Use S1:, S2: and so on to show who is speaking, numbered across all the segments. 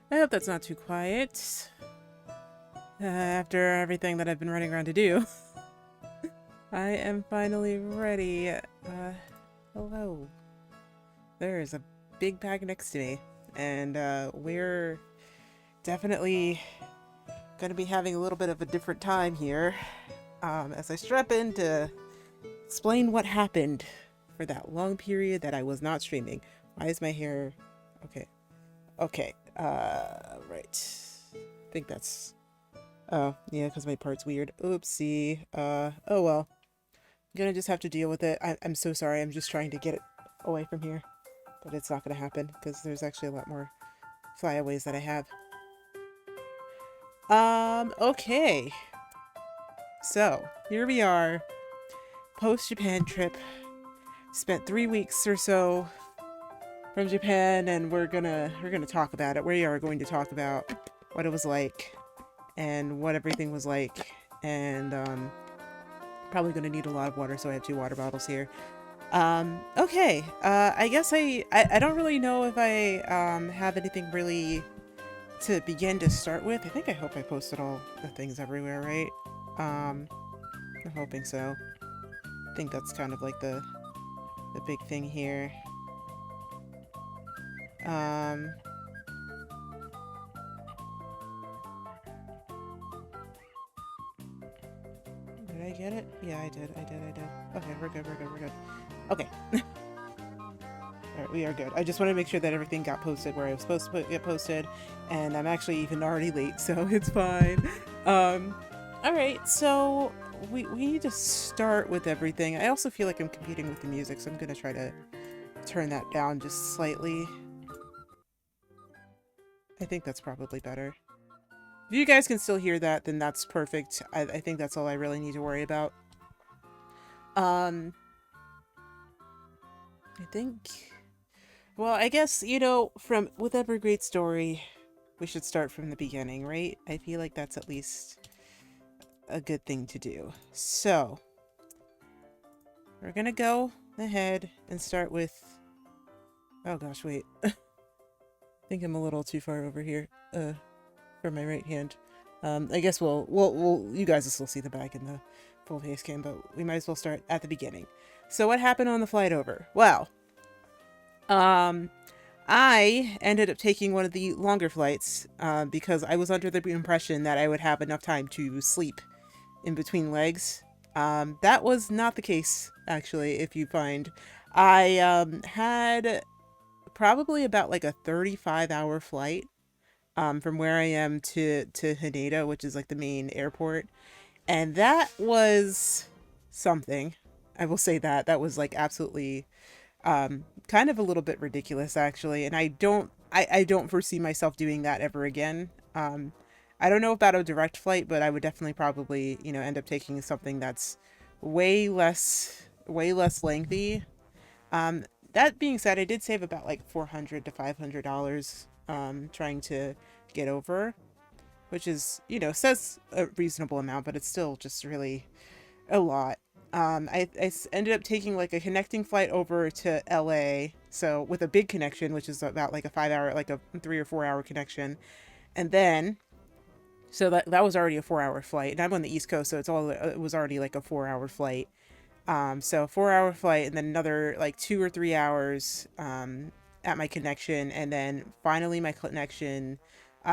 S1: I hope that's not too quiet. After everything that I've been running around to do, I am finally ready. Hello. There is a big bag next to me, and we're definitely going to be having a little bit of a different time here as I strap in to explain what happened for that long period that I was not streaming. Why is my hair... Okay. Okay. Right. I think that's... Oh, yeah, because my part's weird. Oopsie. Oh well. I'm gonna just have to deal with it. I'm so sorry. I'm just trying to get it away from here. But it's not gonna happen because there's actually a lot more flyaways that I have. Okay. So, here we are. Post-Japan trip. Spent 3 weeks or so from Japan, and we're gonna talk about it. We are going to talk about what it was like and what everything was like, and probably gonna need a lot of water, so I have 2 water bottles here. Okay. I guess I don't really know if I have anything really to begin to start with. I hope I posted all the things everywhere, right? Um, I'm hoping so. I think that's kind of like the big thing here. Um, did I get it? Yeah, I did. Okay, we're good. We're good. Okay. Alright, we are good. I just want to make sure that everything got posted where I was supposed to get posted, and I'm actually even already late, so it's fine. Um, alright, so we need to start with everything. I also feel like I'm competing with the music, so I'm gonna try to turn that down just slightly. I think that's probably better. If you guys can still hear that, then that's perfect. I think that's all I really need to worry about. Um, I think... Well, I guess, from with every great story, we should start from the beginning, right? I feel like that's at least a good thing to do. So, we're gonna go ahead and start with... Oh gosh, wait. I think I'm a little too far over here, for my right hand. I guess you guys will still see the bag in the full face cam, but we might as well start at the beginning. So what happened on the flight over? Well, um, I ended up taking one of the longer flights because I was under the impression that I would have enough time to sleep in between legs. That was not the case, actually, if you find. I had probably about like a 35-hour flight from where I am to Haneda, which is like the main airport. And that was something. I will say that. That was like absolutely kind of a little bit ridiculous actually, and I don't foresee myself doing that ever again. I don't know about a direct flight, but I would definitely probably end up taking something that's way less lengthy. um that being said, I did save about like $400 to $500 trying to get over, which is, says a reasonable amount, but it's still just really a lot. I ended up taking like a connecting flight over to LA. So with a big connection, which is about like a 5 hour, like a 3 or 4 hour connection. And then, so that was already a 4 hour flight. And I'm on the East Coast, so it was already like a 4 hour flight. So 4 hour flight and then another like 2 or 3 hours, at my connection. And then finally my connection,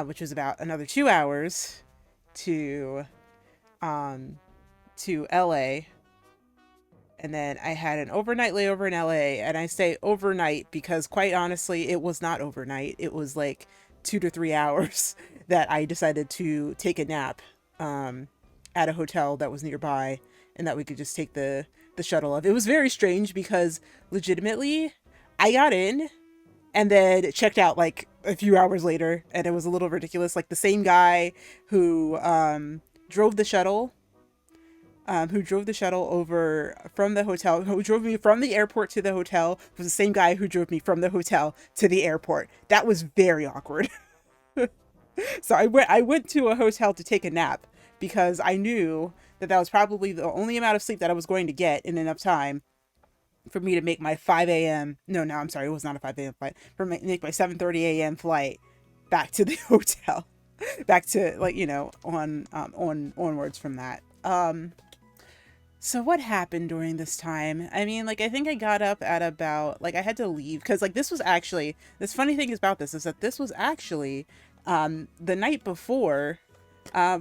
S1: which was about another 2 hours to, um, to LA. And then I had an overnight layover in LA. And I say overnight because, quite honestly, it was not overnight. It was like 2 to 3 hours that I decided to take a nap at a hotel that was nearby, and that we could just take the shuttle of. It was very strange because legitimately I got in and then checked out like a few hours later, and it was a little ridiculous. Like the same guy who drove the shuttle over from the hotel, who drove me from the airport to the hotel, was the same guy who drove me from the hotel to the airport. That was very awkward. So I went to a hotel to take a nap because I knew that that was probably the only amount of sleep that I was going to get in enough time for me to make my 5 a.m. No, I'm sorry, it was not a 5 a.m. flight. For make my 7:30 a.m. flight back to the hotel, back to like, onwards from that. So what happened during this time? I mean, like, I think I got up at about, like, I had to leave because, like, this was actually, this funny thing is about this is that this was actually the night before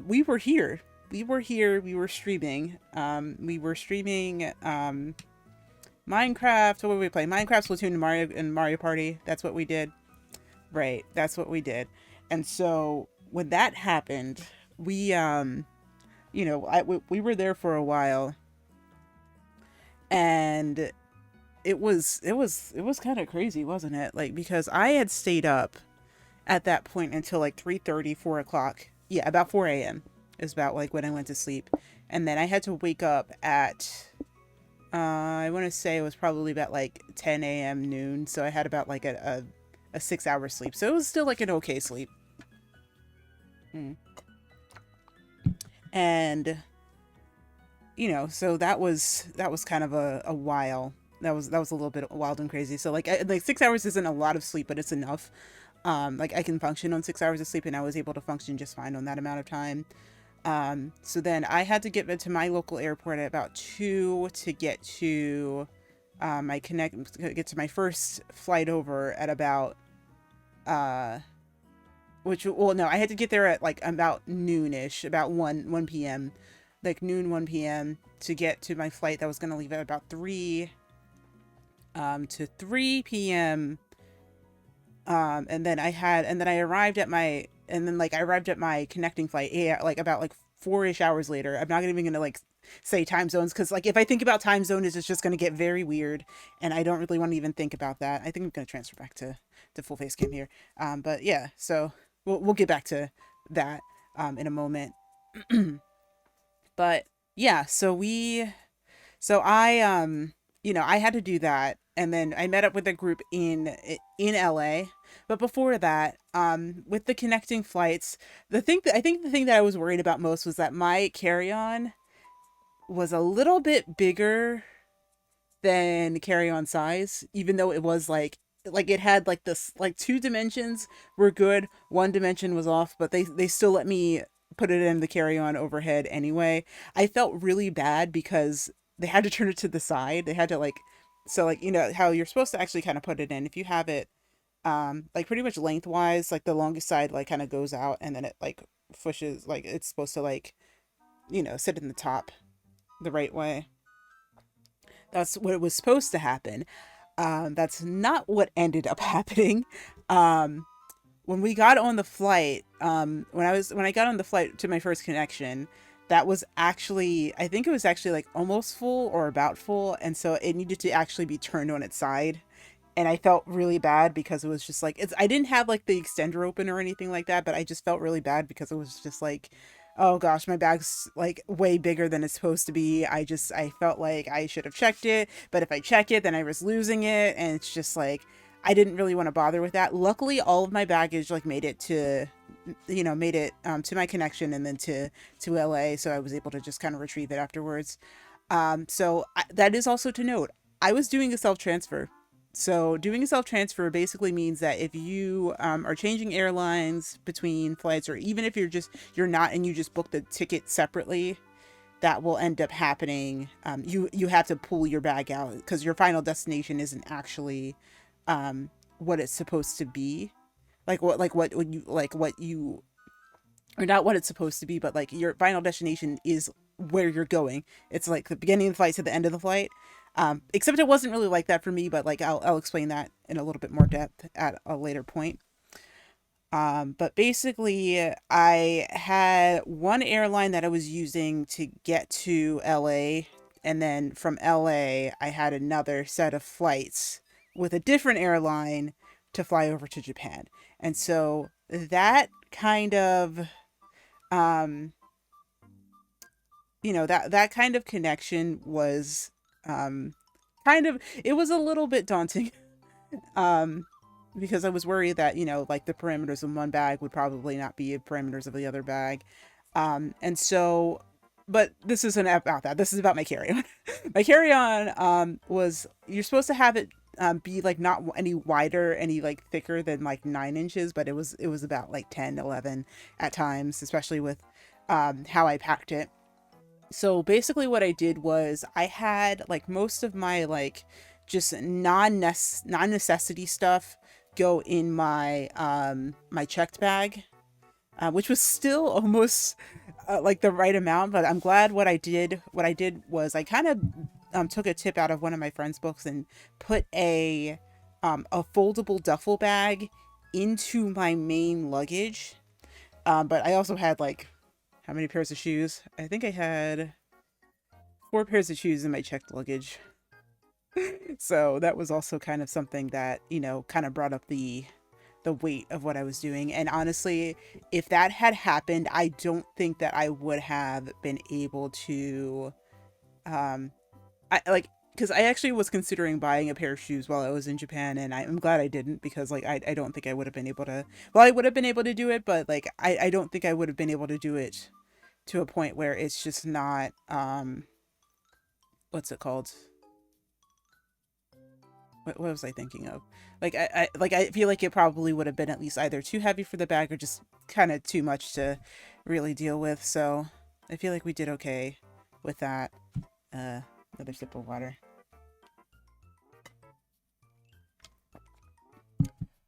S1: we were here. We were streaming. We were streaming Minecraft. What were we playing? Minecraft, Splatoon, and Mario Party. That's what we did. Right. That's what we did. And so when that happened, we, we were there for a while, and it was kind of crazy, wasn't it? Like, because I had stayed up at that point until like 3:30, 4 o'clock. Yeah, about 4 a.m. is about like when I went to sleep. And then I had to wake up at, I want to say it was probably about like 10 a.m. noon. So I had about like a 6 hour sleep. So it was still like an okay sleep. Mm. And, so that was kind of a while. That was a little bit wild and crazy. So like 6 hours isn't a lot of sleep, but it's enough. Like I can function on 6 hours of sleep, and I was able to function just fine on that amount of time. So then I had to get to my local airport at about 2 to get to get to my first flight over at about uh no, I had to get there at like about noonish, about 1 p.m. Like noon 1 p.m. to get to my flight that was going to leave at about 3 to 3 p.m. And then I arrived at my, and then like I arrived at my connecting flight, yeah, like about like 4-ish hours later. I'm not even gonna like say time zones, because like if I think about time zone, it's just gonna get very weird, and I don't really want to even think about that. I think I'm gonna transfer back to full face cam here. But yeah, so we'll get back to that in a moment. But yeah, so I had to do that, and then I met up with a group in LA. But before that, with the connecting flights, I think the thing that I was worried about most was that my carry-on was a little bit bigger than carry-on size, even though it was like it had like this, like two dimensions were good, one dimension was off, but they still let me put it in the carry-on overhead anyway. I felt really bad because they had to turn it to the side. They had to like, so like, how you're supposed to actually kind of put it in if you have it like pretty much lengthwise, like the longest side like kind of goes out, and then it like pushes, like it's supposed to like, sit in the top the right way. That's what was supposed to happen. That's not what ended up happening. Um, when we got on the flight, when I got on the flight to my first connection, that was actually, I think it was actually like almost full or about full, and so it needed to actually be turned on its side. And I felt really bad because it was just like, I didn't have like the extender open or anything like that, but I just felt really bad because it was just like, oh gosh, my bag's like way bigger than it's supposed to be. I felt like I should have checked it, but if I check it, then I was losing it, and it's just like I didn't really want to bother with that. Luckily, all of my baggage like made it to, to my connection, and then to LA, so I was able to just kind of retrieve it afterwards. That is also to note. I was doing a self transfer. So doing a self transfer basically means that if you are changing airlines between flights, or even if you're not, and you just book the ticket separately, that will end up happening. You have to pull your bag out because your final destination isn't actually what it's supposed to be. What you, or not what it's supposed to be, but like your final destination is where you're going. It's like the beginning of the flight to the end of the flight. Except it wasn't really like that for me, but like I'll explain that in a little bit more depth at a later point. But basically, I had one airline that I was using to get to LA, and then from LA, I had another set of flights with a different airline to fly over to Japan. And so that kind of, um, that kind of connection was, um, it was a little bit daunting. um, because I was worried that, like the parameters of one bag would probably not be parameters of the other bag. And so, but this isn't about that. This is about my carry-on. My carry-on, was, you're supposed to have it be like not any wider, any like thicker than like 9 inches, but it was about like 10, 11 at times, especially with how I packed it. So basically what I did was I had like most of my like just non necessity stuff go in my my checked bag, which was still almost like the right amount. But I'm glad what I did was I kind of took a tip out of one of my friend's books and put a foldable duffel bag into my main luggage. But I also had like how many pairs of shoes? I think I had 4 pairs of shoes in my checked luggage. So that was also kind of something that, kind of brought up the weight of what I was doing. And honestly, if that had happened, I don't think that I would have been able to um I like because I actually was considering buying a pair of shoes while I was in Japan, and I'm glad I didn't, because like I don't think I would have been able to. Well, I would have been able to do it, but like I don't think I would have been able to do it to a point where it's just not what's it called? What was I thinking of? I feel like it probably would have been at least either too heavy for the bag or just kind of too much to really deal with. So I feel like we did okay with that. Another sip of water.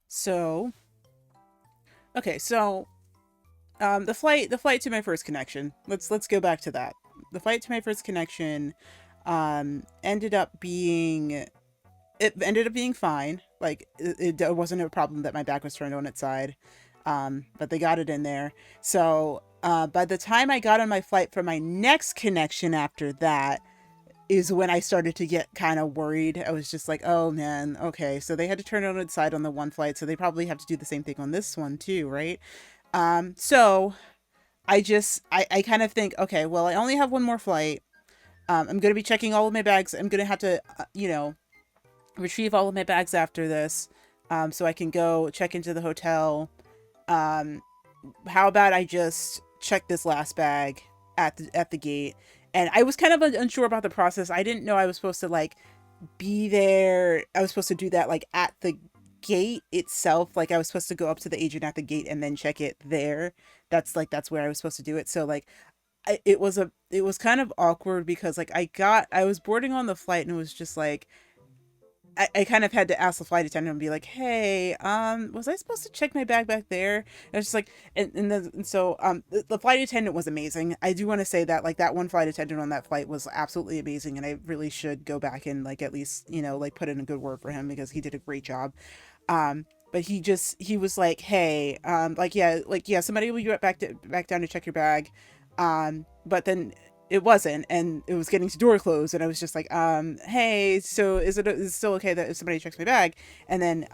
S1: So okay, so the flight to my first connection. Let's go back to that. The flight to my first connection ended up being it ended up being fine. Like it wasn't a problem that my back was turned on its side. But they got it in there. So by the time I got on my flight for my next connection after that is when I started to get kind of worried. I was just like, oh man, okay. So they had to turn it on its side on the one flight. So they probably have to do the same thing on this one too, right? So I kind of think, okay, well, I only have one more flight. I'm going to be checking all of my bags. I'm going to have to, retrieve all of my bags after this, so I can go check into the hotel. Um, how about I just check this last bag at the gate? And I was kind of unsure about the process. I didn't know I was supposed to like be there. I was supposed to do that like at the gate itself. Like I was supposed to go up to the agent at the gate and then check it there. That's where I was supposed to do it. So like it was kind of awkward because like I was boarding on the flight and it was just like I kind of had to ask the flight attendant and be like, "Hey, was I supposed to check my bag back there?" And I was just like, and so the flight attendant was amazing. I do want to say that like that one flight attendant on that flight was absolutely amazing, and I really should go back and like at least like put in a good word for him because he did a great job. But he was like, "Hey, like yeah, somebody will be back down to check your bag," but then it wasn't, and it was getting to door close, and I was just like, hey, so is it still okay that if somebody checks my bag? And then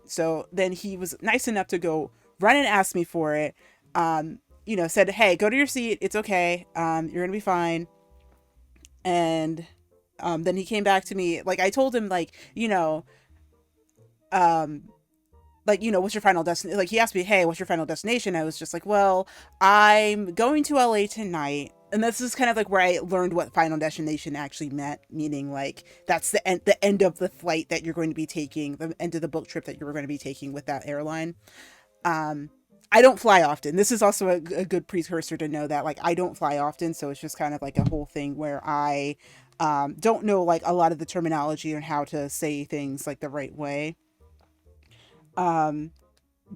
S1: so then he was nice enough to go run and ask me for it. Said, hey, go to your seat, it's okay, you're gonna be fine. And then he came back to me, like I told him, like, um what's your final destination? Like he asked me, hey, what's your final destination? I was just like, well, I'm going to LA tonight. And this is kind of like where I learned what final destination actually meant, meaning like that's the end of the flight that you're going to be taking, the end of the book trip that you were going to be taking with that airline. Um, I don't fly often. This is also a good precursor to know that like I don't fly often, so it's just kind of like a whole thing where I don't know like a lot of the terminology and how to say things like the right way. Um,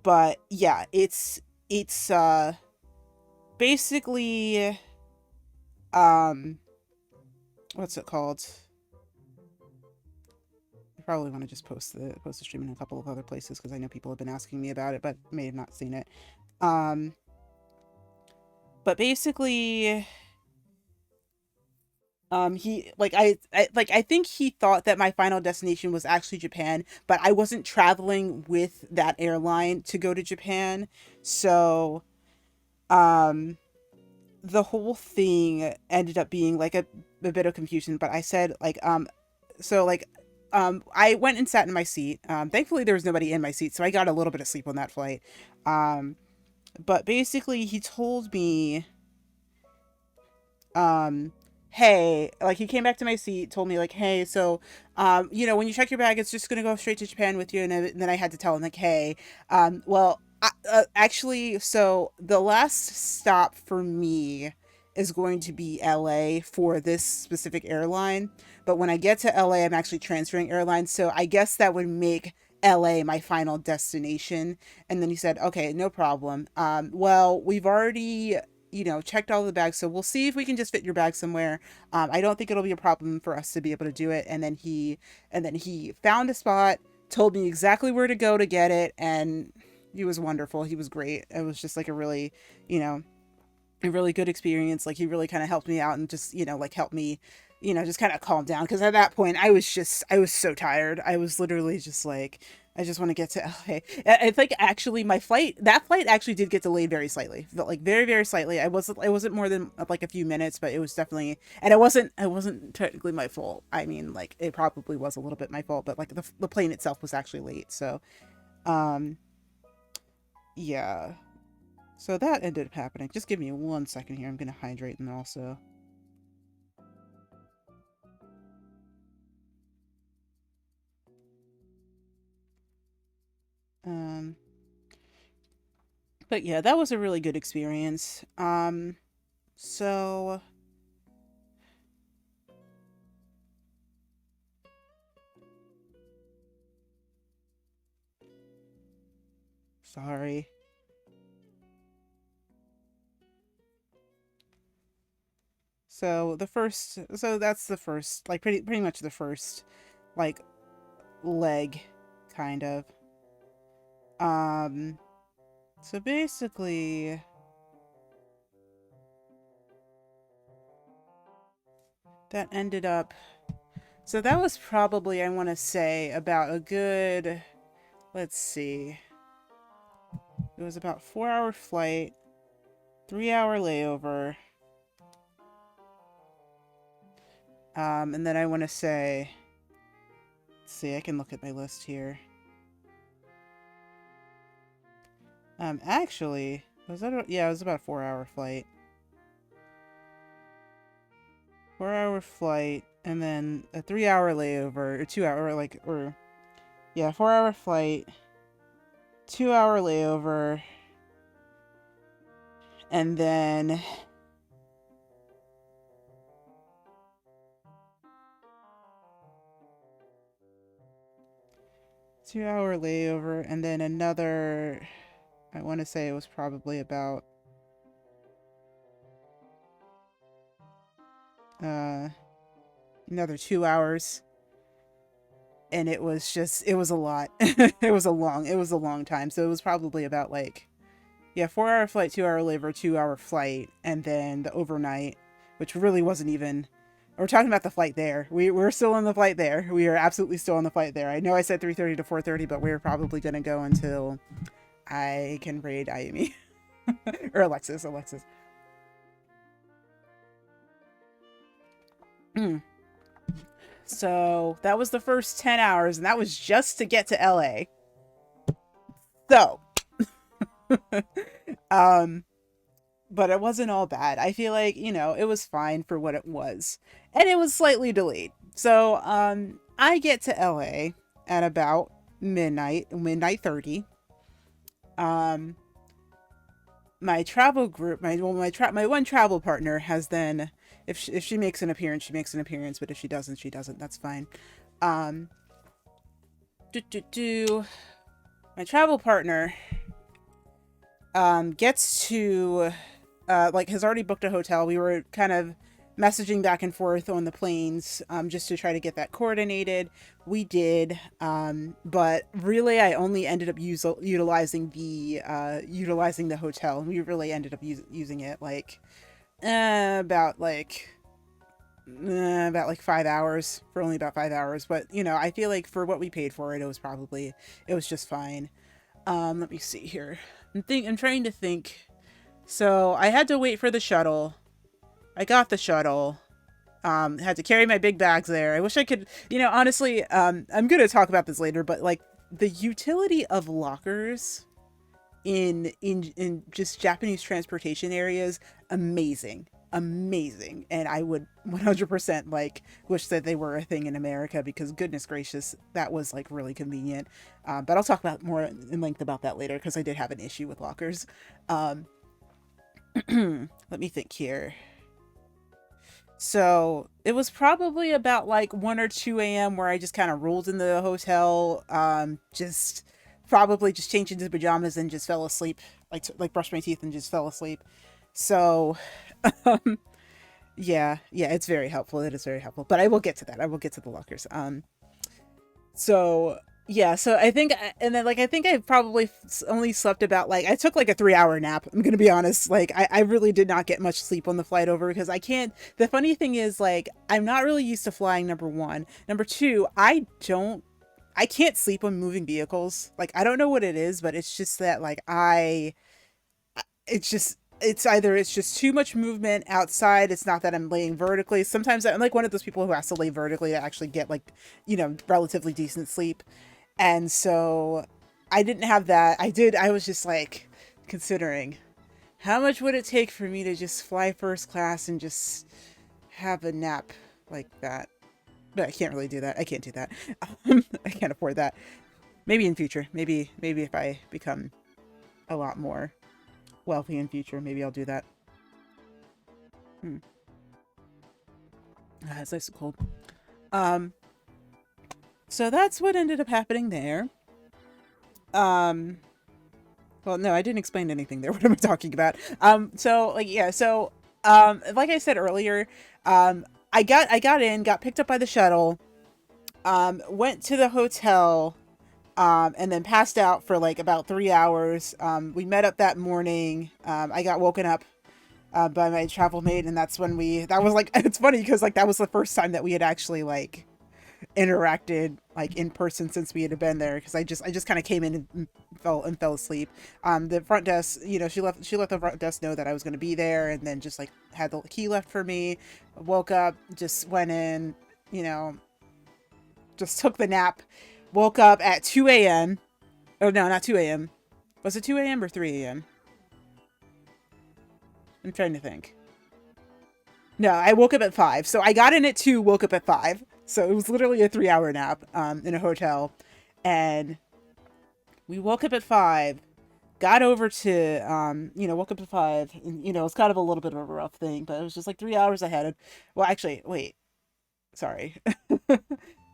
S1: but yeah, it's basically um what's it called? I probably want to just post the stream in a couple of other places because I know people have been asking me about it, but may have not seen it. Um, but basically, he like I think he thought that my final destination was actually Japan, but I wasn't traveling with that airline to go to Japan, so um the whole thing ended up being like a bit of confusion. But I said like so like I went and sat in my seat. Thankfully there was nobody in my seat, so I got a little bit of sleep on that flight. um but basically he told me, um hey, like he came back to my seat, told me like, hey, so, when you check your bag, it's just gonna go straight to Japan with you. And then I had to tell him like, hey, actually, so the last stop for me is going to be LA for this specific airline. But when I get to LA, I'm actually transferring airlines. So I guess that would make LA my final destination. And then he said, okay, no problem. Well, we've already, checked all the bags. So we'll see if we can just fit your bag somewhere. I don't think it'll be a problem for us to be able to do it. And then he found a spot, told me exactly where to go to get it. And he was wonderful. He was great. It was just like you know, a really good experience. Like he really kind of helped me out and just, like helped me, just kind of calm down. Cause at that point I was so tired. I was literally just like, I just want to get to LA. I think actually that flight actually did get delayed very slightly, but like very, very slightly. It wasn't more than like a few minutes, but it was definitely, and it wasn't technically my fault. I mean, like it probably was a little bit my fault, but like the plane itself was actually late. So, um, yeah. So that ended up happening. Just give me 1 second here. I'm gonna hydrate and also. Um, but yeah, that was a really good experience. So sorry. So that's the first, like pretty much the first, like leg, kind of. Um, so basically, that ended up. So that was probably, I want to say, about a good. Let's see. It was about 4 hour flight, 3 hour layover. And then I want to say, let's see, I can look at my list here. Actually, yeah, it was about a 4 hour flight. 4 hour flight, and then a 3 hour layover, or 2 hour, yeah, 4 hour flight, 2 hour layover, and then 2 hour layover, and then another, I want to say it was probably about, uh, another 2 hours. And it was a lot. It was a long time. So it was probably about like, yeah, 4 hour flight, 2 hour layover, 2 hour flight, and then the overnight, which really wasn't even, we're talking about the flight there. We're still on the flight there. We are absolutely still on the flight there. I know I said 3:30 to 4:30, but we're probably going to go until I can raid Ayumi. Or Alexis. Mm. So that was the first 10 hours, and that was just to get to LA. So, um, but it wasn't all bad. I feel like, it was fine for what it was. And it was slightly delayed. So, I get to LA at about midnight 30. Um, my travel group, my one travel partner has then, if she makes an appearance, she makes an appearance, but if she doesn't, she doesn't. That's fine. Um, do do do. My travel partner gets to like has already booked a hotel. We were kind of messaging back and forth on the planes just to try to get that coordinated. We did, but really I only ended up utilizing the hotel. We really ended up using it like about like about like 5 hours, for only about 5 hours. But I feel like for what we paid for it, it was just fine. Let me see here. I'm trying to think. So I had to wait for the shuttle. I got the shuttle. Had to carry my big bags there. I wish I could, honestly, I'm gonna talk about this later, but like the utility of lockers in just Japanese transportation areas, amazing. amazing, and I would 100% like wish that they were a thing in America, because goodness gracious, that was like really convenient. But I'll talk about more in length about that later, because I did have an issue with lockers. um, Let me think here. So it was probably about like 1 or 2 a.m. where I just kind of rolled into the hotel, just probably just changed into pajamas and just fell asleep, like brushed my teeth and just fell asleep. So, um, yeah, it's very helpful. It is very helpful. But I will get to that. I will get to the lockers. So yeah, so I think, and then like I think I probably only slept about, like, I took like a 3 hour nap. I'm gonna be honest. Like I really did not get much sleep on the flight over, because I can't. The funny thing is, like, I'm not really used to flying. Number one, number two, I can't sleep on moving vehicles. Like, I don't know what it is, but it's just that, like, it's just, it's either it's just too much movement outside. It's not that I'm laying vertically. Sometimes I'm like one of those people who has to lay vertically to actually get, like, relatively decent sleep. And so I didn't have that. I was just like considering, how much would it take for me to just fly first class and just have a nap like that? But I can't really do that. I can't do that. I can't afford that. Maybe in future. Maybe if I become a lot more wealthy in future, maybe I'll do that. Hmm. It's nice and cold. Um, so that's what ended up happening there. Um, well, no, I didn't explain anything there. What am I talking about? So like, yeah, so like I said earlier, I got in, got picked up by the shuttle, went to the hotel, and then passed out for like about 3 hours. We met up that morning. I got woken up by my travel mate, and that's when that was like, it's funny because like that was the first time that we had actually like interacted like in person since we had been there, because I just kind of came in and fell asleep. The front desk, she let the front desk know that I was going to be there, and then just like had the key left for me. Woke up, just went in, you know just took the nap, woke up at 2 a.m. Oh no, not 2 a.m. Was it 2 a.m. or 3 a.m.? I'm trying to think. No, I woke up at 5. So I got in at 2, woke up at 5. So it was literally a 3 hour nap in a hotel. And we woke up at 5, got over to, woke up at 5. And, it's kind of a little bit of a rough thing, but it was just like 3 hours ahead of, well, actually, wait, sorry.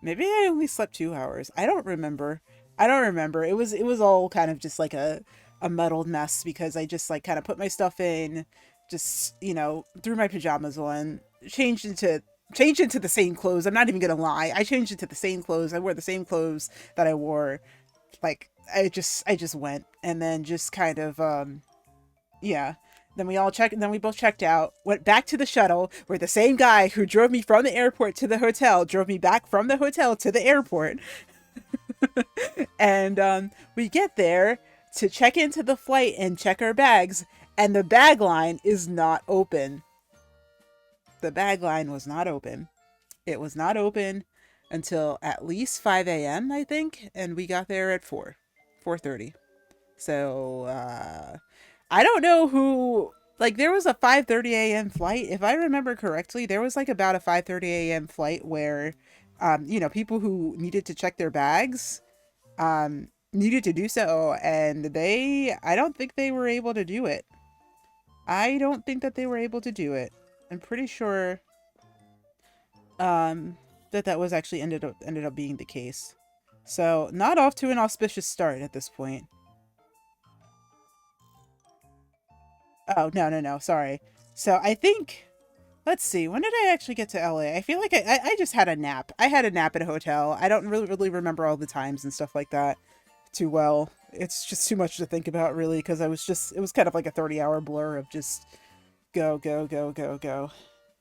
S1: Maybe I only slept 2 hours. I don't remember. I don't remember. It was all kind of just like a muddled mess, because I just like kind of put my stuff in, just threw my pajamas on, changed into the same clothes. I'm not even gonna lie. I changed into the same clothes. I wore the same clothes that I wore. Like I just went, and then just kind of yeah. Then we both checked out, went back to the shuttle, where the same guy who drove me from the airport to the hotel drove me back from the hotel to the airport. And we get there to check into the flight and check our bags, and the bag line is not open. The bag line was not open. It was not open until at least 5 a.m., I think, and we got there at 4:30. So I don't know who, like, there was a 5:30 a.m. flight. If I remember correctly, there was like about a 5:30 a.m. flight where people who needed to check their bags needed to do so, and I don't think they were able to do it. I don't think that they were able to do it. I'm pretty sure that was actually ended up being the case. So, not off to an auspicious start at this point. Oh, no, no, no, sorry. So, I think, let's see, when did I actually get to LA? I feel like I just had a nap. I had a nap at a hotel. I don't really remember all the times and stuff like that too well. It's just too much to think about, really, because it was kind of like a 30-hour blur of just go, go, go, go, go.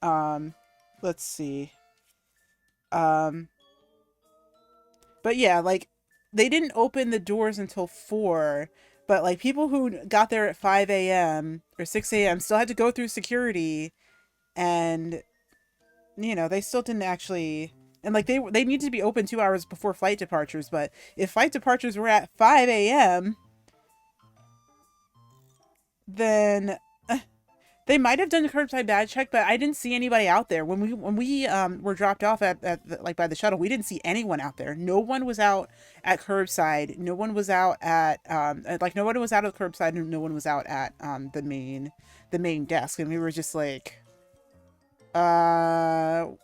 S1: Um, let's see. Um, but yeah, like, they didn't open the doors until 4, but like people who got there at 5 a.m. or 6 a.m. still had to go through security, and they still didn't actually, and like they needed to be open 2 hours before flight departures, but if flight departures were at 5 a.m., then They might have done the curbside badge check, but I didn't see anybody out there when we were dropped off at the, like by the shuttle. We didn't see anyone out there. No one was out at curbside. No one was out at no one was out of the curbside, and no one was out at the main desk. And we were just like, well,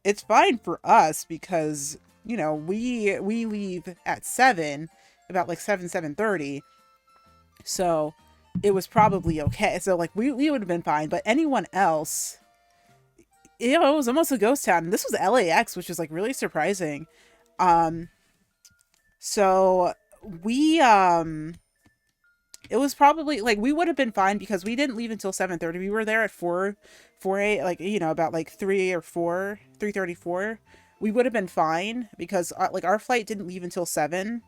S1: it's fine for us because we leave at 7, about like 7:30. So it was probably okay. So like we would have been fine, but anyone else, it was almost a ghost town. And this was LAX, which is like really surprising. Um, so we it was probably like we would have been fine because we didn't leave until 7:30. We were there at 4 like about like 3:34. We would have been fine because like our flight didn't leave until 7,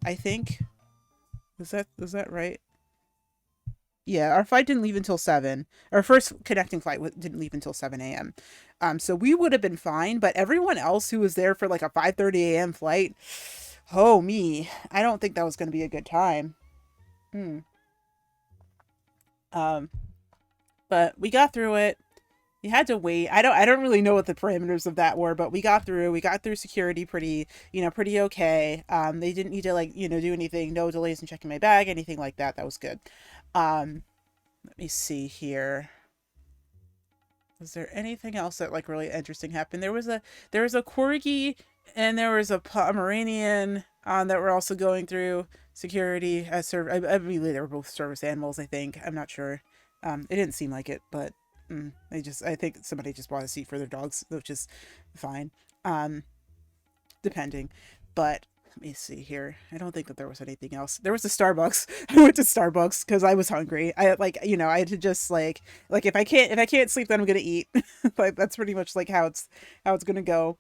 S1: I think. Is that right? Yeah, our flight didn't leave until 7. Our first connecting flight didn't leave until 7 a.m. So we would have been fine, but everyone else who was there for like a 5:30 a.m. flight, oh me, I don't think that was going to be a good time. Hmm. Um, but we got through it. You had to wait. I don't really know what the parameters of that were, but we got through. We got through security pretty okay. They didn't need to like, do anything, no delays in checking my bag, anything like that. That was good. Um, Let me see here. Was there anything else that like really interesting happened? There was a corgi and there was a Pomeranian that were also going through security as I believe they were both service animals. I think I'm not sure. It didn't seem like it, but I think somebody just bought a seat for their dogs, which is fine. Um, Depending, but let me see here. I don't think that there was anything else. There was a Starbucks. I went to Starbucks because I was hungry. I like, I had to just like if I can't sleep, then I'm gonna eat. Like that's pretty much like how it's gonna go.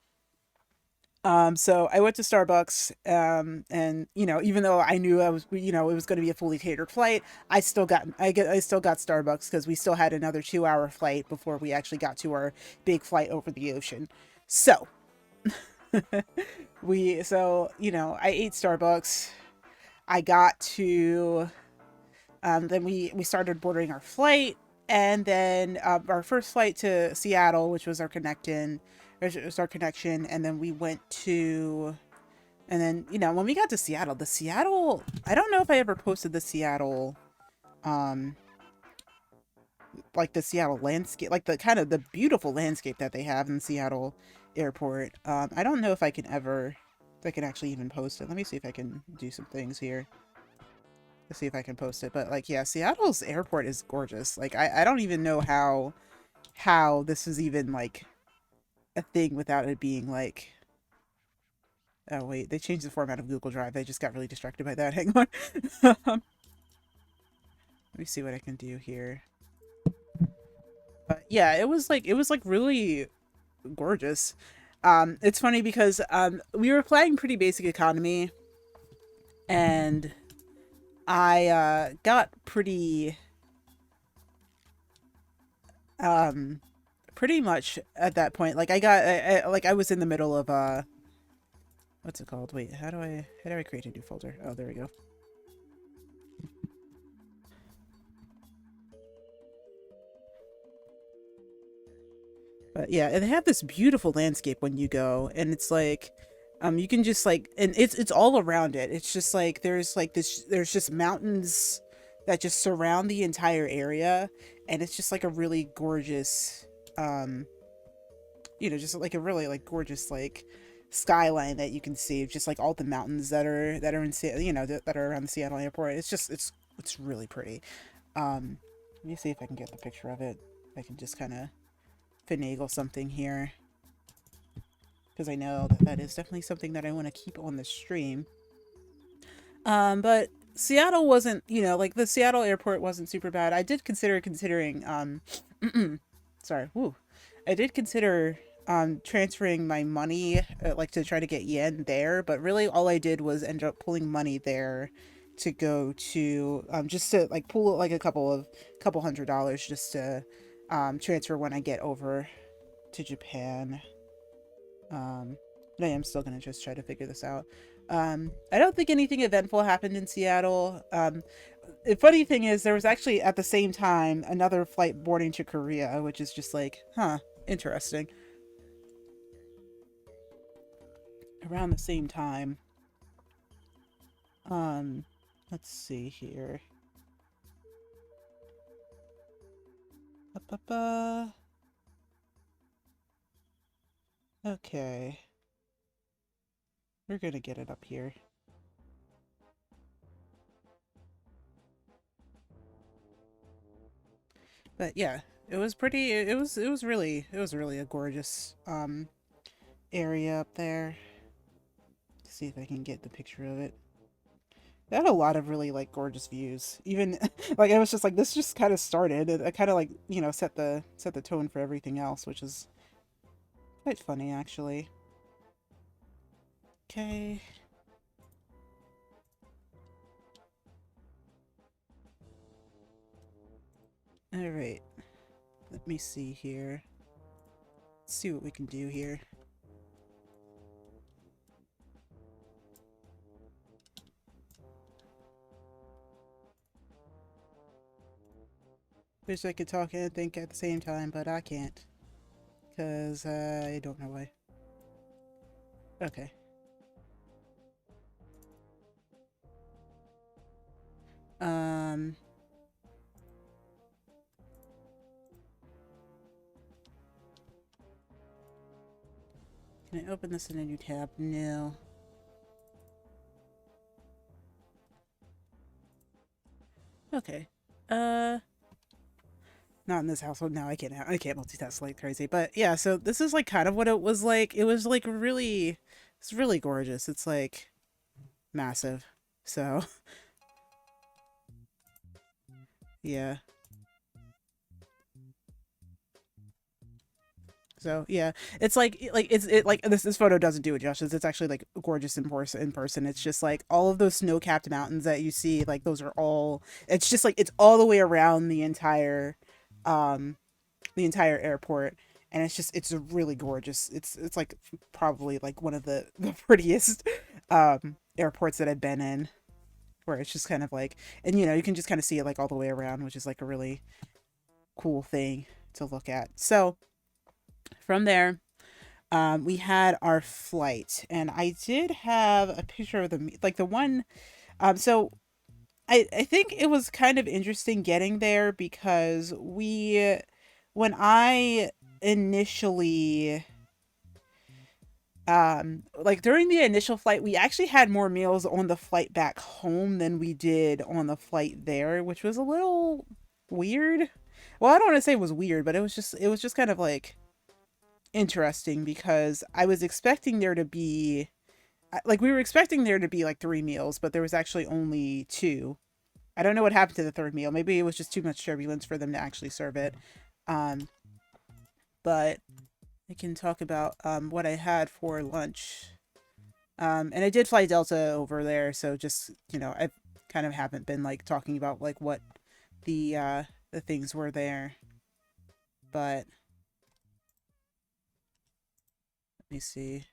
S1: So I went to Starbucks, and even though I knew it was going to be a fully catered flight, I still got Starbucks because we still had another 2-hour flight before we actually got to our big flight over the ocean. So I ate Starbucks. I got to then we started boarding our flight, and then our first flight to Seattle, which was our connection, and then we went to, and then when we got to Seattle, I don't know if I ever posted the Seattle, um, like the Seattle landscape, like the kind of the beautiful landscape that they have in Seattle airport. I don't know if I can actually even post it. Let me see if I can do some things here to see if I can post it. But like, yeah, Seattle's airport is gorgeous. Like, I don't even know how this is even like a thing without it being like, oh wait, they changed the format of Google Drive. I just got really distracted by that. Hang on. Let me see what I can do here. But yeah, it was like really gorgeous. It's funny because we were playing pretty basic economy, and I got um pretty much at that point. Like I was in the middle of what's it called? Wait, how do I create a new folder? Oh, there we go. But yeah, and they have this beautiful landscape when you go, and it's like, you can just like, and it's all around it. It's just like there's just mountains that just surround the entire area, and it's just like a really gorgeous, um, just like a really like gorgeous like skyline that you can see, just like all the mountains that are in that are around the Seattle airport. It's really pretty. Let me see if I can get the picture of it. I can just kind of finagle something here because I know that is definitely something that I want to keep on the stream. But Seattle wasn't, like the Seattle airport wasn't super bad. I did considering sorry, woo. I did consider transferring my money, like to try to get yen there, but really all I did was end up pulling money there to go to just to like pull like a couple $100 just to transfer when I get over to Japan. But I am still gonna just try to figure this out. I don't think anything eventful happened in Seattle. the funny thing is, there was actually at the same time another flight boarding to Korea, which is just like, huh, interesting. Around the same time. Um, let's see here. Ba-ba-ba. Okay. We're gonna get it up here. But yeah, it was pretty, it was really a gorgeous, area up there. Let's see if I can get the picture of it. It had a lot of really, like, gorgeous views. Even, like, it was just like, this just kind of started. It kind of, like, you know, set the tone for everything else, which is quite funny, actually. Okay. Alright. Let me see here. Let's see what we can do here. Wish I could talk and think at the same time, but I can't. Because I don't know why. Okay. Um... Can I open this in a new tab? No. Okay. Not in this household. No, I can't multitask like crazy. But yeah, so this is like kind of what it was like. It was like really, it's really gorgeous. It's like massive. So yeah. So yeah, it's like it's like this photo doesn't do it justice. It's actually like gorgeous in person. In person, it's just like all of those snow-capped mountains that you see. Like those are all. It's just like it's all the way around um, the entire airport, and it's really gorgeous. It's like probably like one of the prettiest airports that I've been in, where it's just kind of like, and you know you can just kind of see it like all the way around, which is like a really cool thing to look at. So from there, we had our flight, and I did have a picture of the like the one. So I think it was kind of interesting getting there because when I initially like during the initial flight, we actually had more meals on the flight back home than we did on the flight there, which was a little weird. Well, I don't want to say it was weird, but it was just kind of like interesting because I was expecting there to be like we were expecting there to be like three meals, but there was actually only two. I don't know what happened to the third meal. Maybe it was just too much turbulence for them to actually serve it. Um, but I can talk about what I had for lunch. And I did fly Delta over there, so just you know, I kind of haven't been like talking about like what the things were there. But let me see.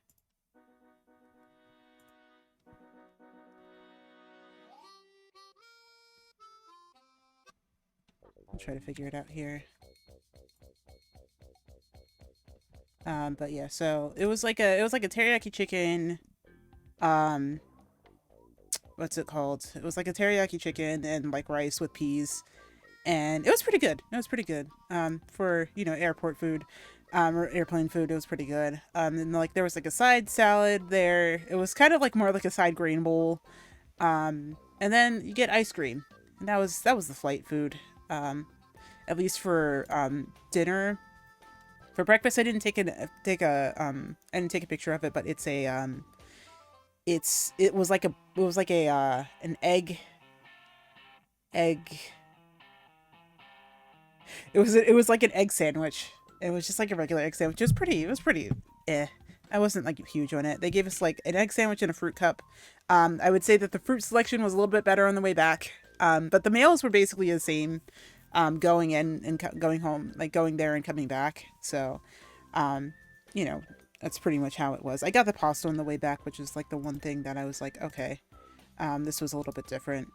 S1: I'll try to figure it out here. But yeah, so it was like a teriyaki chicken. Um, what's it called? It was like a teriyaki chicken and like rice with peas, and it was pretty good. It was pretty good. For you know airport food, or airplane food, it was pretty good. And like there was like a side salad there. It was kind of like more like a side grain bowl. And then you get ice cream, and that was the flight food. At least for dinner. For breakfast, I didn't I didn't take a picture of it, but it was like a an egg it was like an egg sandwich. It was just like a regular egg sandwich. It was pretty eh. I wasn't like huge on it. They gave us like an egg sandwich and a fruit cup. I would say that the fruit selection was a little bit better on the way back. But the meals were basically the same. Going in and going home, like going there and coming back. So, um, you know, that's pretty much how it was. I got the pasta on the way back, which is like the one thing that I was like, okay, this was a little bit different.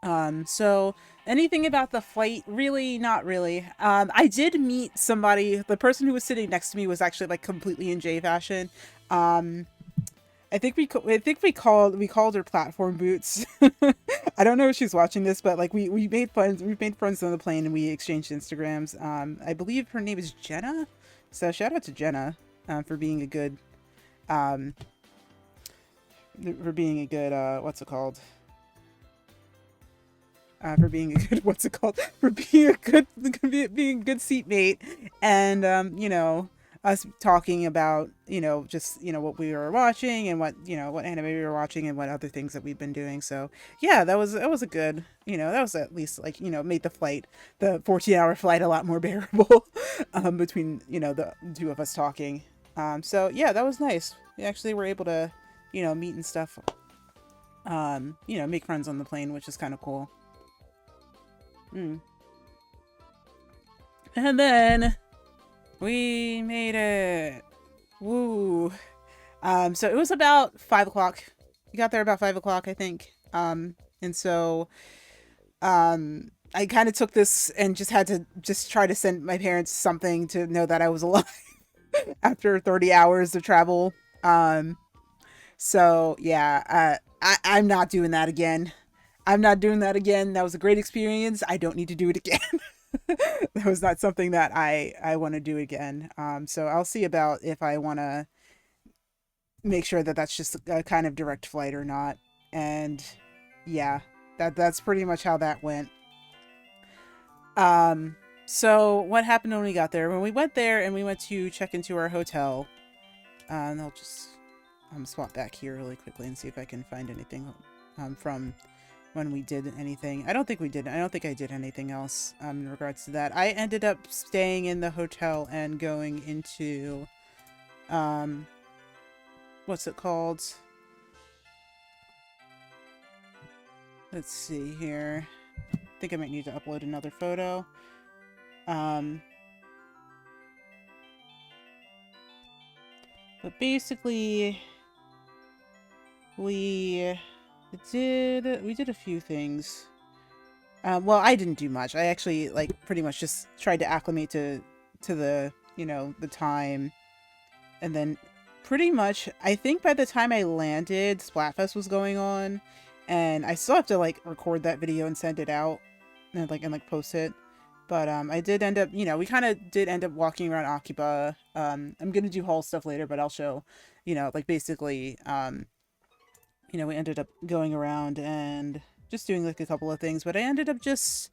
S1: So anything about the flight, really, not really. I did meet somebody. The person who was sitting next to me was actually like completely in J fashion. Um, I think we called her platform boots. I don't know if she's watching this, but like we made friends. We've made friends on the plane, and we exchanged Instagrams. I believe her name is Jenna. So shout out to Jenna, for being a good um for being a good what's it called? For being a good what's it called? For being a good being a good seatmate, and us talking about just what we were watching, and what anime we were watching, and what other things that we've been doing. So yeah, that was a good, that was at least like, made the 14-hour flight a lot more bearable, between the two of us talking. So yeah, that was nice. We actually were able to meet and stuff, make friends on the plane, which is kind of cool. Mm. And then we made it. Woo. So it was about 5 o'clock. We got there about 5 o'clock, I think. And so I kind of took this and just had to just try to send my parents something to know that I was alive after 30 hours of travel. Um, so yeah, I'm not doing that again. I'm not doing that again. That was a great experience. I don't need to do it again. That was not something that I want to do again. So I'll see about if I want to make sure that that's just a kind of direct flight or not. And yeah, that's pretty much how that went. Um, so what happened when we got there? When we went there and we went to check into our hotel, and I'll just swap back here really quickly and see if I can find anything from when we did anything. I don't think we did. I don't think I did anything else in regards to that. I ended up staying in the hotel and going into um what's it called? Let's see here. I think I might need to upload another photo. Um but basically we we did a few things. Well, I didn't do much. I actually like pretty much just tried to acclimate to the the time, and then pretty much I think by the time I landed, Splatfest was going on, and I still have to like record that video and send it out, and post it. But I did end up, we kind of did end up walking around Akiba. I'm gonna do haul stuff later, but I'll show, like basically, we ended up going around and just doing like a couple of things, but I ended up just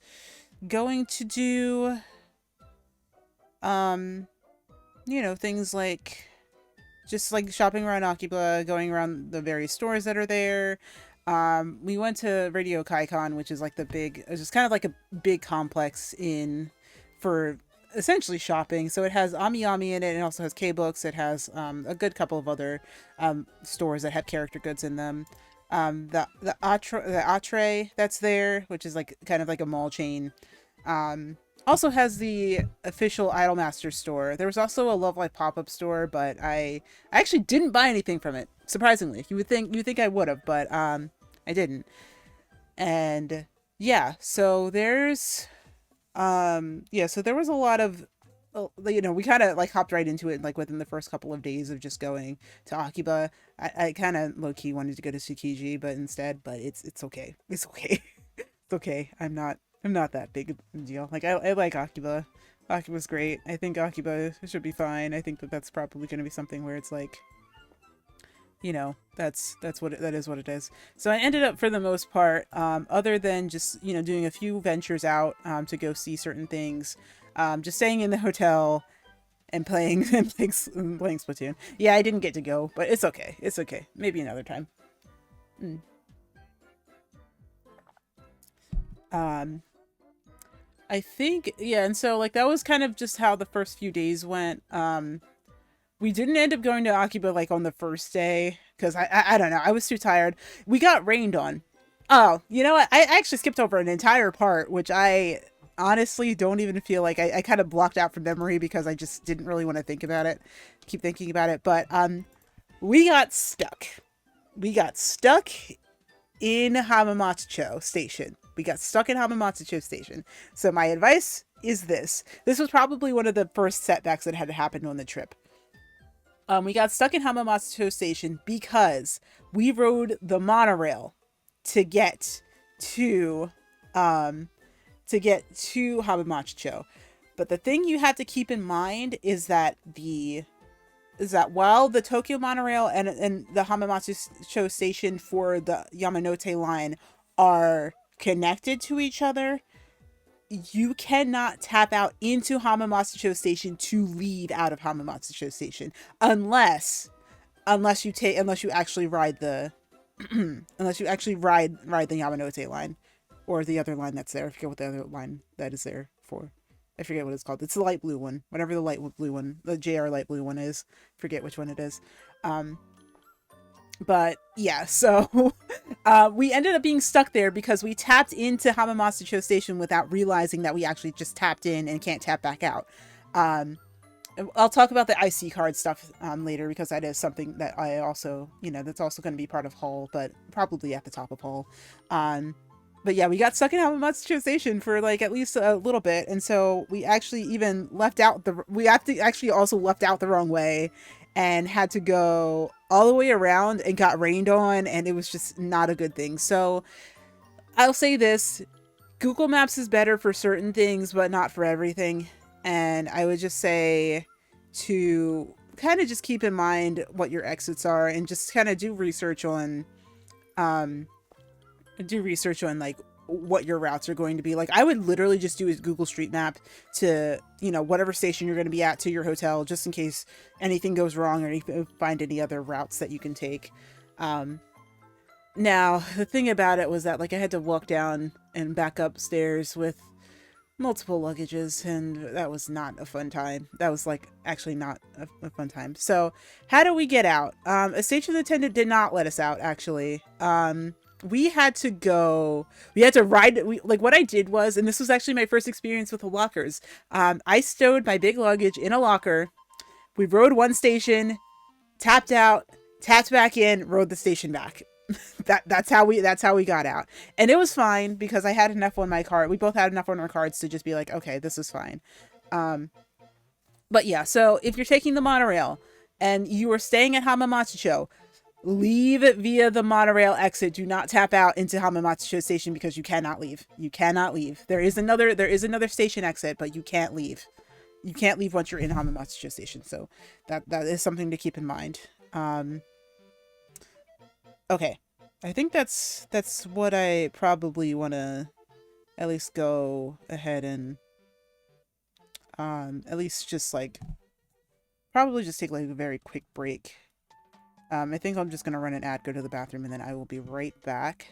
S1: going to do um things like just like shopping around Akiba, going around the various stores that are there. We went to Radio Kaikon, which is like it's just kind of like a big complex in for essentially shopping. So it has Ami Ami in it. It also has K-Books. It has a good couple of other stores that have character goods in them. The Atre that's there, which is like kind of like a mall chain. Also has the official Idolmaster store. There was also a Love Life pop-up store, but I actually didn't buy anything from it. Surprisingly, you think I would have, but I didn't. And yeah, so so there was a lot of we kind of like hopped right into it like within the first couple of days of just going to Akiba. I kind of low key wanted to go to Tsukiji, but it's okay. It's okay. It's okay. I'm not that big a deal. Like I like Akiba. Akiba's great. I think Akiba should be fine. I think that's probably going to be something where it's like, that's that is what it is. So I ended up for the most part, other than just doing a few ventures out to go see certain things, just staying in the hotel and playing and playing Splatoon. Yeah, I didn't get to go, but it's okay. It's okay. Maybe another time. Mm. Um, I think yeah, and so like that was kind of just how the first few days went. We didn't end up going to Akiba like on the first day because I don't know, I was too tired. We got rained on. Oh, you know what? I actually skipped over an entire part, which I honestly don't even feel like I kind of blocked out from memory because I just didn't really want to think about it, keep thinking about it. But we got stuck. We got stuck in Hamamatsucho Station. We got stuck in Hamamatsucho Station. So my advice is this. This was probably one of the first setbacks that had happened on the trip. We got stuck in Hamamatsucho Station because we rode the monorail to get to Hamamatsucho. But the thing you have to keep in mind is that while the Tokyo monorail and the Hamamatsucho Station for the Yamanote line are connected to each other, you cannot tap out into Hamamatsucho Station to leave out of Hamamatsucho Station unless you actually ride the unless you actually ride the Yamanote line or the other line that's there. I forget what the other line that is there for. I forget what it's called. It's the light blue one. Whatever the light blue one, the JR light blue one is. Forget which one it is. But yeah, so we ended up being stuck there because we tapped into Hamamatsucho Station without realizing that we actually just tapped in and can't tap back out. I'll talk about the IC card stuff later because that is something that I also, that's also going to be part of Hull, but probably at the top of Hull. But yeah, we got stuck in Hamamatsucho Station for like at least a little bit, and so we actually even left out the wrong way, and had to go all the way around and got rained on, and it was just not a good thing. So I'll say this: Google Maps is better for certain things, but not for everything. And I would just say to kind of just keep in mind what your exits are, and just kind of do research on like what your routes are going to be. Like I would literally just do a Google Street Map to, whatever station you're going to be at to your hotel, just in case anything goes wrong or you find any other routes that you can take. Now the thing about it was that like I had to walk down and back upstairs with multiple luggages, and that was not a fun time. That was like actually not a fun time. So how do we get out? A station attendant did not let us out, actually. We had to ride. What I did was, and this was actually my first experience with the lockers. I stowed my big luggage in a locker. We rode one station, tapped out, tapped back in, rode the station back. That's how we got out. And it was fine because I had enough on my card. We both had enough on our cards to just be like, okay, this is fine. But yeah, so if you're taking the monorail and you are staying at Hamamatsucho, leave it via the monorail exit. Do not tap out into Hamamatsucho Station because you cannot leave. You cannot leave. There is another station exit, but you can't leave. You can't leave once you're in Hamamatsucho Station. So that is something to keep in mind. Okay. I think that's what I probably want to at least go ahead and at least just like probably just take like a very quick break. I think I'm just going to run an ad, go to the bathroom, and then I will be right back.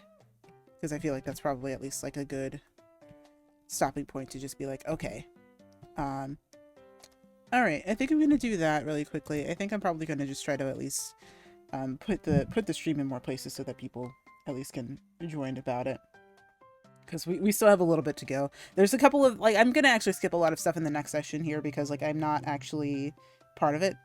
S1: Because I feel like that's probably at least like a good stopping point to just be like, okay. Alright, I think I'm going to do that really quickly. I think I'm probably going to just try to at least put the stream in more places so that people at least can join about it. Because we still have a little bit to go. There's a couple of, like, I'm going to actually skip a lot of stuff in the next session here because, like, I'm not actually part of it.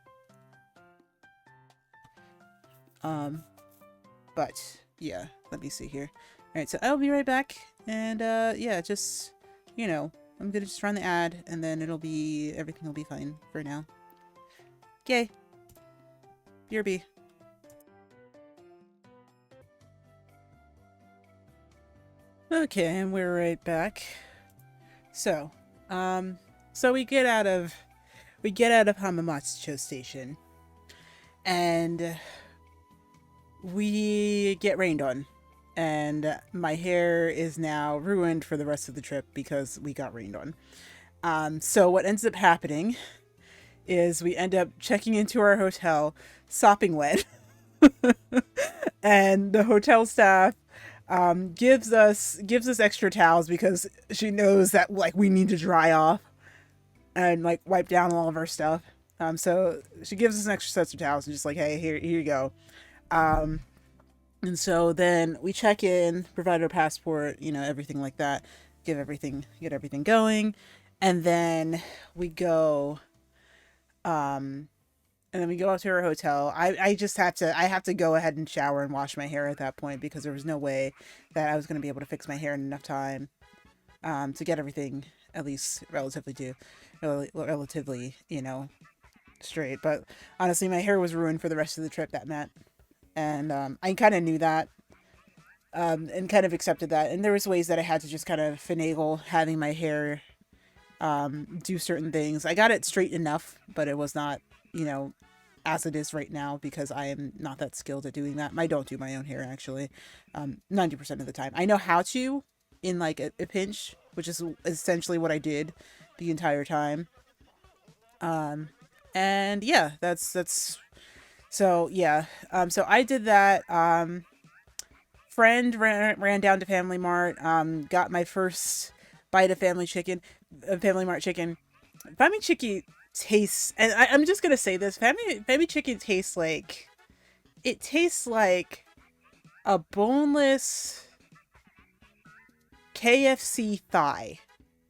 S1: But yeah, let me see here. Alright, so I'll be right back, and yeah, just, I'm gonna just run the ad, and then everything will be fine for now. Okay. BRB. Okay, and we're right back. So, we get out of Hamamatsucho Station, and we get rained on, and my hair is now ruined for the rest of the trip because we got rained on. So what ends up happening is we end up checking into our hotel sopping wet, and the hotel staff gives us extra towels because she knows that like we need to dry off and like wipe down all of our stuff. So she gives us an extra sets of towels and just like, hey, here you go. And so then we check in, provide our passport, everything like that, get everything going. And then we go, And then we go up to her hotel. I just have to go ahead and shower and wash my hair at that point because there was no way that I was going to be able to fix my hair in enough time to get everything at least relatively, straight. But honestly, my hair was ruined for the rest of the trip that meant. And I kind of knew that and kind of accepted that. And there was ways that I had to just kind of finagle having my hair do certain things. I got it straight enough, but it was not, you know, as it is right now because I am not that skilled at doing that. I don't do my own hair actually, 90% of the time. I know how to in like a pinch, which is essentially what I did the entire time. Um, and yeah, that's so yeah. So I did that. Friend ran down to Family Mart. Got my first bite of Family Mart chicken. Family Chicken tastes, and I'm just gonna say this: Family Chicken tastes like it tastes like a boneless KFC thigh.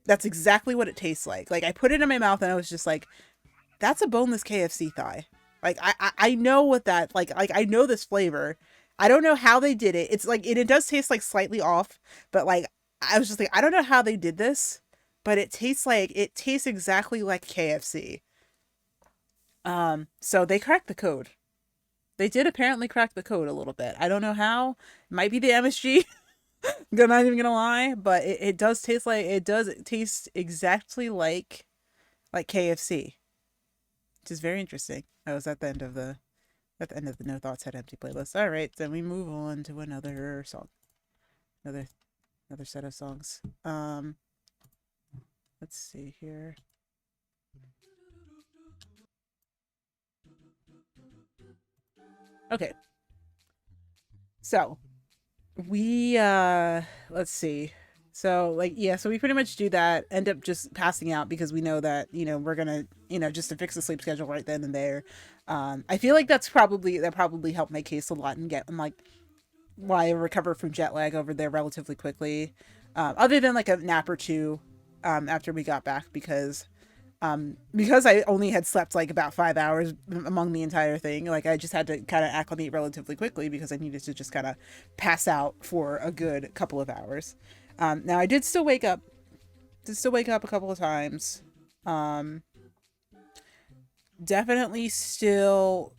S1: That's exactly what it tastes like. Like I put it in my mouth and I was just like, "That's a boneless KFC thigh." Like I know what that like I know this flavor. I don't know how they did it. It's like it does taste like slightly off, but like I was just like I don't know how they did this, but it tastes exactly like KFC. So they cracked the code. They did apparently crack the code a little bit. I don't know how. It might be the MSG. I'm not even gonna lie, but it does taste like it does taste exactly like KFC, which is very interesting. I was at the end of the No Thoughts Head Empty playlist. All right, then we move on to another song, another another set of songs. Let's see here. Okay, so we let's see. So like yeah, so we pretty much do that. End up just passing out because we know that we're gonna just to fix the sleep schedule right then and there. I feel like that probably helped my case a lot and get and like why I recover from jet lag over there relatively quickly. Other than like a nap or two after we got back because I only had slept like about 5 hours among the entire thing. Like I just had to kind of acclimate relatively quickly because I needed to just kind of pass out for a good couple of hours. Now I did still wake up a couple of times. Um, Definitely still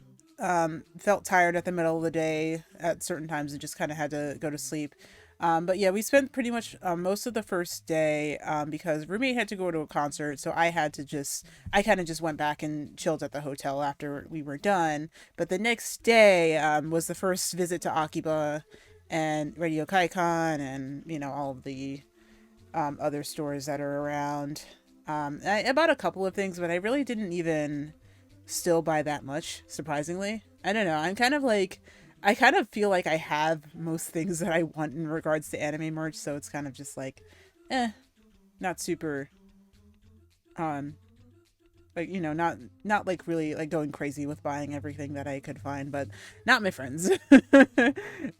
S1: felt tired at the middle of the day at certain times and just kind of had to go to sleep. But yeah, we spent pretty much most of the first day because roommate had to go to a concert, so I kind of just went back and chilled at the hotel after we were done. But the next day was the first visit to Akiba and Radio Kaikon and all of the other stores that are around. I bought a couple of things, but I really didn't even still buy that much, surprisingly. I don't know. I kind of feel like I have most things that I want in regards to anime merch, so it's kind of just like, not super, um, like, not like really like going crazy with buying everything that I could find, but not my friends.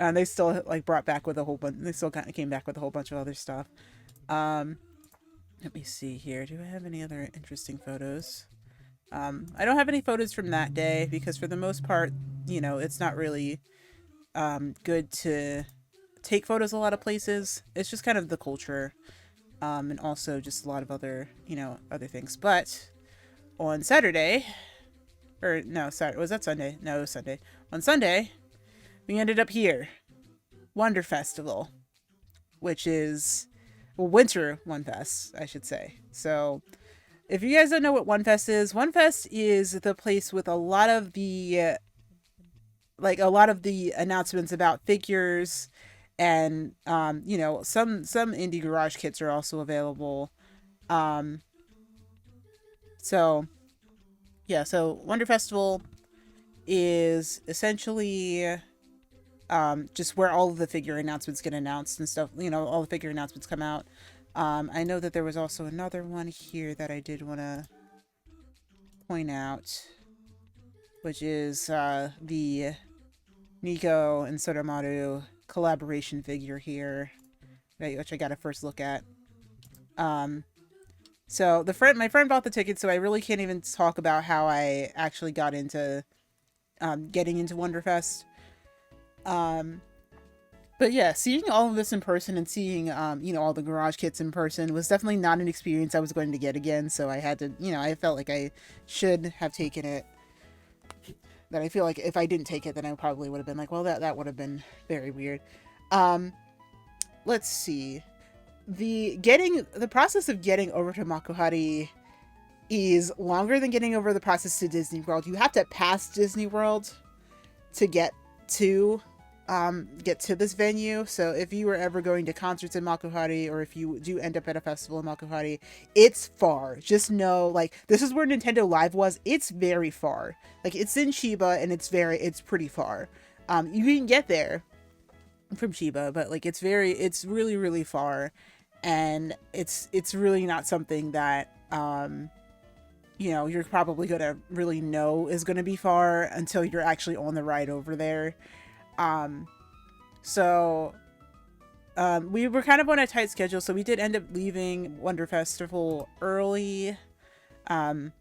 S1: And they still like brought back with a whole bunch, they still kind of came back with a whole bunch of other stuff. Um, Let me see here. Do I have any other interesting photos? I don't have any photos from that day because for the most part, it's not really good to take photos a lot of places. It's just kind of the culture, and also just a lot of other, other things. But on Saturday, or no, Saturday, was that Sunday? No, it was Sunday. On Sunday, we ended up here, Wonder Festival, which is, well, Winter One Fest, I should say. So if you guys don't know what One Fest is the place with a lot of the a lot of the announcements about figures and some indie garage kits are also available. Um so yeah, so Wonder Festival is essentially just where all of the figure announcements get announced and stuff, all the figure announcements come out. I know that there was also another one here that I did want to point out, which is the Nico and Sotamaru collaboration figure here, right, which I got a first look at. Um, So my friend bought the ticket, so I really can't even talk about how I actually got into getting into Wonderfest. Um, but yeah, seeing all of this in person and seeing all the garage kits in person was definitely not an experience I was going to get again. So I had to, I felt like I should have taken it. That I feel like if I didn't take it, then I probably would have been like, well, that would have been very weird. Um, let's see. The process of getting over to Makuhari is longer than getting over the process to Disney World. You have to pass Disney World to to get to this venue. So if you were ever going to concerts in Makuhari, or if you do end up at a festival in Makuhari, it's far. Just know, like, this is where Nintendo Live was. It's very far. Like, it's in Chiba, and it's pretty far. You can get there from Chiba, but like it's really really far, and it's really not something that you're probably gonna really know is gonna be far until you're actually on the ride over there. Um, so we were kind of on a tight schedule, so we did end up leaving Wonder Festival early. Um,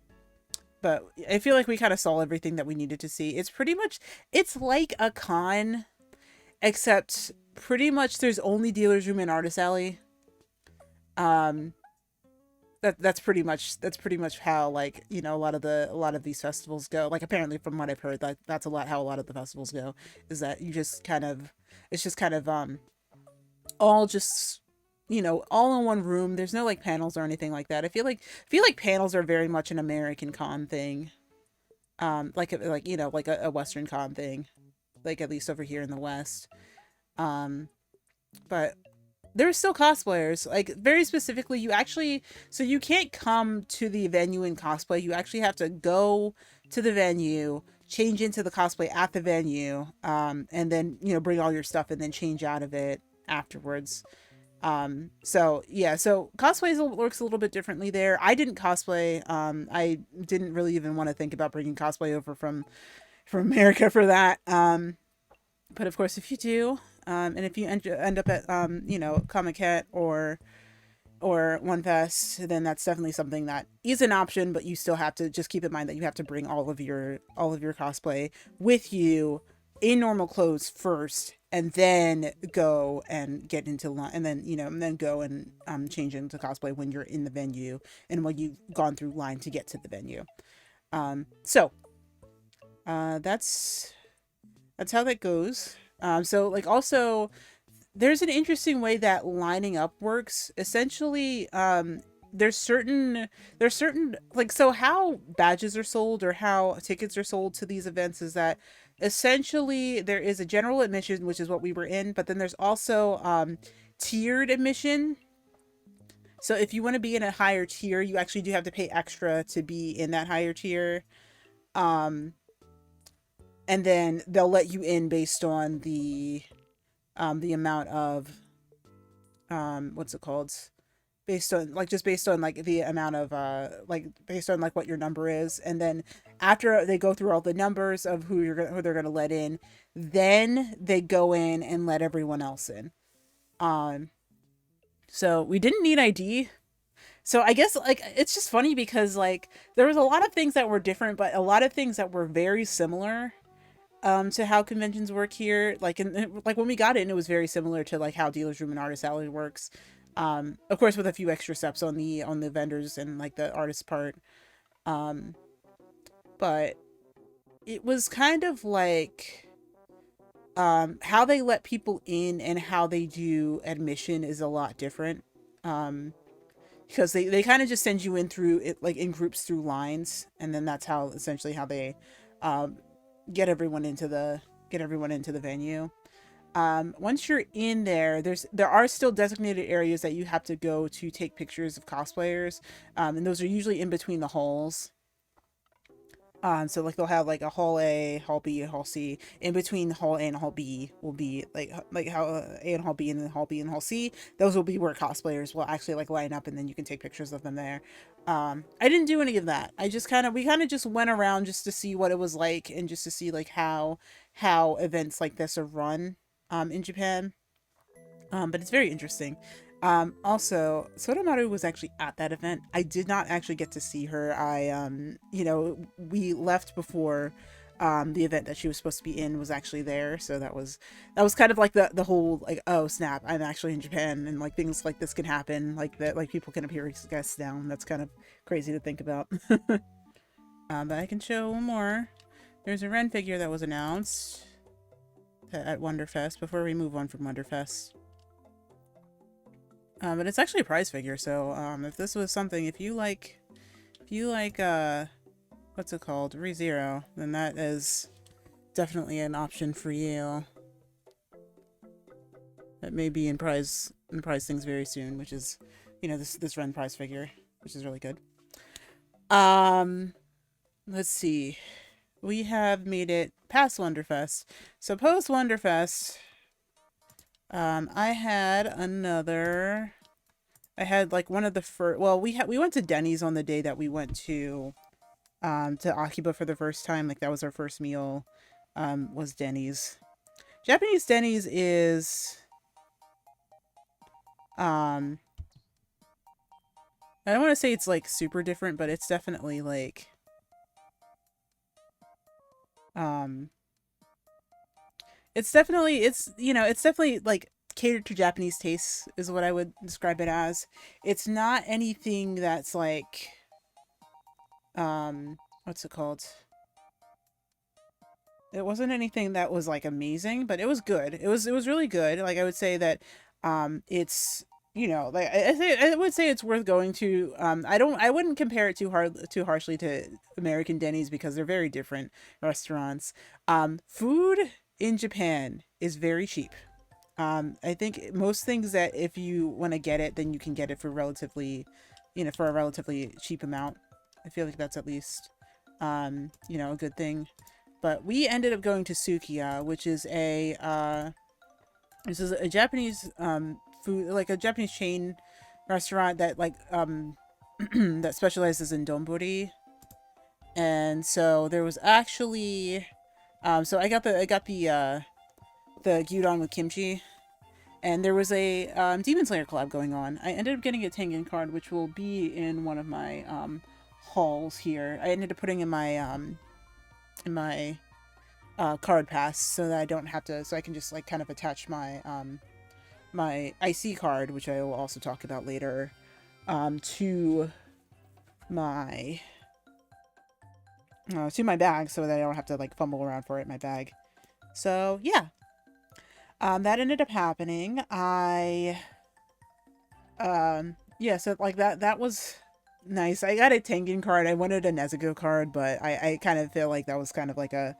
S1: but I feel like we kind of saw everything that we needed to see. It's like a con, except pretty much there's only dealer's room and artist alley. Um, that's pretty much how, like, a lot of these festivals go. Like, apparently from what I've heard, that's a lot how a lot of the festivals go, is that you just kind of it's just kind of all just all in one room. There's no like panels or anything like that. I feel like panels are very much an American con thing. Like a Western con thing, like at least over here in the West. Um, but there's still cosplayers. Like, very specifically, so you can't come to the venue in cosplay. You actually have to go to the venue, change into the cosplay at the venue, and then bring all your stuff and then change out of it afterwards. So yeah, so cosplay works a little bit differently there. I didn't cosplay. I didn't really even want to think about bringing cosplay over from America for that. But of course, if you do, and if you end up at Comic Cat or One Fest, then that's definitely something that is an option. But you still have to just keep in mind that you have to bring all of your cosplay with you in normal clothes first, and then go and get into line, and then go and change into cosplay when you're in the venue and when you've gone through line to get to the venue. So that's how that goes. So like, also, there's an interesting way that lining up works. Essentially, there's certain, like, so how badges are sold or how tickets are sold to these events is that essentially there is a general admission, which is what we were in, but then there's also tiered admission. So if you want to be in a higher tier, you actually do have to pay extra to be in that higher tier. Um, and then they'll let you in based on the amount of what's it called, based on like the amount of like based on like what your number is. And then after they go through all the numbers of who they're gonna let in, then they go in and let everyone else in. um so we didn't need ID. So I guess, like, it's just funny because, like, there was a lot of things that were different, but a lot of things that were very similar to how conventions work here. Like, like when we got in, it was very similar to like how dealers room and artist alley works. Of course, with a few extra steps on the vendors and like the artist part. Um, but it was kind of like how they let people in and how they do admission is a lot different. Um, because they kind of just send you in through it, like in groups through lines, and then that's how essentially how they um, get everyone into the venue. Once you're in there, there are still designated areas that you have to go to take pictures of cosplayers, and those are usually in between the halls. So like they'll have like a hall A, hall B, and hall C. In between hall A and hall B will be like how A and hall B, and then hall B and hall C. Those will be where cosplayers will actually like line up, and then you can take pictures of them there. I didn't do any of that. We kind of just went around just to see what it was like, and just to see like how events like this are run in Japan. But it's very interesting. Also, Sotomaru was actually at that event. I did not actually get to see her. We left before the event that she was supposed to be in was actually there. So that was kind of like the whole like, oh snap, I'm actually in Japan, and like things like this can happen, like that, like people can appear as guests down. That's kind of crazy to think about. But I can show one more. There's a Ren figure that was announced at Wonderfest before we move on from Wonderfest. But it's actually a prize figure, so if this was something, if you like what's it called, ReZero, then that is definitely an option for you. That may be in prize things very soon, which is, this Ren prize figure, which is really good. Let's see. We have made it past Wonderfest. So post Wonderfest, I had like one of the first. Well, we went to Denny's on the day that we went to Akiba for the first time. Like that was our first meal. Was Denny's. Japanese Denny's is I don't want to say it's like super different, but it's definitely like um it's definitely like catered to Japanese tastes is what I would describe it as. It's not anything that's like what's it called? It wasn't anything that was like amazing, but it was good. It was really good. Like I would say that it's like I would say it's worth going to. I wouldn't compare it too harshly to American Denny's because they're very different restaurants. Food in Japan is very cheap. I think most things that if you want to get it, then you can get it for a relatively cheap amount. I feel like that's at least, a good thing. But we ended up going to Sukiya, which is a Japanese food, like a Japanese chain restaurant that like that specializes in donburi. And so there was actually, so I got the gyudon with kimchi, and there was a Demon Slayer collab going on. I ended up getting a Tengen card, which will be in one of my hauls here. I ended up putting in my card pass so that I don't have to, so I can just like kind of attach my IC card, which I will also talk about later, to my bag, so that I don't have to like fumble around for it in my bag. So yeah, that ended up happening. Yeah, so like that was nice. I got a Tengen card. I wanted a Nezuko card, but I kind of feel like that was kind of like kind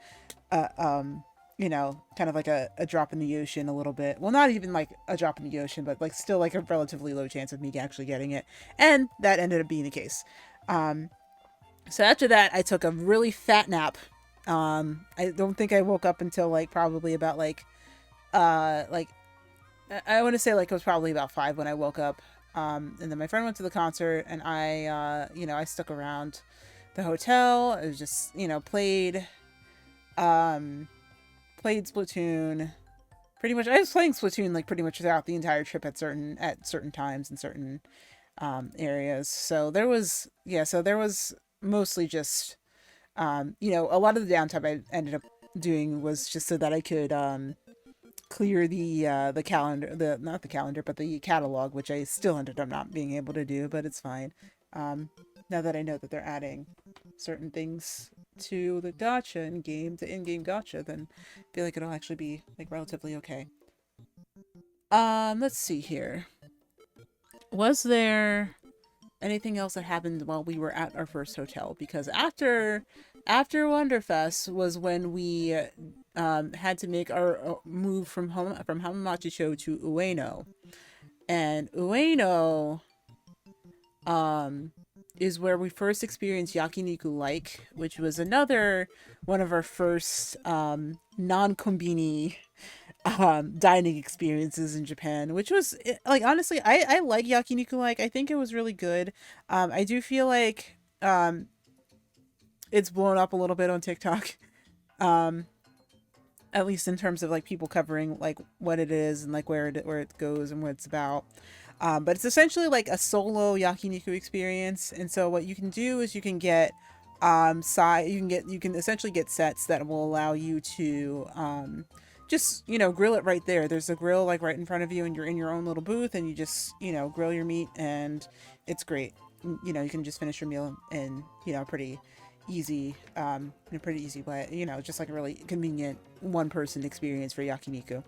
S1: of like a drop in the ocean a little bit. Well, not even like a drop in the ocean, but like still like a relatively low chance of me actually getting it. And that ended up being the case. So after that, I took a really fat nap. I don't think I woke up until like probably about like I want to say like it was probably about 5 when I woke up. And then my friend went to the concert, and I stuck around the hotel. I was just, played Splatoon. Pretty much, I was playing Splatoon like pretty much throughout the entire trip at certain times in certain areas. So there was mostly just a lot of the downtime I ended up doing was just so that I could clear the calendar, the not the calendar, but the catalog, which I still ended up not being able to do, but it's fine. Now that I know that they're adding certain things to the gacha in game, the in-game gacha, then I feel like it'll actually be like relatively okay. Let's see here. Was there anything else that happened while we were at our first hotel? Because after Wonderfest was when we had to make our move from Hamamatsucho to Ueno, and Ueno is where we first experienced yakiniku like, which was another one of our first non-kombini dining experiences in Japan, which was like honestly, I like yakiniku like. I think it was really good. I do feel like it's blown up a little bit on TikTok. Um, at least in terms of like people covering like what it is and like where it goes and what it's about. But it's essentially like a solo yakiniku experience. And so what you can do is you can get you can essentially get sets that will allow you to just, grill it right there. There's a grill like right in front of you, and you're in your own little booth, and you just, grill your meat, and it's great. You can just finish your meal in, pretty easy, in a pretty easy way, just like a really convenient one person experience for yakiniku.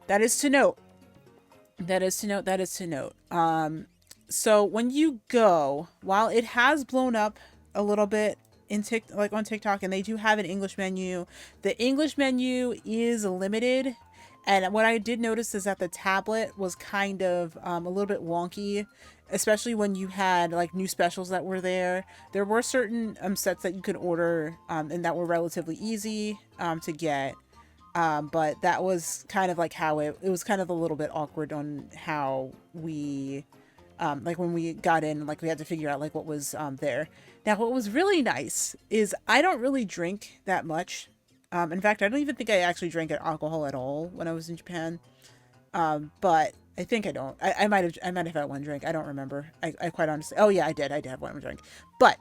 S1: That is to note. That is to note. So when you go, while it has blown up a little bit like on TikTok, and they do have an English menu, the English menu is limited. And what I did notice is that the tablet was kind of a little bit wonky, especially when you had like new specials that were there. There were certain sets that you could order and that were relatively easy to get. But that was kind of like how it was kind of a little bit awkward on how we, like when we got in, like we had to figure out like what was there. Now, what was really nice is I don't really drink that much. In fact, I don't even think I actually drank alcohol at all when I was in Japan. But I think I don't. I might have had one drink. I don't remember. I quite honestly. Oh yeah, I did. I did have one drink. But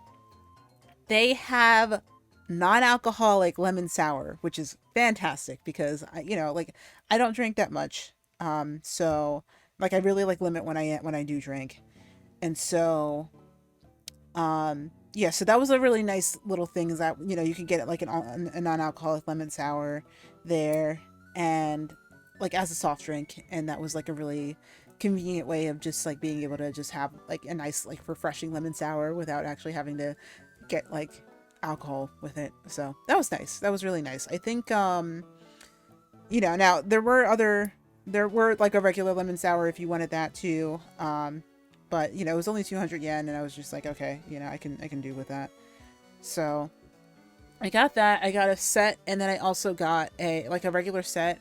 S1: they have non-alcoholic lemon sour, which is fantastic because like I don't drink that much. So like I really like limit when I do drink. And so yeah, so that was a really nice little thing, is that you can get it like a non-alcoholic lemon sour there, and like as a soft drink, and that was like a really convenient way of just like being able to just have like a nice like refreshing lemon sour without actually having to get like alcohol with it. So that was nice. That was really nice. I think now there were like a regular lemon sour if you wanted that too. But it was only 200 yen, and I was just like, okay, I can do with that. So I got that. I got a set, and then I also got a regular set,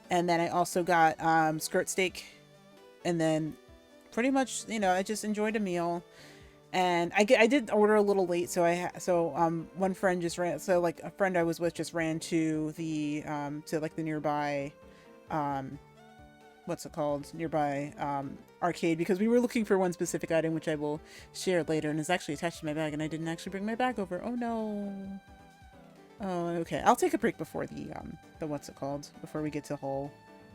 S1: and then I also got skirt steak, and then pretty much I just enjoyed a meal. And I did order a little late, so one friend just ran, so like a friend I was with just ran to the nearby what's it called, nearby arcade, because we were looking for one specific item, which I will share later, and is actually attached to my bag, and I didn't actually bring my bag over. Oh no. Oh, okay. I'll take a break before the what's it called, before we get to Hull,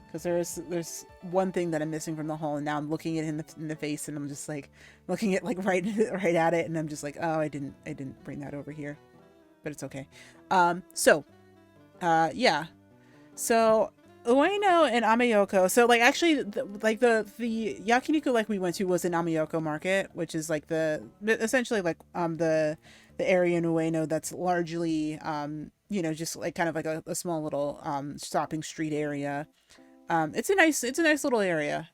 S1: because there's one thing that I'm missing from the Hull, and now I'm looking it in the face, and I'm just like looking at like right at it, and I'm just like, oh, I didn't bring that over here, but it's okay. Yeah. So Ueno and Amayoko. So like actually, the yakiniku like we went to was in Amayoko Market, which is like essentially like the area in Ueno that's largely just like kind of like a small little shopping street area. It's a nice little area.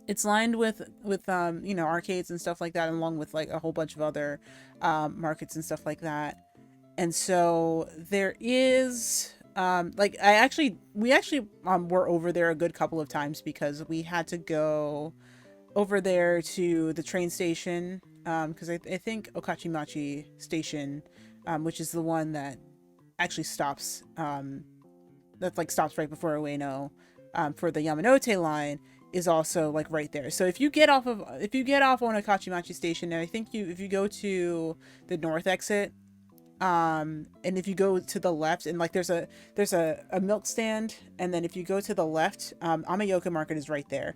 S1: It's lined with arcades and stuff like that, along with like a whole bunch of other markets and stuff like that. And so there is we actually were over there a good couple of times, because we had to go over there to the train station, because I think Okachimachi Station, which is the one that actually stops stops right before Ueno, for the Yamanote line, is also like right there. So if you get off on Okachimachi Station, and I think if you go to the north exit, and if you go to the left, and like there's a milk stand, and then if you go to the left, Amayoko Market is right there.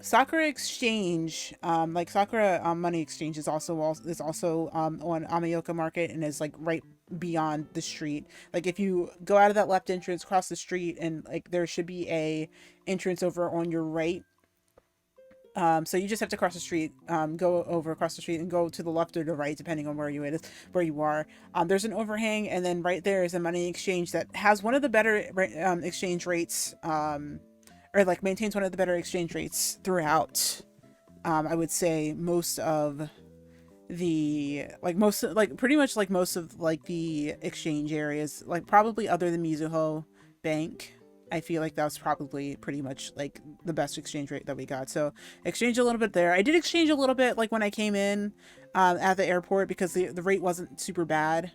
S1: Sakura Exchange, like Sakura Money Exchange is also on Amayoko Market, and is like right beyond the street. Like if you go out of that left entrance, cross the street, and like there should be a entrance over on your right. So you just have to cross the street, go over across the street, and go to the left or the right, depending on where you are. There's an overhang, and then right there is a money exchange that has one of the better exchange rates, or like maintains one of the better exchange rates throughout. I would say most of the pretty much like most of like the exchange areas, like probably other than Mizuho Bank. I feel like that was probably pretty much like the best exchange rate that we got. So exchange a little bit there. I did exchange a little bit like when I came in at the airport, because the rate wasn't super bad.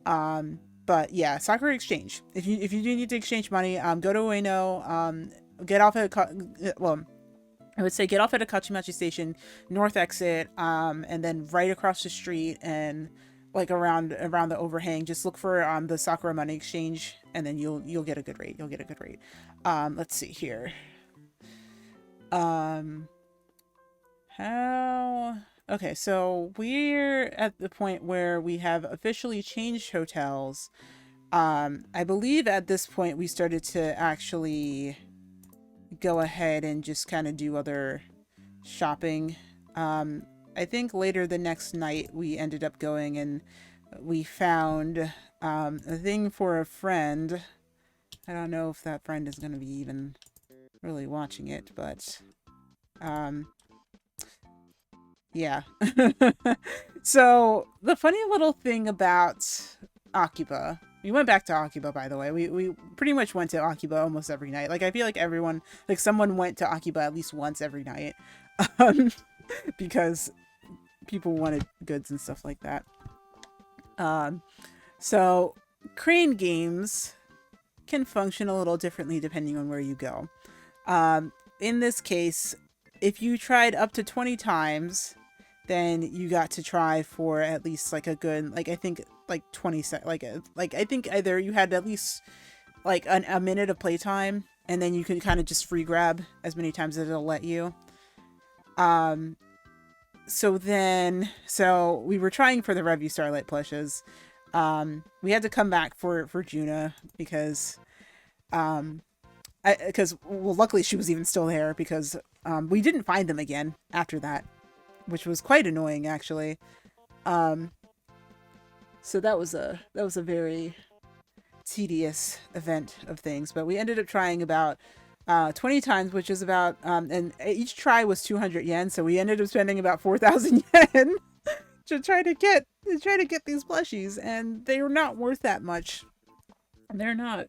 S1: But yeah, Sakura Exchange. If you do need to exchange money, go to Ueno. get off at well, I would say get off at a Kachimachi station, north exit, and then right across the street and like around the overhang. Just look for the Sakura Money Exchange, and then you'll get a good rate. You'll get a good rate. Let's see here. Um, how? Okay, so we're at the point where we have officially changed hotels. I believe at this point we started to actually go ahead and just kind of do other shopping. I think later the next night we ended up going and we found a thing for a friend. I don't know if that friend is going to be even really watching it, but um, yeah. So the funny little thing about Akiba, we went back to Akiba, by the way. We pretty much went to Akiba almost every night. Like, I feel like everyone, like, someone went to Akiba at least once every night. Um, because people wanted goods and stuff like that. Um, so crane games can function a little differently depending on where you go. In this case, if you tried up to 20 times, then you got to try for at least like a good, like, I think like 20 sec, like I think either you had at least like a minute of playtime, and then you can kind of just free grab as many times as it'll let you. Um, so we were trying for the Revue Starlight plushes. We had to come back for Juna because well, luckily she was even still there because we didn't find them again after that, which was quite annoying actually. Um, so that was a very tedious event of things, but we ended up trying about 20 times, which is about and each try was 200 yen, so we ended up spending about 4,000 yen to try to get these plushies, and they were not worth that much. They're not.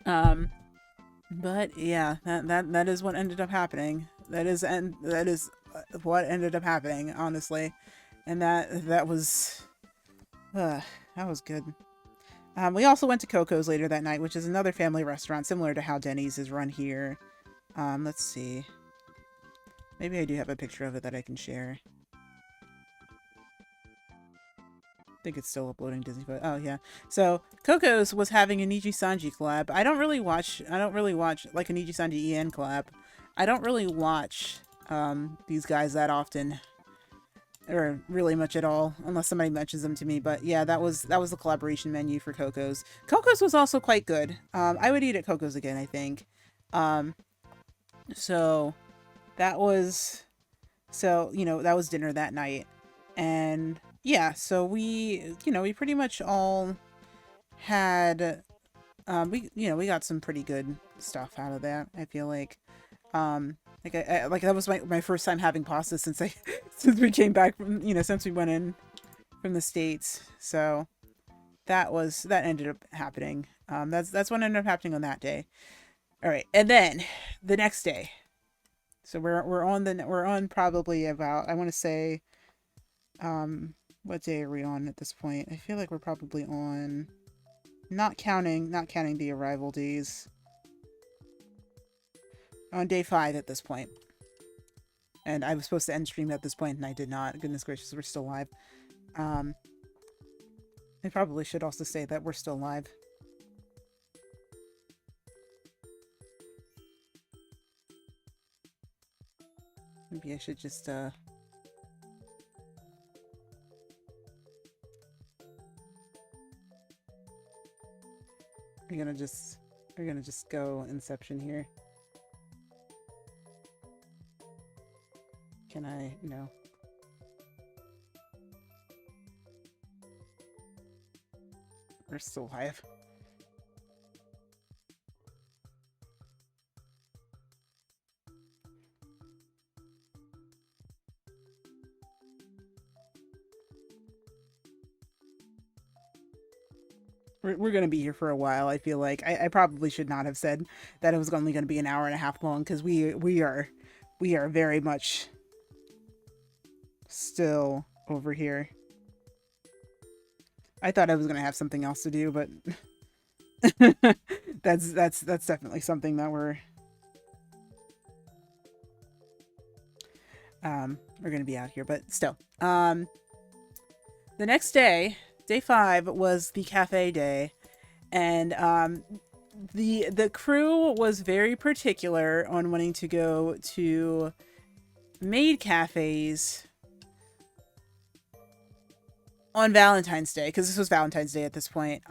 S1: Um, but yeah, that is what ended up happening. That is what ended up happening, honestly, and that was good. We also went to Coco's later that night, which is another family restaurant similar to how Denny's is run here. Let's see. Maybe I do have a picture of it that I can share. I think it's still uploading Disney Photo. Oh yeah. So Coco's was having a Niji Sanji collab. I don't really watch like a Niji Sanji EN collab. I don't really watch these guys that often, or really much at all, unless somebody mentions them to me. But yeah, that was the collaboration menu for Coco's. Coco's was also quite good. I would eat at Coco's again, I think. So that was that was dinner that night, and yeah, so we pretty much all had we got some pretty good stuff out of that. I feel like like that was my first time having pasta since I since we came back from since we went in from the States. So that ended up happening. That's what ended up happening on that day. All right, and then the next day. So we're on probably about, I want to say, what day are we on at this point? I feel like we're probably on, not counting the arrival days, on day 5 at this point. And I was supposed to end stream at this point, and I did not. Goodness gracious, we're still live. I probably should also say that we're still live. Maybe I should just we're gonna just go Inception here. Can I, no. We're still live. We're gonna be here for a while. I feel like I probably should not have said that it was only gonna be an hour and a half long, because we are very much still over here. I thought I was gonna have something else to do, but That's definitely something that we're gonna be out here, but still. The next day, day 5, was the cafe day, and the crew was very particular on wanting to go to maid cafes on Valentine's Day, because this was Valentine's Day at this point,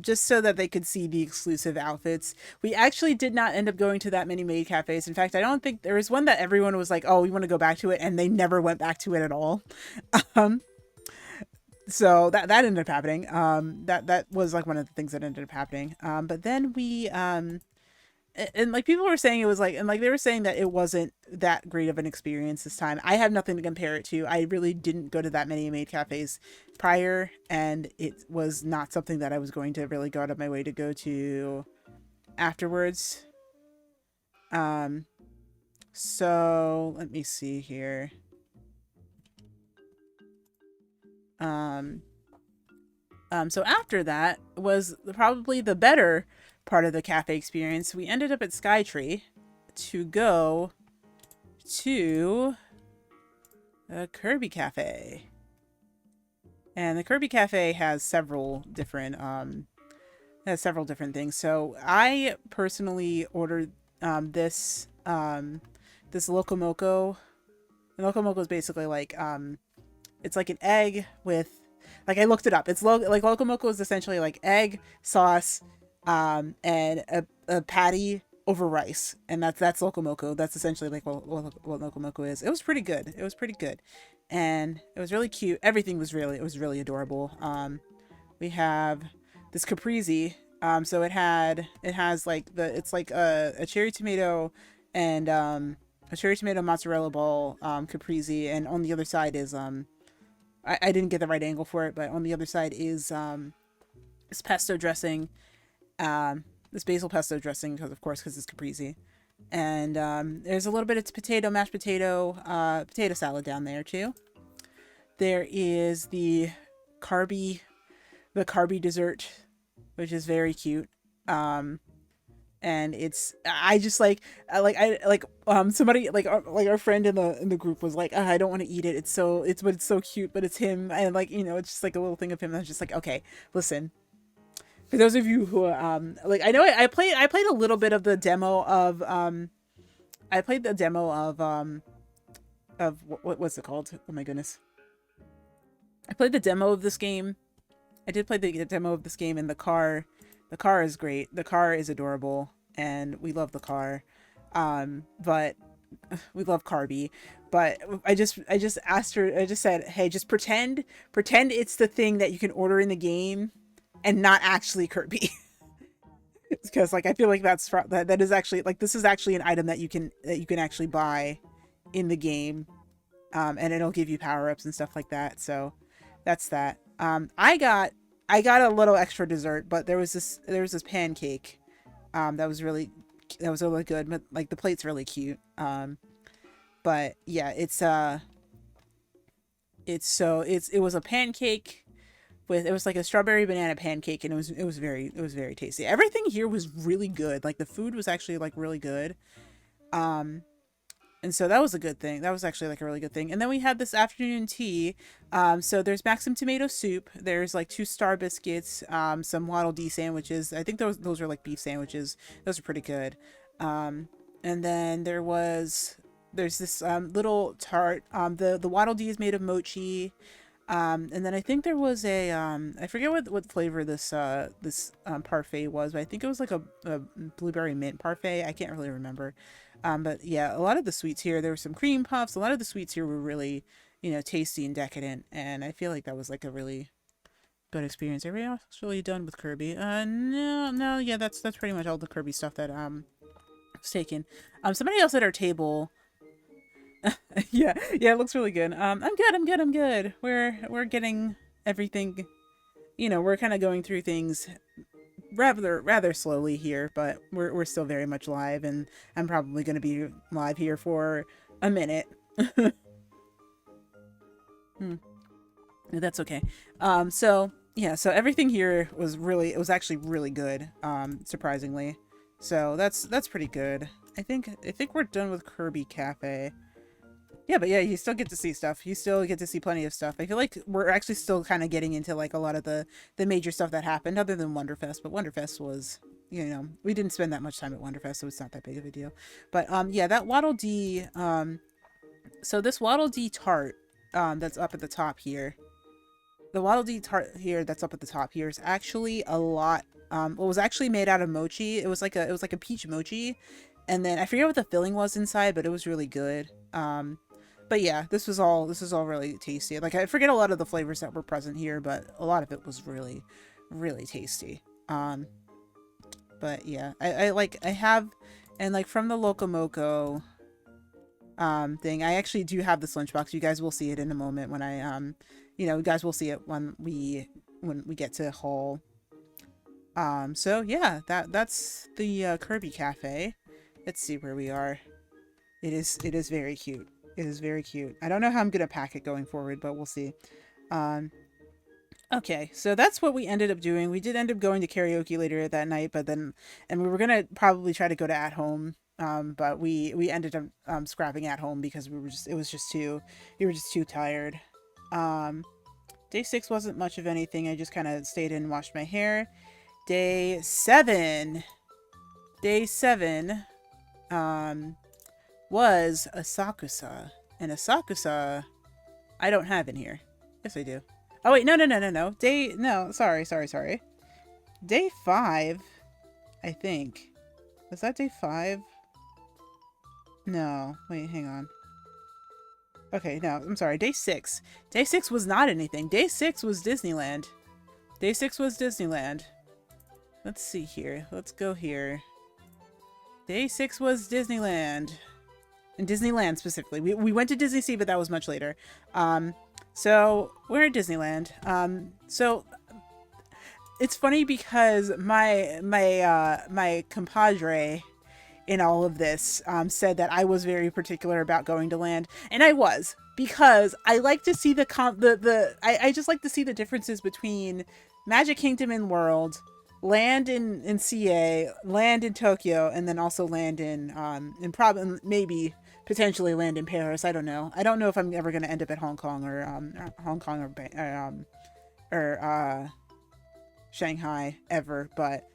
S1: just so that they could see the exclusive outfits. We actually did not end up going to that many maid cafes. In fact, I don't think there was one that everyone was like, "Oh, we want to go back to it," and they never went back to it at all. Um, so that ended up happening. That was like one of the things that ended up happening. But then we and like people were saying it was like, and like they were saying that it wasn't that great of an experience this time. I have nothing to compare it to. I really didn't go to that many maid cafes prior, and it was not something that I was going to really go out of my way to go to afterwards. Um, so let me see here. Um, so after that was probably the better part of the cafe experience. We ended up at Skytree to go to a Kirby Cafe. And the Kirby Cafe has several different things. So I personally ordered this Locomoco. And Locomoco is basically like it's like an egg with, like, I looked it up. It's like Locomoco is essentially like egg, sauce, and a patty over rice, and that's Locomoco. That's essentially like what Locomoco is. It was pretty good. It was pretty good, and it was really cute. Everything was really, it was really adorable. We have this caprese. So it has like it's like a cherry tomato and a cherry tomato mozzarella ball caprese, and on the other side is I didn't get the right angle for it, but on the other side is this pesto dressing, this basil pesto dressing, because it's caprese, and there's a little bit of mashed potato salad down there too. There is the carby dessert, which is very cute. And it's, I just somebody like our friend in the group was like, I don't want to eat it, but it's so cute, but it's him, and like, it's just like a little thing of him. And I was just like, okay, listen, for those of you who like, I know I played a little bit of the demo of I played the demo of what's it called, oh my goodness, I played the demo of this game. I did play the demo of this game, and the car is great. The car is adorable, and we love the car. But we love Carby. But I just asked her. I just said, hey, just pretend it's the thing that you can order in the game, and not actually Kirby. Because like, I feel like that is actually, like, this is actually an item that you can actually buy in the game, and it'll give you power ups and stuff like that. So that's that. I got a little extra dessert, but there was this pancake that was really good, but like, the plate's really cute. But yeah, it was a pancake with, it was like a strawberry banana pancake, and it was very tasty. Everything here was really good. Like, the food was actually like really good. Um and so that was a good thing. That was actually like a really good thing. And then we had this afternoon tea. So there's Maxim tomato soup. There's like 2 star biscuits, some Waddle Dee sandwiches. I think those are like beef sandwiches. Those are pretty good. And then there's this little tart. The Waddle Dee is made of mochi. And then I think there was I forget what flavor this parfait was, but I think it was like a blueberry mint parfait. I can't really remember. But yeah, a lot of the sweets here, there were some cream puffs. A lot of the sweets here were really, tasty and decadent. And I feel like that was like a really good experience. Everybody else really done with Kirby? No, yeah, that's pretty much all the Kirby stuff that was taken. Somebody else at our table. Yeah, it looks really good. I'm good. We're getting everything. We're kind of going through things rather slowly here, but we're still very much live, and I'm probably going to be live here for a minute. Hmm. That's okay. So yeah, so everything here was really, it was actually really good, surprisingly. So that's pretty good. I think we're done with Kirby Cafe. Yeah, but yeah, you still get to see stuff. You still get to see plenty of stuff. I feel like we're actually still kind of getting into like a lot of the major stuff that happened, other than Wonderfest. But Wonderfest was, we didn't spend that much time at Wonderfest, so it's not that big of a deal. But yeah, that Waddle Dee. So this Waddle Dee tart, that's up at the top here. The Waddle Dee tart here, that's up at the top here, is actually a lot. It was actually made out of mochi. It was like a peach mochi, and then I forget what the filling was inside, but it was really good. But yeah, this was all really tasty. Like, I forget a lot of the flavors that were present here, but a lot of it was really, really tasty. Um, but yeah, I have, and like from the Locomoco thing, I actually do have this lunchbox. You guys will see it in a moment when you guys will see it when we get to Hull. So yeah, that's the Kirby Cafe. Let's see where we are. It is very cute. It is very cute. I don't know how I'm gonna pack it going forward, but we'll see. Um, okay, so that's what we ended up doing. We did end up going to karaoke later that night, but then, and we were gonna probably try to go to At Home, but we ended up scrapping At Home because we were just too tired. Um, Day 6 wasn't much of anything. I just kind of stayed in and washed my hair. Day 7. Day 7. Um, was Asakusa. And Asakusa, I don't have in here. Yes, I do. Oh, wait, no, no, no, no, no. No, sorry, sorry, sorry. Day 5, I think. Was that day 5? No, wait, hang on. Okay, no, I'm sorry. Day 6. Day 6 was not anything. Day 6 was Disneyland. Day 6 was Disneyland. Let's see here. Let's go here. Day 6 was Disneyland. In Disneyland specifically. We went to Disney Sea, but that was much later. So we're at Disneyland. So it's funny because my compadre in all of this said that I was very particular about going to land, and I was, because I like to see I just like to see the differences between Magic Kingdom and World, land in CA, land in Tokyo, and then also land in probably maybe potentially land in Paris. I don't know. I don't know if I'm ever going to end up at Hong Kong or or Shanghai ever, but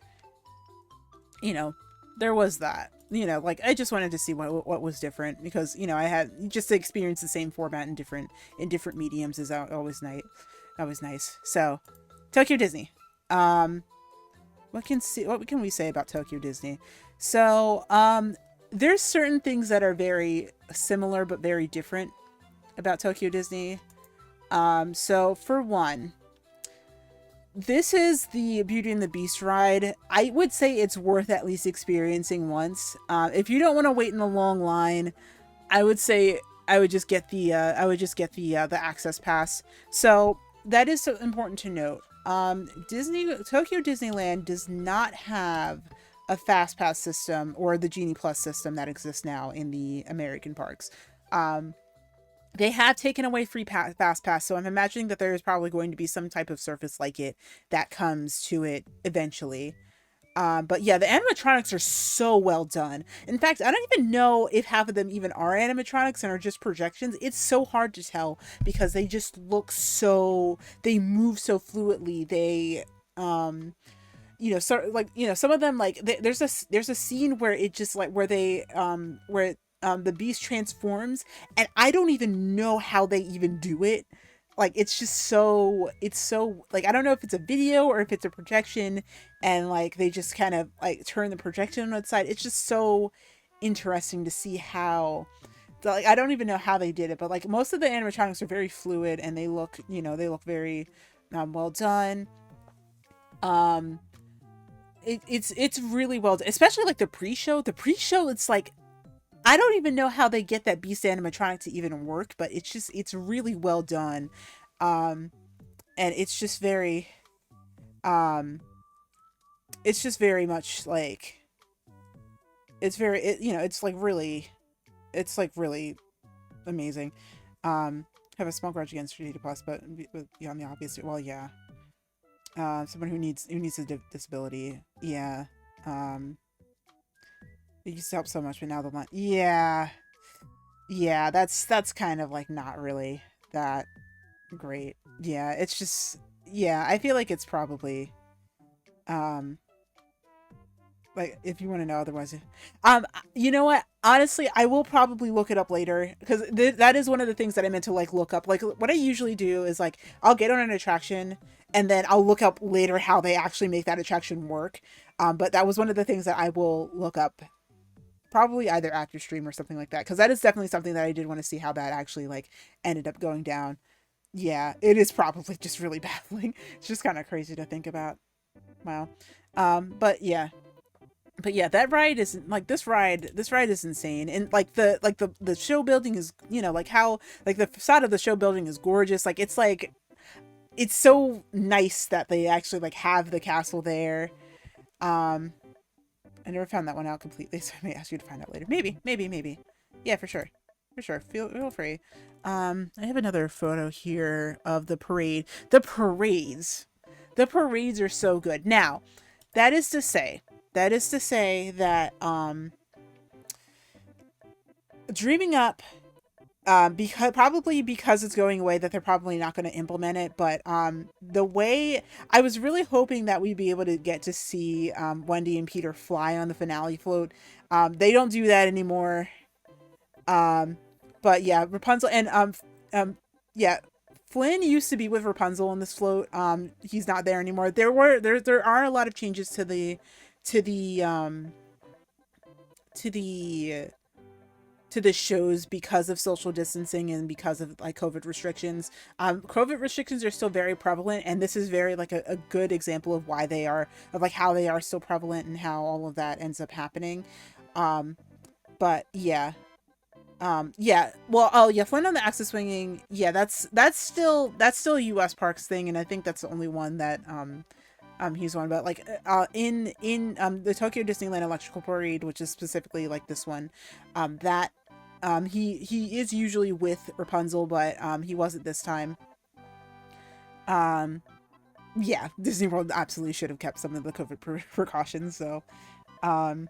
S1: there was that. Like, I just wanted to see what was different, because I had just to experience the same format in different mediums is always nice. Always nice. So, Tokyo Disney. What can we say about Tokyo Disney? So, there's certain things that are very similar but very different about Tokyo Disney. So for one, this is the Beauty and the Beast ride. I would say it's worth at least experiencing once. If you don't want to wait in a long line, I would say I would just get the access pass. So that is so important to note. Tokyo Disneyland does not have a fast pass system or the Genie Plus system that exists now in the American parks. Um, they have taken away free fast pass, so I'm imagining that there is probably going to be some type of service like it that comes to it eventually. But yeah, the animatronics are so well done. In fact, I don't even know if half of them even are animatronics and are just projections. It's so hard to tell because they just look they move so fluidly. So like, some of them, like, there's a scene where it just like where they where the beast transforms, and I don't even know how they even do it. Like, it's so like, I don't know if it's a video or if it's a projection, and like they just kind of like turn the projection on its side. It's just so interesting to see how, like, I don't even know how they did it, but like most of the animatronics are very fluid, and they look very well done. um it's really well done, especially like the pre-show. It's like, I don't even know how they get that beast animatronic to even work, but it's really well done. um and um it's just very much like, it's like really amazing. Have a small grudge against Vegeta Plus, but beyond the obvious, well, yeah. Someone who needs a disability. Yeah. Um, it used to help so much, but now the line. Yeah, yeah. That's kind of like not really that great. Yeah, it's just yeah. I feel like it's probably um like if you want to know otherwise you know what, honestly I will probably look it up later because that is one of the things that I meant to like look up. Like what I usually do is like I'll get on an attraction and then I'll look up later how they actually make that attraction work. But that was one of the things that I will look up probably either after stream or something like that, because that is definitely something that I did want to see how that actually like ended up going down. Yeah, it is probably just really baffling. It's just kind of crazy to think about. Wow. But yeah, that ride is like this ride is insane. And like the show building is, you know, like how like the facade of the show building is gorgeous. Like it's so nice that they actually like have the castle there. um I never found that one out completely, so I may ask you to find out later. Maybe. Yeah, for sure, feel free. I have another photo here of the parade. The parades are so good. Now that is to say that Dreaming Up, because it's going away, that they're probably not going to implement it. But the way I was really hoping that we'd be able to get to see Wendy and Peter fly on the finale float. They don't do that anymore. um but yeah, Rapunzel and yeah, Flynn used to be with Rapunzel on this float. He's not there anymore. There are a lot of changes to the to the to the shows because of social distancing and because of like COVID restrictions. COVID restrictions are still very prevalent, and this is very like a good example of why they are, of like how they are so prevalent and how all of that ends up happening. Um, but yeah, yeah, well, oh yeah, Flynn on the Axis swinging, yeah, that's still a U.S. Parks thing, and I think that's the only one that he's on. But like in the Tokyo Disneyland Electrical Parade, which is specifically like this one, that he is usually with Rapunzel, but he wasn't this time. um yeah, Disney World absolutely should have kept some of the COVID precautions. So um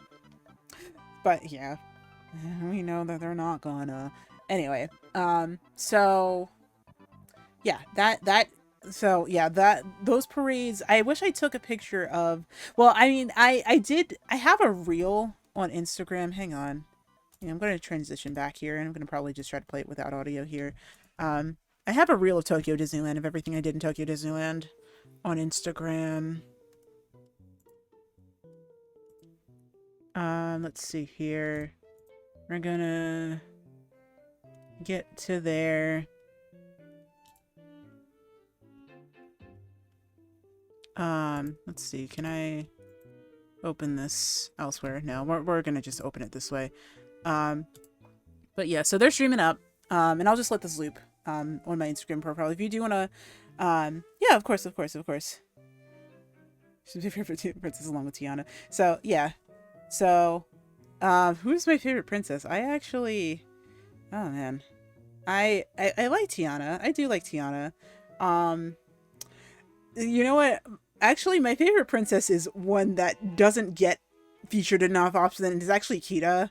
S1: but yeah, we know that they're not gonna. Anyway, so yeah, that those parades, I wish I took a picture of. Well, I mean, I have a reel on Instagram. Hang on. Yeah, I'm going to transition back here, and I'm going to probably just try to play it without audio here. I have a reel of Tokyo Disneyland, of everything I did in Tokyo Disneyland, on Instagram. Let's see here. We're gonna get to there. Let's see. Can I open this elsewhere? No, we're gonna just open it this way. But yeah, so they're streaming up. And I'll just let this loop on my Instagram profile. If you do wanna, yeah, of course. She's my favorite princess along with Tiana. So yeah. So, who's my favorite princess? I actually, oh man, I like Tiana. I do like Tiana. Um, you know what? Actually, my favorite princess is one that doesn't get featured enough often. And it's actually Kita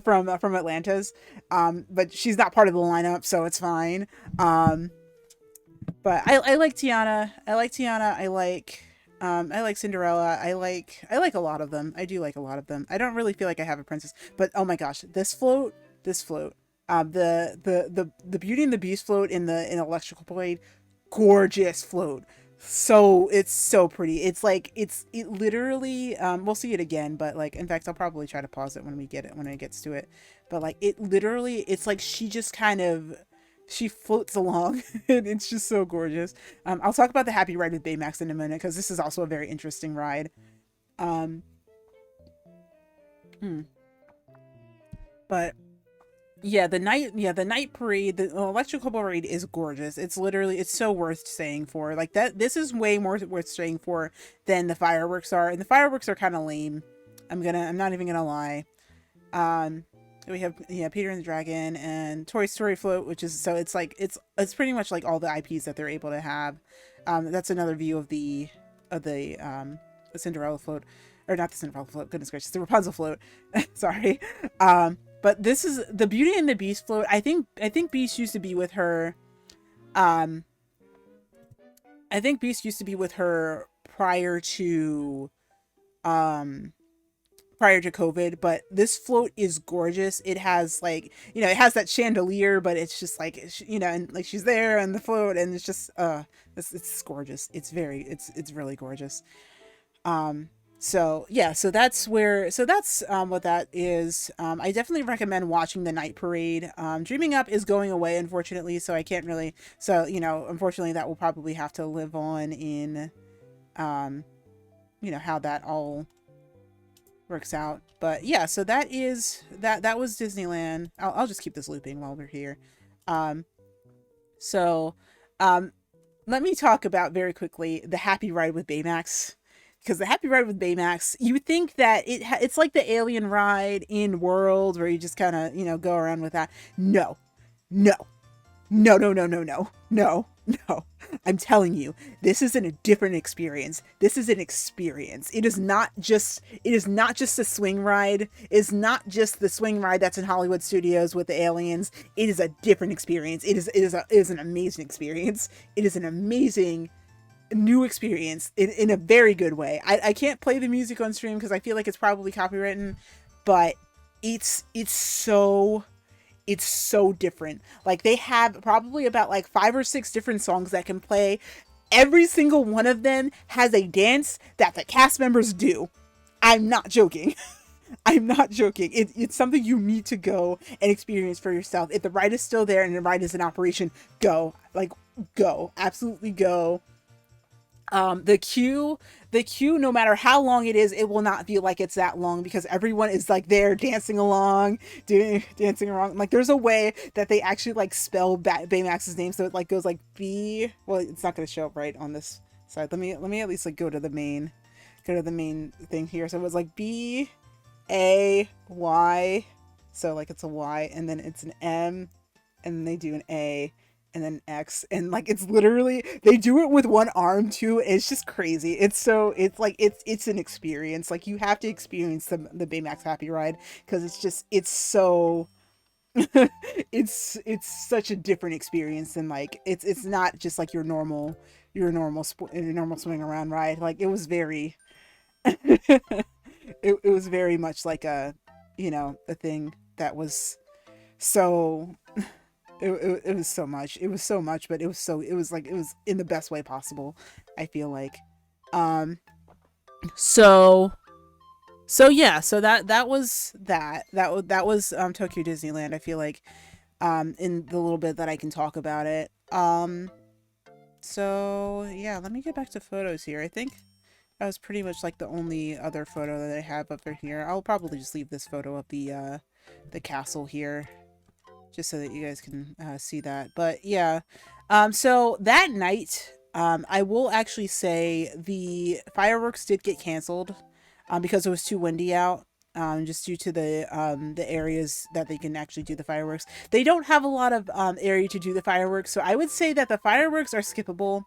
S1: from Atlantis. But she's not part of the lineup, so it's fine. But I like Tiana. I like Cinderella. I like a lot of them. I do like a lot of them. I don't really feel like I have a princess, but oh my gosh, this float, the Beauty and the Beast float in Electrical Blade, gorgeous float. So it's so pretty. It literally, we'll see it again, but like in fact I'll probably try to pause it when it gets to it. But like it literally, it's like she just kind of, she floats along and it's just so gorgeous. I'll talk about the Happy Ride with Baymax in a minute because this is also a very interesting ride. Um, hmm. But the night parade, the electrical parade is gorgeous. It's so worth staying for. Like that, this is way more worth staying for than the fireworks are, and the fireworks are kind of lame. I'm not even gonna lie. Um, we have, yeah, Peter and the Dragon and Toy Story Float, which is, so it's like it's pretty much like all the IPs that they're able to have. That's another view of the Cinderella float, or not the Cinderella float. Goodness gracious, the Rapunzel float. Sorry. But this is the Beauty and the Beast float. I think Beast used to be with her. Um, I think Beast used to be with her um prior to COVID, but this float is gorgeous. It has like, it has that chandelier, but it's just like, and like she's there on the float, and it's just it's gorgeous. It's really gorgeous. Um, so yeah, so that's what that is. I definitely recommend watching the night parade. Dreaming Up is going away, unfortunately, so I can't really. So unfortunately, that will probably have to live on in, um, how that all works out. But yeah, so that was Disneyland. I'll just keep this looping while we're here. Um, so, um, let me talk about very quickly the Happy Ride with Baymax. Because the Happy Ride with Baymax, you would think that it's like the Alien ride in World, where you just kind of go around with that. No, no, no, no, no, no, no, no, no. I'm telling you, this isn't a different experience. This is an experience. It is not just a swing ride. It is not just the swing ride that's in Hollywood Studios with the aliens. It is a different experience. It is an amazing experience. It is an amazing new experience in a very good way. I can't play the music on stream because I feel like it's probably copywritten, but it's so different. Like, they have probably about like 5 or 6 different songs that can play. Every single one of them has a dance that the cast members do. I'm not joking. I'm not joking. It's something you need to go and experience for yourself. If the ride is still there and the ride is in operation, go. Like, go. Absolutely go. The queue, no matter how long it is, it will not feel like it's that long, because everyone is like there dancing along, dancing around. Like, there's a way that they actually like spell Baymax's name, so it like goes like B. Well, it's not going to show up right on this side. Let me at least like go to the main thing here. So it was like B-A-Y. So like it's a Y, and then it's an M, and then they do an A, and then X, and like it's literally, they do it with one arm too. It's just crazy. It's an experience. Like, you have to experience the Baymax Happy Ride, because it's so it's such a different experience than, like, it's not just like your normal swing around ride. Like, it was very it was very much like a thing that was so it was so much. It was so much, but it was in the best way possible, I feel like. Um so yeah, so that was Tokyo Disneyland. I feel like, in the little bit that I can talk about it. So yeah, let me get back to photos here. I think that was pretty much like the only other photo that I have up here. I'll probably just leave this photo of the castle here, just so that you guys can see that. But yeah, so that night, I will actually say the fireworks did get canceled, because it was too windy out. Just due to the areas that they can actually do the fireworks. They don't have a lot of area to do the fireworks, so I would say that the fireworks are skippable.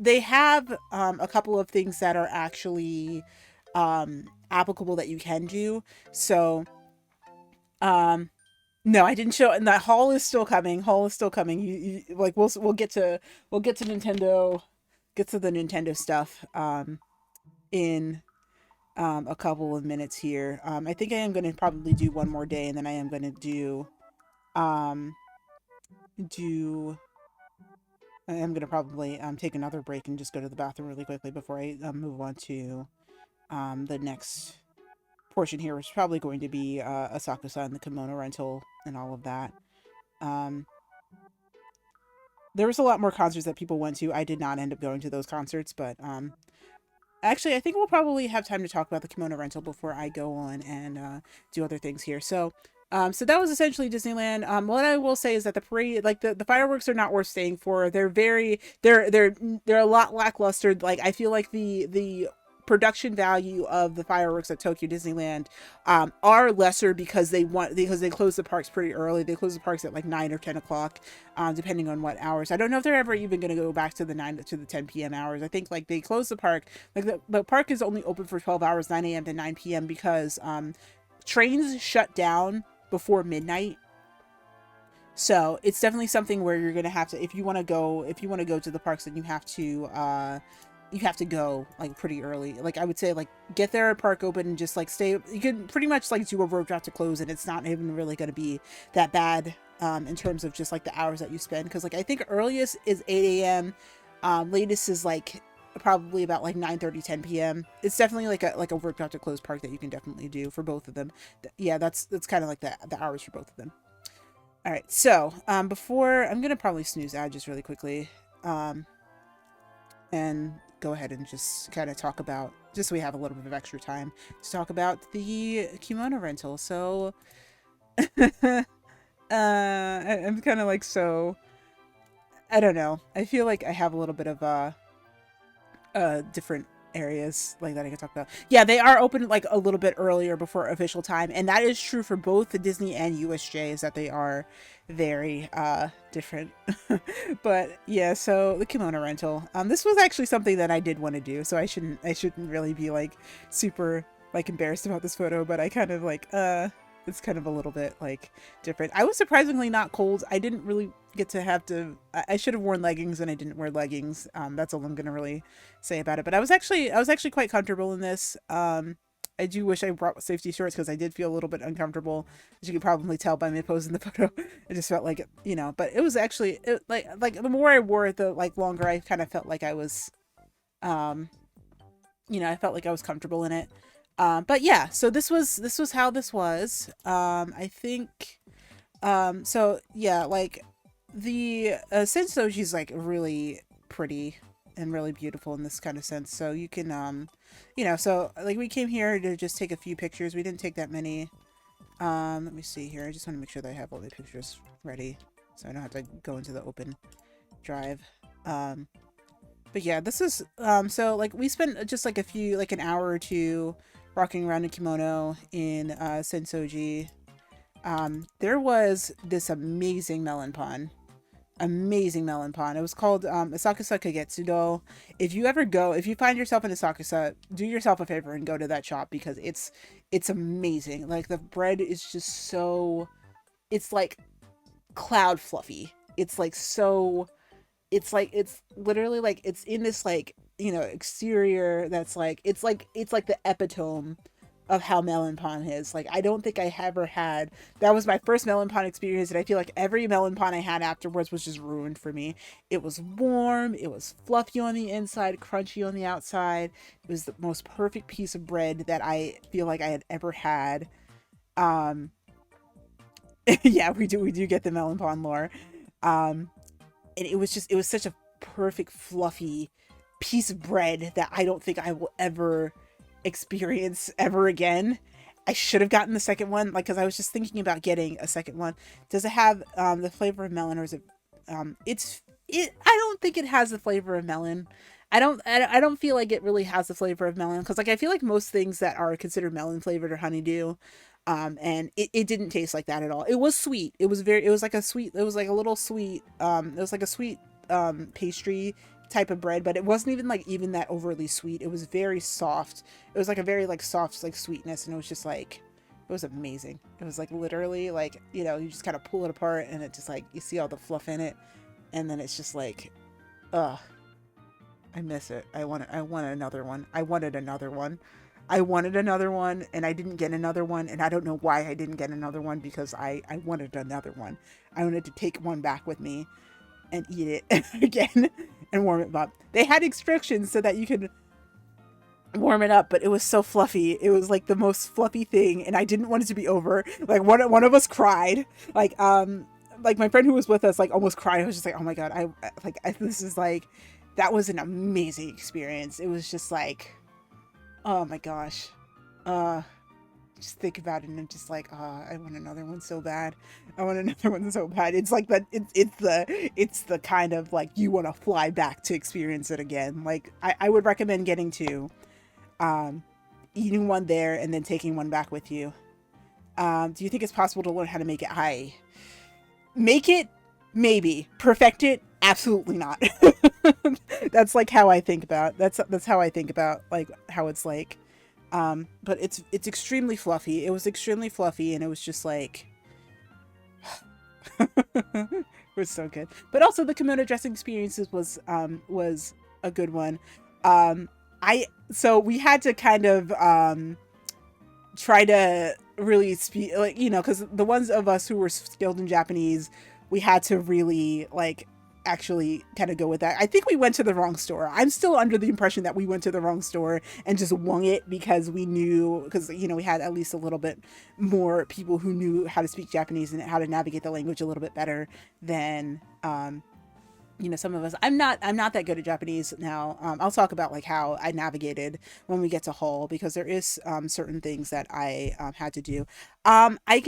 S1: They have a couple of things that are actually applicable that you can do. So, um, no, I didn't show, and that Hall is still coming. Hall is still coming. Like, we'll get to Nintendo, get to the Nintendo stuff in a couple of minutes here. I think I am going to probably do one more day, and then I am going to um do I am going to probably take another break and just go to the bathroom really quickly before I move on to the next portion here, which is probably going to be Asakusa, the kimono rental, and all of that. Um, there was a lot more concerts that people went to. I did not end up going to those concerts, but actually, I think we'll probably have time to talk about the kimono rental before I go on and do other things here. So that was essentially Disneyland. What I will say is that the parade, like the fireworks, are not worth staying for. They're a lot lackluster. Like, I feel like the production value of the fireworks at Tokyo Disneyland are lesser because they close the parks pretty early. They close the parks at like 9 or 10 o'clock, depending on what hours. I don't know if they're ever even going to go back to the 9 to the 10 p.m. hours. I think like they close the park, like the park is only open for 12 hours, 9 a.m. to 9 p.m. because trains shut down before midnight. So it's definitely something where you're gonna have to, if you want to go to the parks, then you have to go like pretty early. Like I would say, like get there at park open and just like stay. You can pretty much like do a road draft to close, and it's not even really gonna be that bad in terms of just like the hours that you spend. Because like I think earliest is 8 a.m. Latest is like probably about like 9:30, 10 p.m. It's definitely like a road draft to close park that you can definitely do for both of them. Yeah, that's kind of like the hours for both of them. All right, so before I'm gonna probably snooze out just really quickly, and go ahead and just kind of talk about, just so we have a little bit of extra time to talk about the kimono rental. So, I'm kind of like, so I don't know. I feel like I have a little bit of different areas like that I can talk about. Yeah, they are open like a little bit earlier before official time, and that is true for both the Disney and USJ, is that they are very different. But yeah, so the kimono rental, this was actually something that I did want to do, so I shouldn't really be like super like embarrassed about this photo, but I kind of like it's kind of a little bit like different. I was surprisingly not cold. I didn't really get to have to, I should have worn leggings and I didn't wear leggings. That's all I'm gonna really say about it. But I was actually quite comfortable in this. I do wish I brought safety shorts because I did feel a little bit uncomfortable, as you could probably tell by me posing the photo. I just felt like, you know, but it was actually like the more I wore it, the like longer I kind of felt like I was, you know, I felt like I was comfortable in it. But yeah, so this was how this was. I think, so yeah, like the Sensoji is like really pretty and really beautiful in this kind of sense. So you can, you know, so like we came here to just take a few pictures. We didn't take that many. Let me see here. I just want to make sure that I have all the pictures ready, so I don't have to go into the open drive. But yeah, this is, so like we spent just like an hour or two rocking around in kimono in Sensoji. There was this amazing melon pond. It was called Asakusa Kagetsudo. If you find yourself in Asakusa, do yourself a favor and go to that shop, because it's amazing. Like the bread is just so, it's like cloud fluffy. It's like so, it's literally like it's in this like, you know, exterior that's like it's like the epitome of how melon pond is. Like I don't think I ever had, that was my first melon pond experience, and I feel like every melon pond I had afterwards was just ruined for me. It was warm, it was fluffy on the inside, crunchy on the outside. It was the most perfect piece of bread that I feel like I had ever had. Yeah, we do get the melon pond lore. And it was such a perfect fluffy piece of bread that I don't think I will ever experience ever again. I should have gotten the second one, like, because I was just thinking about getting a second one. Does it have the flavor of melon, or is it I don't think it has the flavor of melon. I don't feel like it really has the flavor of melon, because like I feel like most things that are considered melon flavored are honeydew. And it didn't taste like that at all. It was sweet. It was like a sweet, it was like a little sweet, it was like a sweet pastry type of bread, but it wasn't even that overly sweet. It was very soft. It was like a very like soft like sweetness, and it was just like, it was amazing. It was like literally like, you know, you just kind of pull it apart and it just like, you see all the fluff in it, and then it's just like, ugh, I miss it. I wanted another one. I wanted another one. And I didn't get another one, and I don't know why I didn't get another one, because I wanted another one. I wanted to take one back with me and eat it again and warm it up. They had instructions so that you could warm it up, but it was so fluffy. It was like the most fluffy thing, and I didn't want it to be over. Like one of us cried. Like my friend who was with us like almost cried. I was just like, oh my god, this is like, that was an amazing experience. It was just like, oh my gosh. Just think about it and I'm just like, I want another one so bad. It's like that, it's the kind of like, you want to fly back to experience it again. Like I would recommend getting two. um, eating one there and then taking one back with you. Do you think it's possible to learn how to make it? I make it, maybe. Perfect it, absolutely not. That's like how I think about. That's how I think about like how it's like. But it's extremely fluffy. It was extremely fluffy, and it was just like it was so good. But also the kimono dressing experiences was a good one. I so we had to kind of try to really speak, like, you know, because the ones of us who were skilled in Japanese, we had to really like actually kind of go with that. I think we went to the wrong store. I'm still under the impression that we went to the wrong store and just wung it because we knew, because, you know, we had at least a little bit more people who knew how to speak Japanese and how to navigate the language a little bit better than you know, some of us. I'm not that good at Japanese now. I'll talk about like how I navigated when we get to Hull, because there is certain things that I had to do. I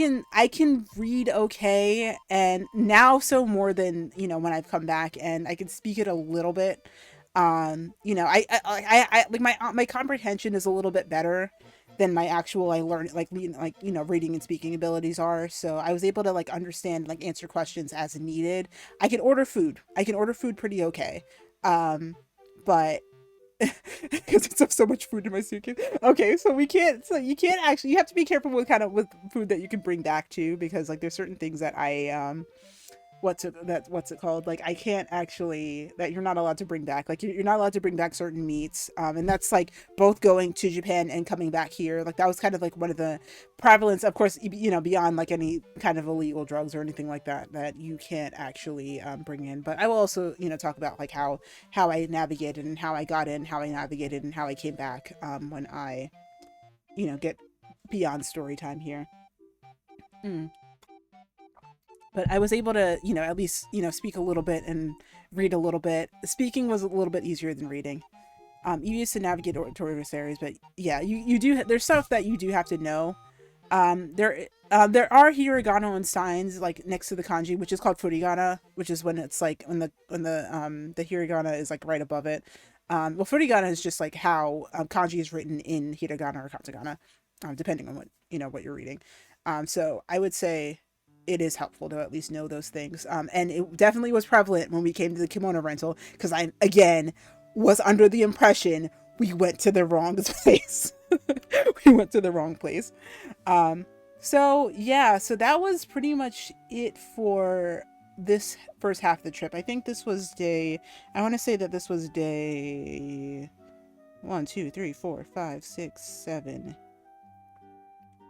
S1: can read okay, and now so more than, you know, when I've come back, and I can speak it a little bit. You know, I like my comprehension is a little bit better than my actual, I learned like you know, reading and speaking abilities are. So I was able to like understand, like answer questions as needed. I can order food. I can order food pretty okay. Um, but because I have so much food in my suitcase. Okay, so we can't. So you can't actually. You have to be careful with kind of with food that you can bring back too, because like there's certain things that I what's it called, like I can't actually, that you're not allowed to bring back, like you're not allowed to bring back certain meats, and that's like both going to Japan and coming back here. Like that was kind of like one of the prevalence, of course, you know, beyond like any kind of illegal drugs or anything like that that you can't actually bring in. But I will also, you know, talk about like how I navigated and how I got in, how I navigated and how I came back when I, you know, get beyond story time here. Mm. But I was able to, you know, at least, you know, speak a little bit and read a little bit. Speaking was a little bit easier than reading. You used to navigate tourist areas, but yeah, you do. There's stuff that you do have to know. There are hiragana and signs like next to the kanji, which is called furigana, which is when it's like when the hiragana is like right above it. Well, furigana is just like how kanji is written in hiragana or katakana, depending on what, you know, what you're reading. So I would say it is helpful to at least know those things. And it definitely was prevalent when we came to the kimono rental, because I again was under the impression we went to the wrong place. We went to the wrong place. Um, so yeah, so that was pretty much it for this first half of the trip. I think this was day. I want to say that this was day 1, 2, 3, 4, 5, 6, 7,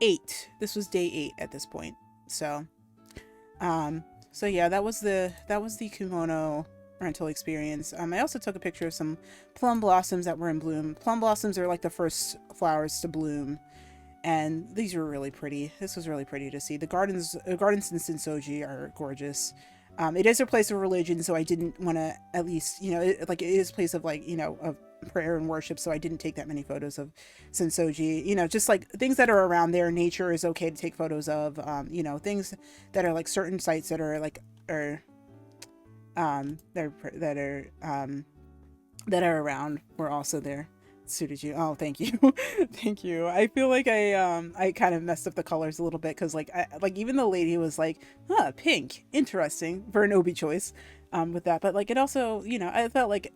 S1: 8. This was day 8 at this point. So so yeah, that was the kimono rental experience. I also took a picture of some plum blossoms that were in bloom. Plum blossoms are like the first flowers to bloom, and these were really pretty. This was really pretty to see. The gardens in Sensoji are gorgeous. It is a place of religion, so I didn't want to, at least, you know, like it is a place of like, you know, of prayer and worship, so I didn't take that many photos of Sensoji. You know, just like things that are around there. Nature is okay to take photos of. You know, things that are like certain sites that are like, or that are around were also there. Suited you. Oh, thank you. Thank you. I feel like I kind of messed up the colors a little bit, because like even the lady was like, huh, pink, interesting for an obi choice with that. But like it also, you know, I felt like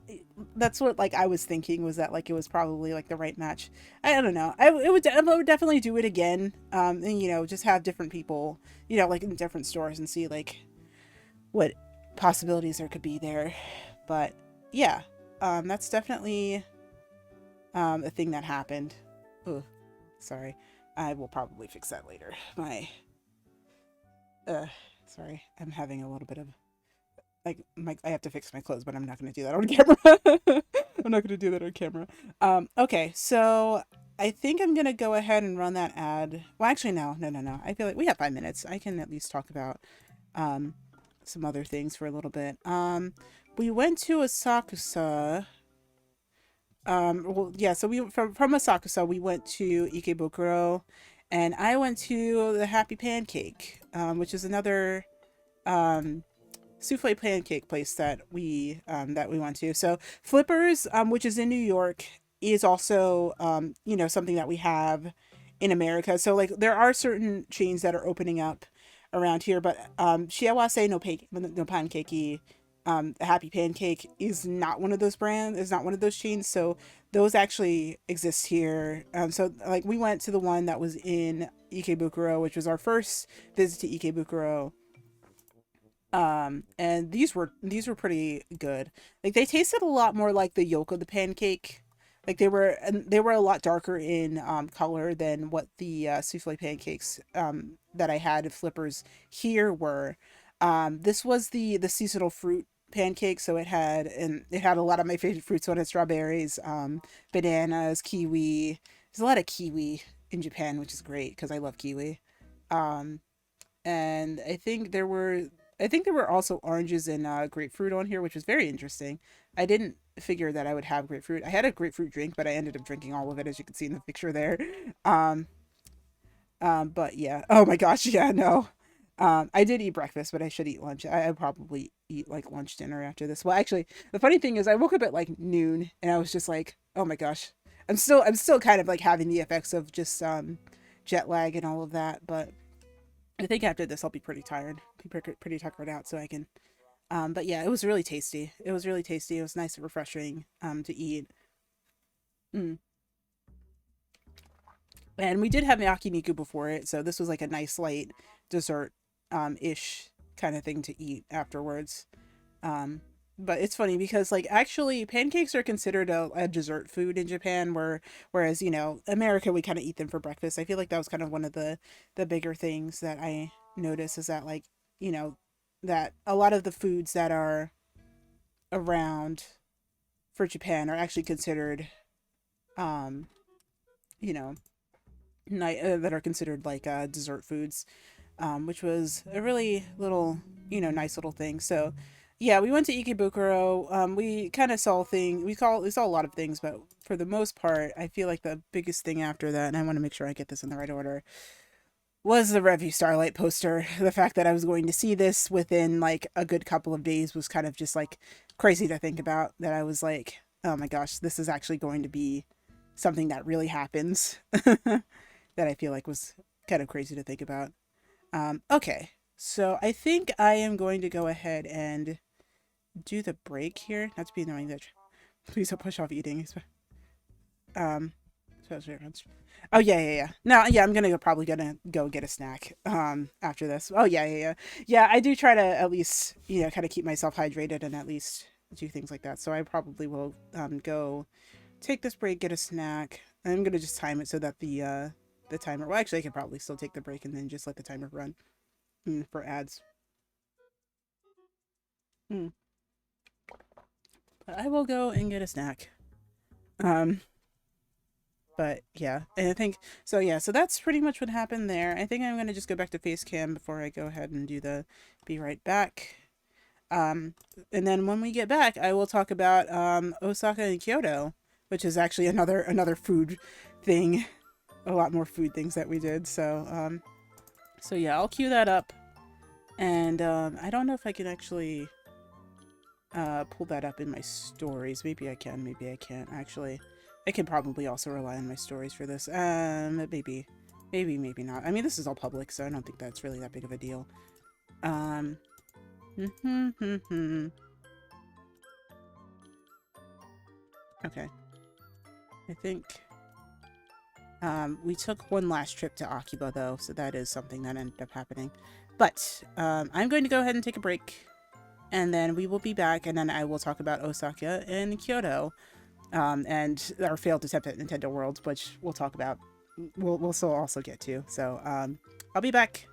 S1: that's what like I was thinking, was that like it was probably like the right match. I don't know. I would definitely do it again. And you know, just have different people, you know, like in different stores, and see like what possibilities there could be there. But yeah, that's definitely a thing that happened. Oh, sorry. I will probably fix that later. Uh, Sorry. I'm having a little bit of I have to fix my clothes, but I'm not going to do that on camera. I'm not going to do that on camera. Okay, so I think I'm going to go ahead and run that ad. Well, actually, no, no, no, no. I feel like we have 5 minutes. I can at least talk about um some other things for a little bit. We went to Asakusa. Well, yeah, so we from Asakusa we went to Ikebukuro, and I went to the Happy Pancake, which is another um souffle pancake place that we went to. So Flippers, which is in New York, is also, something that we have in America. So like there are certain chains that are opening up around here, but Shiawase no Pancake, Happy Pancake is not one of those brands. Is not one of those chains. So those actually exist here. So like we went to the one that was in Ikebukuro, which was our first visit to Ikebukuro. And these were pretty good. Like they tasted a lot more like the yolk of the pancake. Like they were a lot darker in color than what the souffle pancakes that I had at Flippers here were. This was the seasonal fruit pancake, so it had a lot of my favorite fruits on it: strawberries, bananas, kiwi. There's a lot of kiwi in Japan, which is great because I love kiwi. Um, and I think there were also oranges and grapefruit on here, which was very interesting. I didn't figure that I would have grapefruit. I had a grapefruit drink, but I ended up drinking all of it, as you can see in the picture there. Um, but yeah. Oh my gosh, yeah, no. I did eat breakfast, but I should eat lunch. I probably eat like lunch dinner after this. Well, actually, the funny thing is, I woke up at like noon, and I was just like, oh my gosh, I'm still kind of like having the effects of just jet lag and all of that, but I think after this I'll be pretty tired, be pretty tuckered out, so I can. But yeah, it was really tasty. It was really tasty. It was nice and refreshing to eat. Mm. And we did have yakiniku before it, so this was like a nice light dessert ish kind of thing to eat afterwards. Um, but it's funny because like actually pancakes are considered a dessert food in Japan, whereas America we kind of eat them for breakfast. I feel like that was kind of one of the bigger things that I notice is that like you know that a lot of the foods that are around for Japan are actually considered um you know that are considered like dessert foods, which was a really little, nice little thing. So, yeah, we went to Ikebukuro. We kind of saw we saw a lot of things, but for the most part, I feel like the biggest thing after that, and I want to make sure I get this in the right order, was the Revue Starlight poster. The fact that I was going to see this within like a good couple of days was kind of just like crazy to think about. That I was like, oh my gosh, this is actually going to be something that really happens. That I feel like was kind of crazy to think about. Okay, so I think I am going to go ahead and do the break here. Not to be annoying, that please don't push off eating. Um, oh yeah, yeah, yeah. No, yeah, I'm probably gonna go get a snack. After this. Oh yeah, yeah, yeah. Yeah, I do try to at least kind of keep myself hydrated and at least do things like that. So I probably will go take this break, get a snack. I'm gonna just time it so that the timer. Well, actually, I could probably still take the break and then just let the timer run for ads. Mm. But I will go and get a snack. Um, but yeah, and I think so. Yeah, so that's pretty much what happened there. I think I'm gonna just go back to face cam before I go ahead and do the be right back. Um, and then when we get back, I will talk about Osaka and Kyoto, which is actually another food thing. A lot more food things that we did. So yeah, I'll cue that up. And I don't know if I can actually pull that up in my stories. Maybe I can, maybe I can't. Actually, I can probably also rely on my stories for this. Maybe not. I mean, this is all public, so I don't think that's really that big of a deal. Um, okay. I think we took one last trip to Akiba, though, so that is something that ended up happening. But I'm going to go ahead and take a break, and then we will be back, and then I will talk about Osaka and Kyoto, and our failed attempt at Nintendo World, which we'll talk about. We'll still also get to. So I'll be back.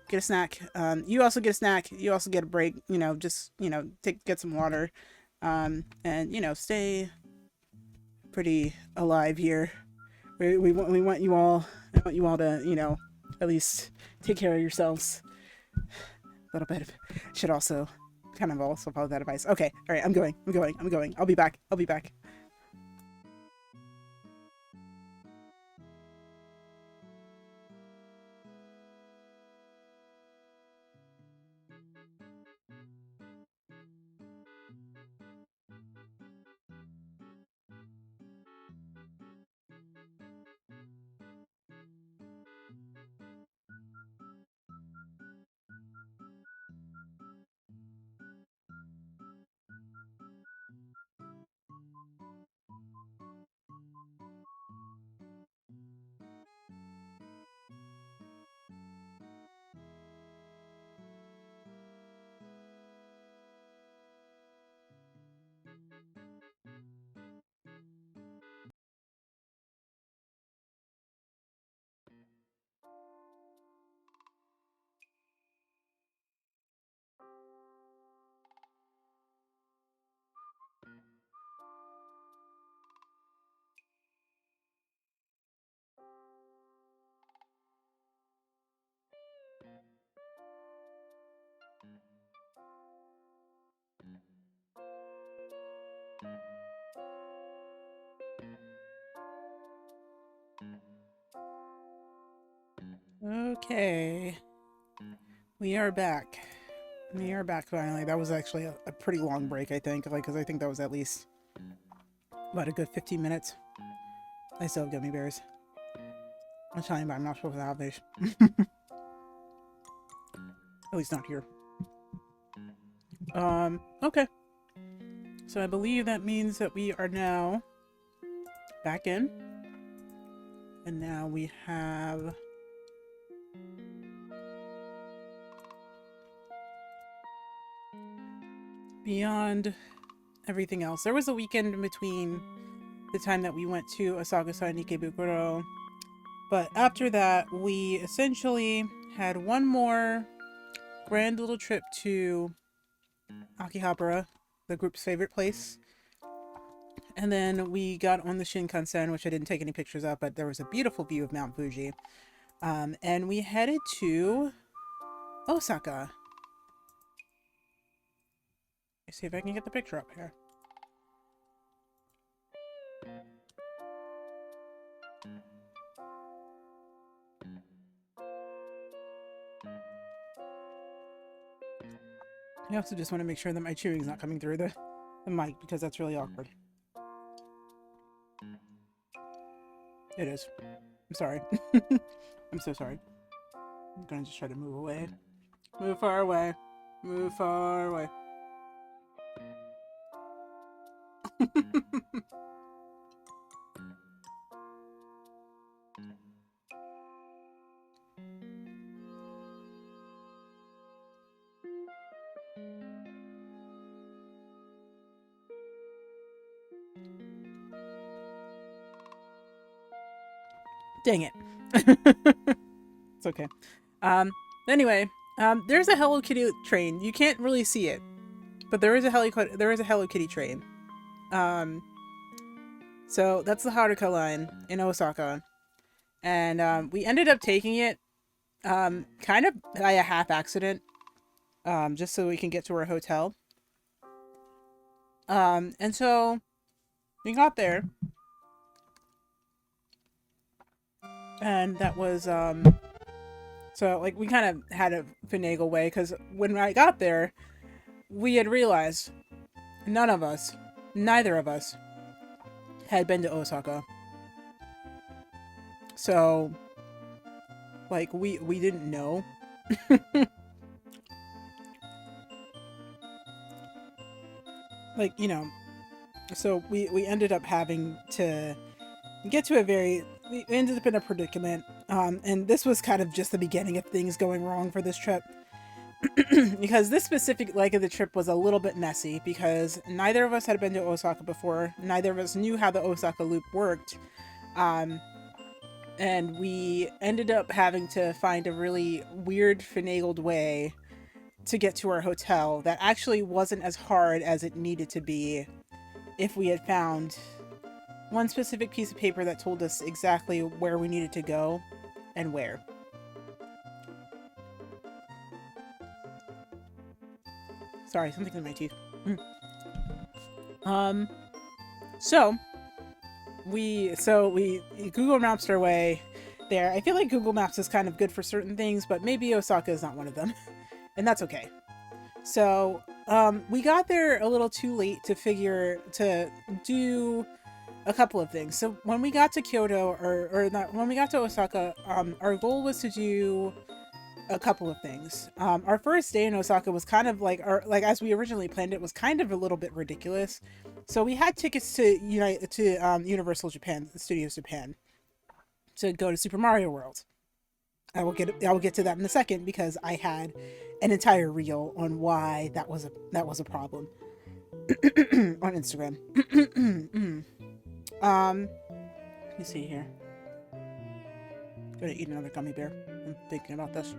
S1: Get a snack. You also get a snack. You also get a break. Just get some water, and stay pretty alive here. We want you all. I want you all to at least take care of yourselves. A little bit of should also kind of also follow that advice. Okay, all right. I'm going. I'll be back. I'll be back. Okay. We are back. We are back finally. That was actually a pretty long break, I think. Because I think that was at least about a good 15 minutes. I still have gummy bears. I'm telling you, I'm not supposed to have these. At least not here. Okay. So I believe that means that we are now back in. And now we have... beyond everything else. There was a weekend in between the time that we went to Asakusa and Ikebukuro. But after that, we essentially had one more grand little trip to Akihabara, the group's favorite place. And then we got on the Shinkansen, which I didn't take any pictures of, but there was a beautiful view of Mount Fuji. And we headed to Osaka. Let's see if I can get the picture up here. I also just want to make sure that my chewing is not coming through the mic, because that's really awkward. It is. I'm sorry. I'm so sorry. I'm gonna just try to move away. Move far away. Move far away. Dang it. It's okay. Anyway, there's a Hello Kitty train. You can't really see it, but there is a Hello Kitty train. So that's the Haruka line in Osaka. And we ended up taking it kind of by a half accident, just so we can get to our hotel. And so we got there. And that was, so, like, we kind of had a finagle way, because when I got there, we had realized neither of us, had been to Osaka. So, like, we didn't know. Like, you know, so we ended up having to get to we ended up in a predicament, and this was kind of just the beginning of things going wrong for this trip. Because this specific leg of the trip was a little bit messy, because neither of us had been to Osaka before, neither of us knew how the Osaka loop worked, and we ended up having to find a really weird, finagled way to get to our hotel that actually wasn't as hard as it needed to be if we had found one specific piece of paper that told us exactly where we needed to go and where. Sorry, something's in my teeth. So we Google Maps our way there. I feel like Google Maps is kind of good for certain things, but maybe Osaka is not one of them. And that's okay. So we got there a little too late to do a couple of things. So when we got to Kyoto, when we got to Osaka, our goal was to do a couple of things. Our first day in Osaka was kind of like as we originally planned, it was kind of a little bit ridiculous. So we had tickets to Universal Studios Japan to go to Super Mario World. I will get to that in a second, because I had an entire reel on why that was a problem on Instagram. Let me see here. Gonna eat another gummy bear. I'm thinking about this.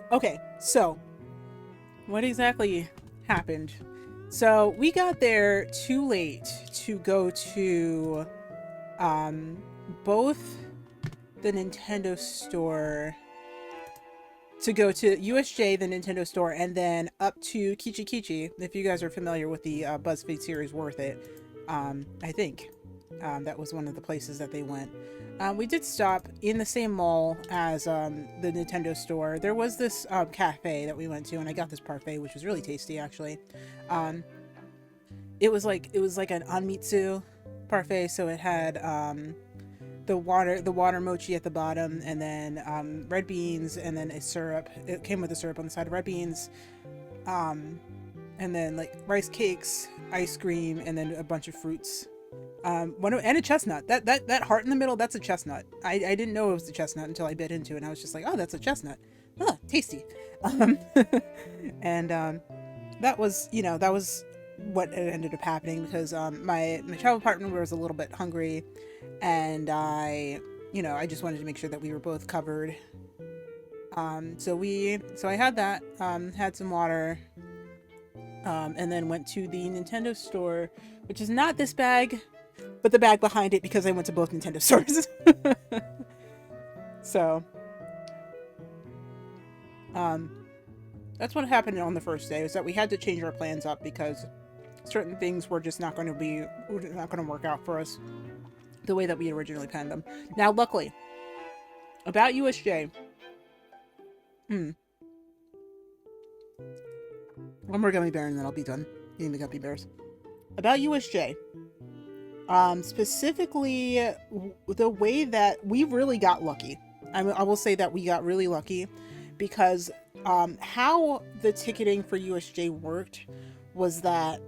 S1: Okay, so what exactly happened So we got there too late to go to both the Nintendo store, to go to USJ, the Nintendo store, and then up to Kichi Kichi. If you guys are familiar with the BuzzFeed series Worth It, I think that was one of the places that they went. We did stop in the same mall as the Nintendo store. There was this cafe that we went to, and I got this parfait, which was really tasty, actually. It was like an anmitsu parfait, so it had the water mochi at the bottom, and then red beans, and then a syrup. It came with a syrup on the side of red beans, and then like rice cakes, ice cream, and then a bunch of fruits. And a chestnut. That heart in the middle, that's a chestnut. I didn't know it was a chestnut until I bit into it, and I was just like, oh, that's a chestnut. Oh, tasty. And that was what ended up happening, because my travel partner was a little bit hungry, and I just wanted to make sure that we were both covered. So I had that, had some water, and then went to the Nintendo store, which is not this bag, but the bag behind it, because I went to both Nintendo stores. So that's what happened on the first day, is that we had to change our plans up because certain things were just not going to work out for us the way that we originally planned them. Now, luckily, about USJ, one more gummy bear and then I'll be done eating the gummy bears. About USJ, specifically the way that we really got lucky. I will say that we got really lucky, because how the ticketing for USJ worked was that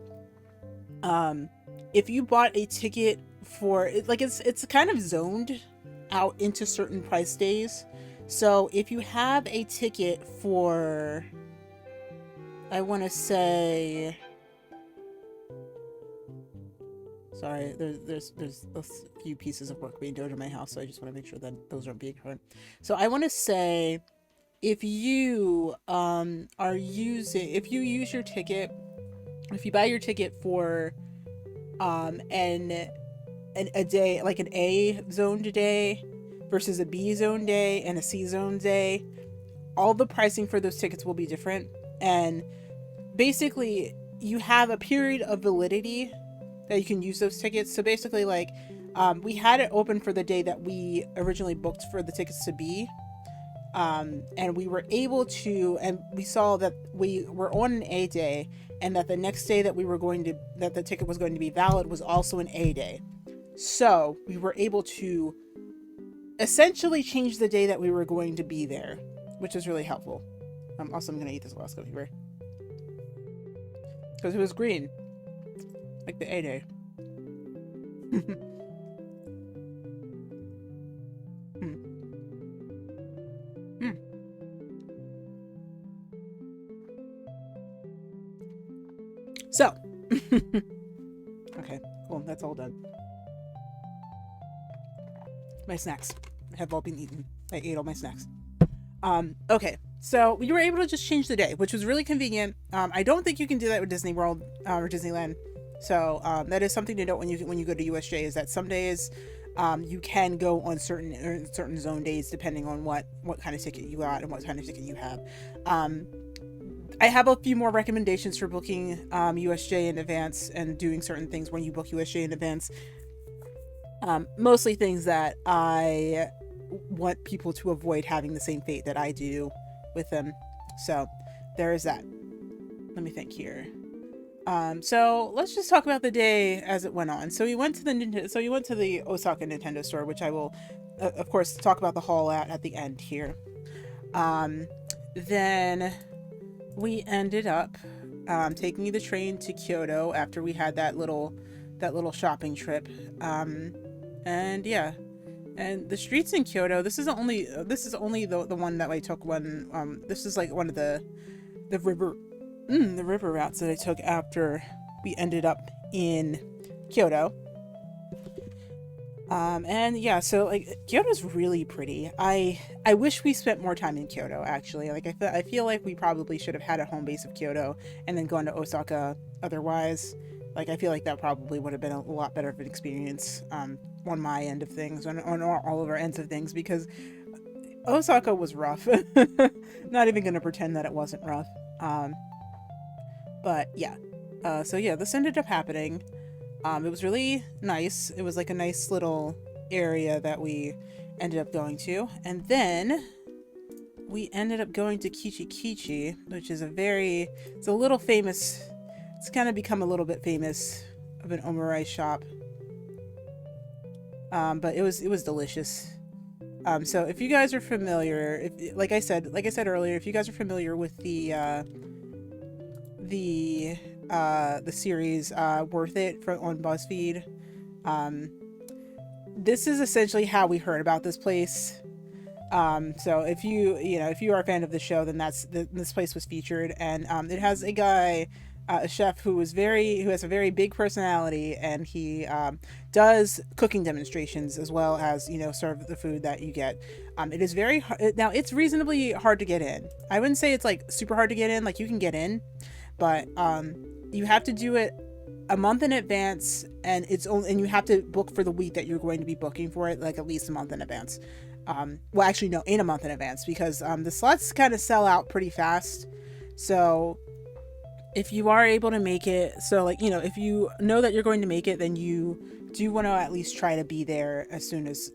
S1: if you bought a ticket for it, like it's kind of zoned out into certain price days. So if you have a ticket for, I want to say, sorry, there's a few pieces of work being done in my house, so I just want to make sure that those aren't being heard. So I want to say, if you use your ticket, if you buy your ticket for a day, like an A zoned day versus a B zoned day and a C zoned day, all the pricing for those tickets will be different. And basically you have a period of validity that you can use those tickets. So basically, like, we had it open for the day that we originally booked for the tickets to be, and we were able to, and we saw that we were on an A day, and that the next day that that the ticket was going to be valid was also an A day. So we were able to essentially change the day that we were going to be there, which was really helpful. Also, I'm going to eat this last gummy bear, because it was green, like the A day. So, okay, cool, that's all done. My snacks have all been eaten. I ate all my snacks. Okay, so we were able to just change the day, which was really convenient. I don't think you can do that with Disney World or Disneyland. So that is something to note when you go to USJ, is that some days you can go on certain zone days depending on what kind of ticket you got and what kind of ticket you have. I have a few more recommendations for booking USJ in advance and doing certain things when you book USJ in advance. Mostly things that I want people to avoid having the same fate that I do with them. So there is that. Let me think here. So let's just talk about the day as it went on. So we went to the Osaka Nintendo store, which I will, of course, talk about the haul at the end here. Then we ended up taking the train to Kyoto after we had that little shopping trip. And yeah, and the streets in Kyoto, this is only the one that I took when this is like one of the river routes that I took after we ended up in Kyoto. And yeah, so like Kyoto's really pretty. I wish we spent more time in Kyoto actually. Like I feel like we probably should have had a home base of Kyoto and then gone to Osaka otherwise. Like I feel like that probably would have been a lot better of an experience on my end of things, on all of our ends of things, because Osaka was rough. Not even gonna pretend that it wasn't rough. Um, but yeah. So yeah, this ended up happening. It was really nice. It was like a nice little area that we ended up going to. And then we ended up going to Kichi Kichi, which is it's a little famous, it's kind of become a little bit famous of an omurice shop. But it was delicious. So if you guys are familiar, if like I said earlier, if you guys are familiar with the the series Worth It on BuzzFeed. Um, this is essentially how we heard about this place. So if if you are a fan of the show, then this place was featured, and it has a guy, a chef who has a very big personality, and he does cooking demonstrations as well as serve the food that you get. It is very now it's reasonably hard to get in. I wouldn't say it's like super hard to get in. Like you can get in, but you have to do it a month in advance, and you have to book for the week that you're going to be booking for it, like at least a month in advance. Well, actually, no, in a month in advance, because the slots kind of sell out pretty fast. So if you are able to make it, so like if you know that you're going to make it, then you do want to at least try to be there as soon as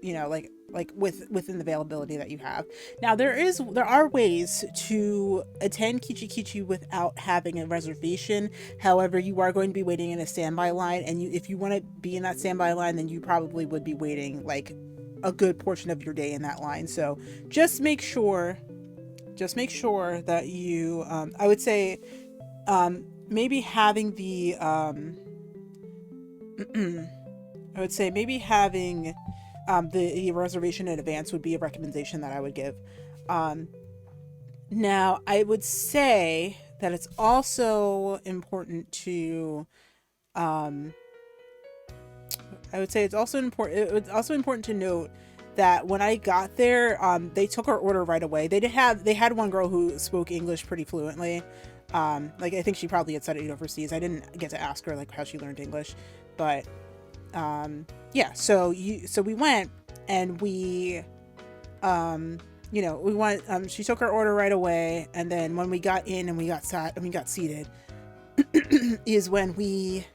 S1: within the availability that you have. Now there are ways to attend Kichi Kichi without having a reservation. However, you are going to be waiting in a standby line, and if you want to be in that standby line, then you probably would be waiting like a good portion of your day in that line. So just make sure that you I would say maybe having the I would say maybe having the reservation in advance would be a recommendation that I would give. Now, I would say that it's also important to I would say it's also important. It's also important to note that when I got there, they took our order right away. They had one girl who spoke English pretty fluently. Like I think she probably had studied overseas. I didn't get to ask her like how she learned English, but yeah. So we went, and we we went. She took our order right away, and then when we got in and we got seated, is when we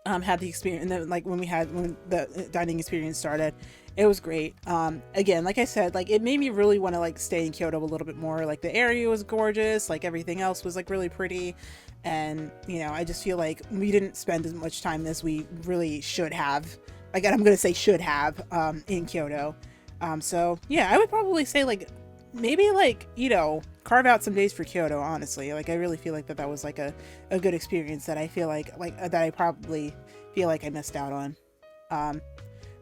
S1: had the experience. And then like when the dining experience started, it was great. Again, like I said, like it made me really want to like stay in Kyoto a little bit more. Like the area was gorgeous, like everything else was like really pretty, and I just feel like we didn't spend as much time as we really should have. Again, I'm gonna say should have in Kyoto. So yeah, I would probably say like maybe like carve out some days for Kyoto. Honestly, like I really feel like that was like a good experience that I feel like that I probably feel like I missed out on.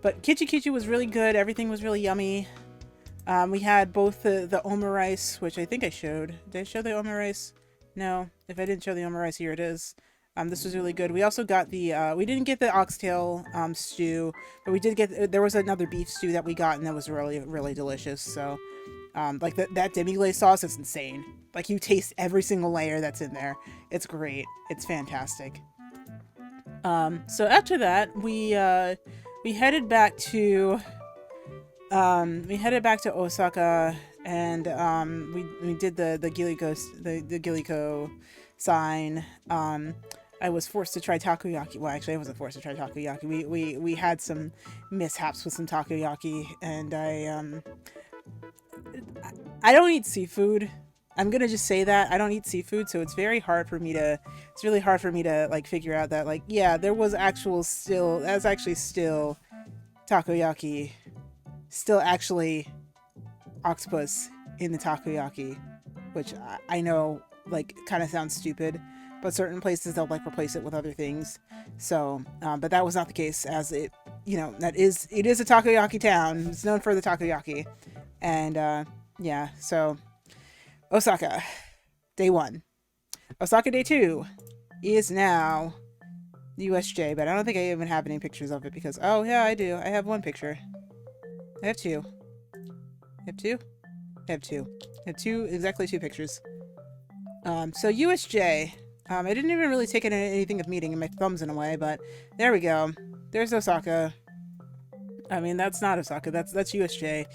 S1: But Kichi Kichi was really good. Everything was really yummy. We had both the omurice, which I think I showed. Did I show the omurice? No. If I didn't show the omurice, here it is. This was really good. We also got we didn't get the oxtail stew, but we did get, there was another beef stew that we got, and that was really, really delicious. So, like that demi-glace sauce is insane. Like you taste every single layer that's in there. It's great. It's fantastic. So after that, we headed back to Osaka, and we did the Giliko sign. I was forced to try takoyaki. Well, actually, I wasn't forced to try takoyaki. We had some mishaps with some takoyaki, and I don't eat seafood. I'm gonna just say that I don't eat seafood, so it's really hard for me to like figure out that like yeah, that's actually still takoyaki, still actually octopus in the takoyaki, which I know like kind of sounds stupid, but certain places they'll like replace it with other things. So, but that was not the case, as it it is a takoyaki town. It's known for the takoyaki, and yeah. So Osaka, day 1. Osaka day 2 is now USJ, but I don't think I even have any pictures of it because, oh yeah, I do. I have one picture. I have two. I have two? I have two. I have two, exactly two pictures. So USJ. I didn't even really take anything of meeting in my thumbs in a way, but there we go. There's Osaka. I mean, that's not Osaka. That's USJ.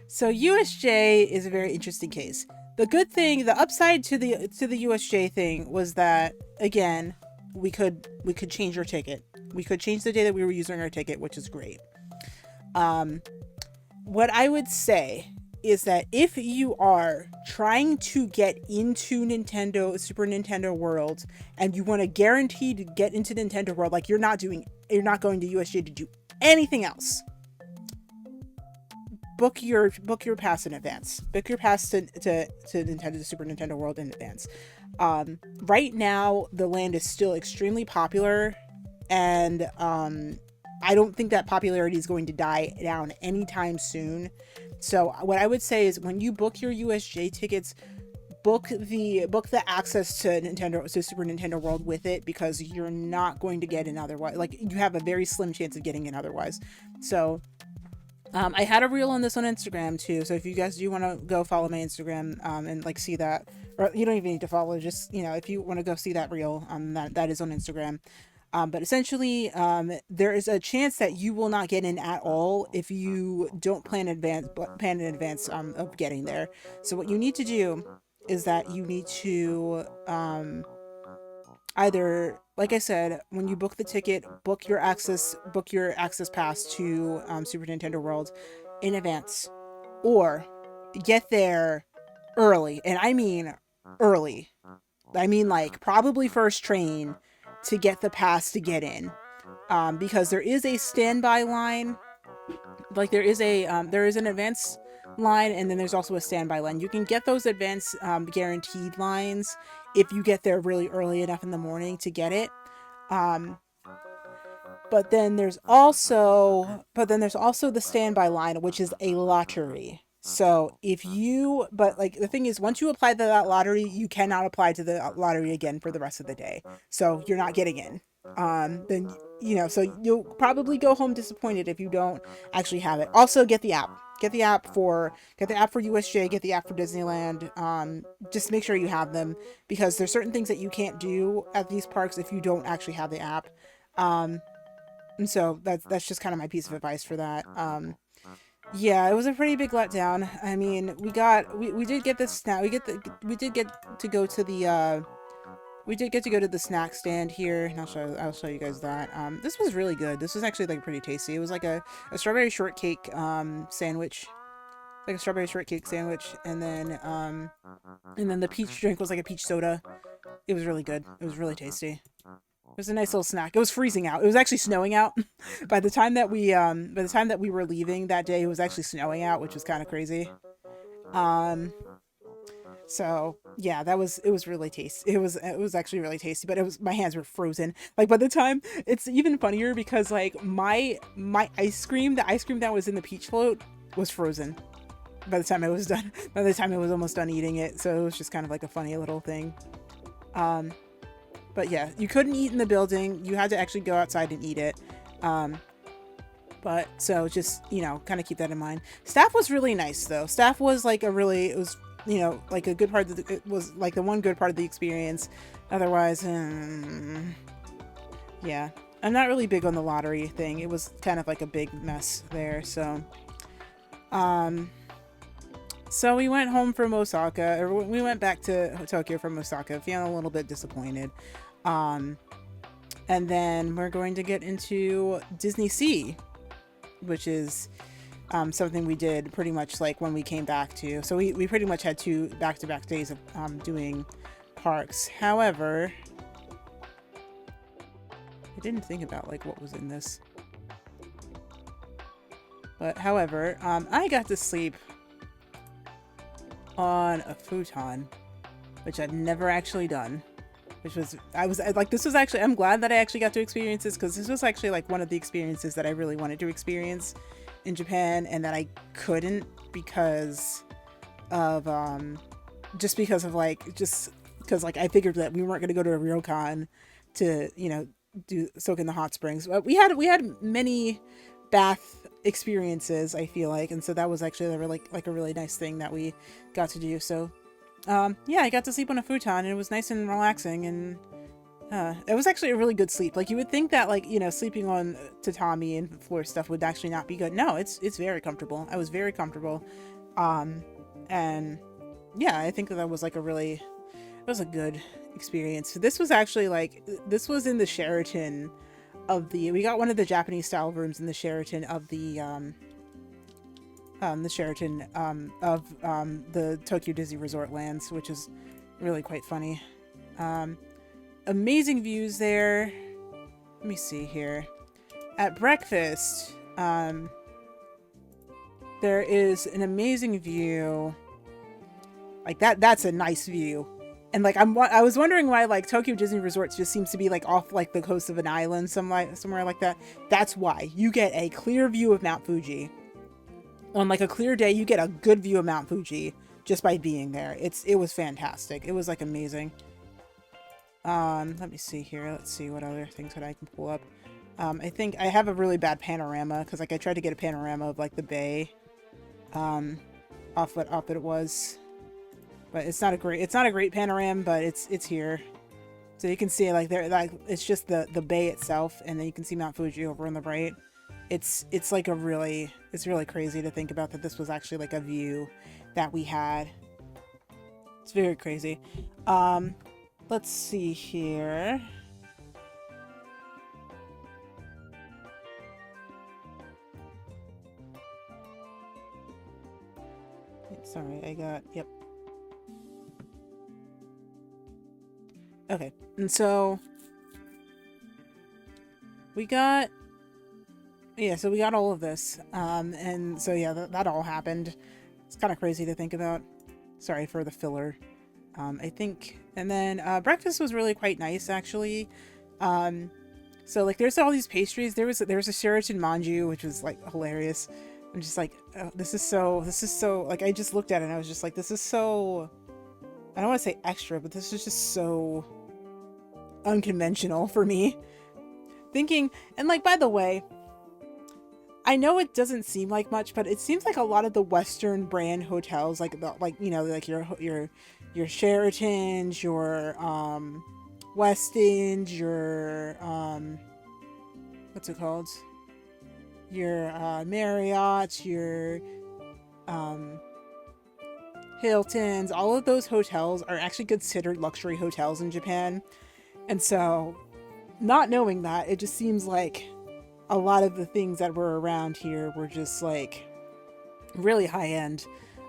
S1: So USJ is a very interesting case. The good thing, the upside to the USJ thing was that, again, we could change our ticket. We could change the day that we were using our ticket, which is great. What I would say is that if you are trying to get into Super Nintendo World, and you want to guarantee to get into Nintendo World, like you're not going to USJ to do anything else, book your pass in advance. Book your pass to Super Nintendo World in advance. Right now, the land is still extremely popular, and I don't think that popularity is going to die down anytime soon. So what I would say is, when you book your USJ tickets, book the access to Super Nintendo World with it, because you're not going to get in otherwise. Like, you have a very slim chance of getting in otherwise. So I had a reel on this on Instagram too, so if you guys do want to go follow my Instagram and like see that, or you don't even need to follow, just, you know, if you want to go see that reel, that is on Instagram. But essentially, there is a chance that you will not get in at all if you don't plan in advance of getting there. So what you need to do is that you need to either, like I said, when you book the ticket, book your access pass to Super Nintendo World in advance, or get there early, and I mean early. I mean, like, probably first train to get the pass to get in, because there is a standby line. Like, there is an advance line, and then there's also a standby line. You can get those advance guaranteed lines if you get there really early enough in the morning to get it. But then there's also the standby line, which is a lottery. So but like, the thing is, once you apply to that lottery, you cannot apply to the lottery again for the rest of the day. So you're not getting in. Then, you know, so you'll probably go home disappointed if you don't actually have it. Also, get the app. Get the app for USJ, get the app for Disneyland. Just make sure you have them, because there's certain things that you can't do at these parks if you don't actually have the app. And so that's just kind of my piece of advice for that. Yeah, it was a pretty big letdown. I mean, we did get the snack. We did get to go to the snack stand here, and I'll show you guys that. This was really good. This was actually, like, pretty tasty. It was like a strawberry shortcake sandwich. Like a strawberry shortcake sandwich, and then the peach drink was like a peach soda. It was really good. It was really tasty. It was a nice little snack. It was freezing out. It was actually snowing out. By the time that we were leaving that day, it was actually snowing out, which was kind of crazy. So yeah, it was really tasty. It was actually really tasty, but my hands were frozen. Like, by the time, it's even funnier because, like, my ice cream, the ice cream that was in the peach float, was frozen by the time it was done. By the time it was almost done eating it, so it was just kind of like a funny little thing. But yeah, you couldn't eat in the building. You had to actually go outside and eat it. But so just, you know, kind of keep that in mind. Staff was really nice though. Staff was like it was, you know, like a good part of it was like the one good part of the experience. Otherwise, yeah, I'm not really big on the lottery thing. It was kind of like a big mess there. So, so we went home from Osaka, or we went back to Tokyo from Osaka, feeling a little bit disappointed. And then we're going to get into Disney Sea, which is something we did pretty much like when we came back to. So we pretty much had 2 back-to-back days of doing parks. However, I didn't think about like what was in this. But however, I got to sleep on a futon, which I've never actually done. I'm glad that I actually got to experience this, because this was actually like one of the experiences that I really wanted to experience in Japan, and that I couldn't because of I figured that we weren't going to go to a Ryokan to, you know, do soak in the hot springs. But we had many bath experiences, I feel like, and so that was actually a really nice thing that we got to do. So yeah, I got to sleep on a futon, and it was nice and relaxing, and it was actually a really good sleep. Like, you would think that, like, you know, sleeping on tatami and floor stuff would actually not be good. No, it's very comfortable. I was very comfortable. And yeah, I think that was like it was a good experience. So this was actually like, this was in the Sheraton we got one of the Japanese style rooms in the Sheraton of the Sheraton of the Tokyo Disney Resort lands, which is really quite funny. Amazing views there. Let me see here. At breakfast, there is an amazing view. Like that's a nice view. And like I was wondering why like Tokyo Disney Resorts just seems to be like off like the coast of an island somewhere like that. That's why. You get a clear view of Mount Fuji. On like a clear day, you get a good view of Mount Fuji just by being there. It was fantastic. It was like amazing. Let me see here. Let's see what other things that I can pull up. I think I have a really bad panorama because like I tried to get a panorama of like the bay off what it was. But it's not a great panorama, but it's here. So you can see like there, like it's just the bay itself, and then you can see Mount Fuji over on the right. It's really crazy to think about that this was actually like a view that we had. It's very crazy. Let's see here. Sorry, yep. Okay, and so we got all of this, and so yeah, that all happened. It's kind of crazy to think about. Sorry for the filler. I think, and then breakfast was really quite nice actually. So like there's all these pastries. There was a Sheraton manju, which was like hilarious. I'm just like, oh, this is so like, I just looked at it and I was just like, this is so, I don't want to say extra, but this is just so unconventional for me. Thinking, and like, by the way, I know it doesn't seem like much, but it seems like a lot of the Western brand hotels, like you know, like your Sheratons, your Westins, your what's it called? Your Marriott, your Hiltons, all of those hotels are actually considered luxury hotels in Japan. And so, not knowing that, it just seems like a lot of the things that were around here were just like really high end.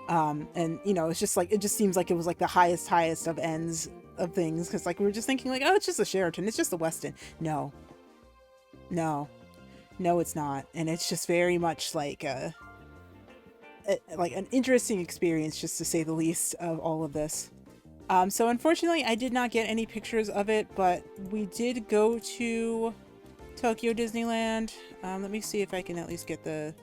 S1: And you know, it's just like, it just seems like it was like the highest of ends of things. Cause like, we were just thinking like, oh, it's just a Sheraton. It's just a Westin. No, it's not. And it's just very much like like an interesting experience, just to say the least, of all of this. So unfortunately, I did not get any pictures of it, but we did go to Tokyo Disneyland. Let me see if I can at least get the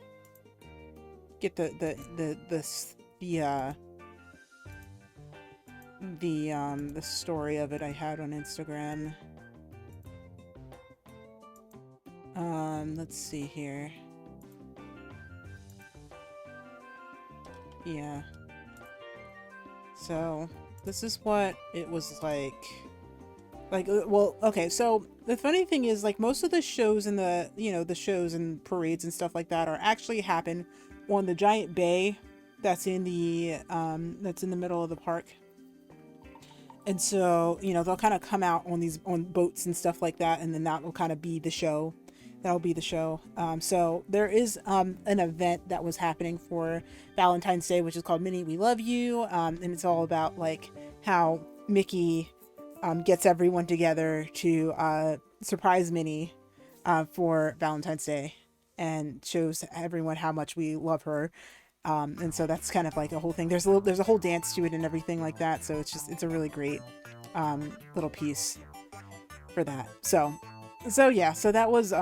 S1: story of it I had on Instagram. Let's see here. Yeah. So, this is what it was like. Like, well, okay, so the funny thing is, like, most of the shows and the shows and parades and stuff like that are actually happen on the giant bay that's in the middle of the park. And so, you know, they'll kind of come out on boats and stuff like that, and then that will kind of be the show. That'll be the show. So there is an event that was happening for Valentine's Day, which is called Minnie, We Love You. And it's all about like how Mickey gets everyone together to surprise Minnie for Valentine's Day and shows everyone how much we love her. And so that's kind of like a whole thing. There's a whole dance to it and everything like that. So it's a really great little piece for that. So yeah, so that was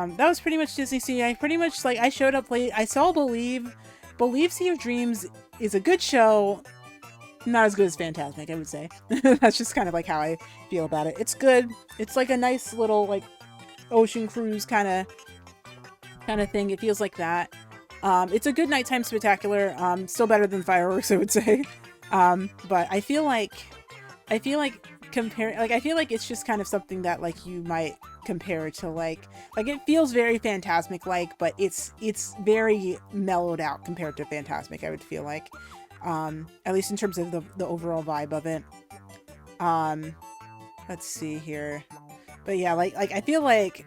S1: pretty much Disney Sea. I pretty much, like, I showed up late. I saw Believe Sea of Dreams is a good show. Not as good as Fantasmic, I would say. That's just kind of like how I feel about it. It's good. It's like a nice little like ocean cruise kind of thing. It feels like that. It's a good nighttime spectacular. Still better than fireworks, I would say. But I feel like compare like I feel like it's just kind of something that like you might compare to like it feels very Phantasmic like, but it's very mellowed out compared to Phantasmic, I would feel like. At least in terms of the overall vibe of it. Um, let's see here. But yeah, like I feel like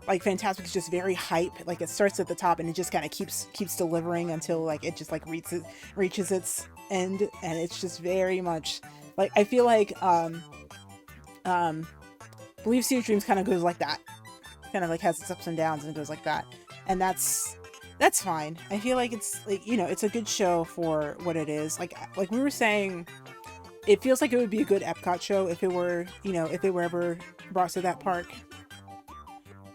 S1: Phantasmic is just very hype. Like it starts at the top and it just kind of keeps delivering until like it just like reaches its end, and it's just very much like I feel like um Believe Sea of Dreams kind of goes like that. Kind of like has its ups and downs and it goes like that. And that's fine. I feel like it's like, it's a good show for what it is. Like we were saying, it feels like it would be a good Epcot show if it were, if it were ever brought to that park.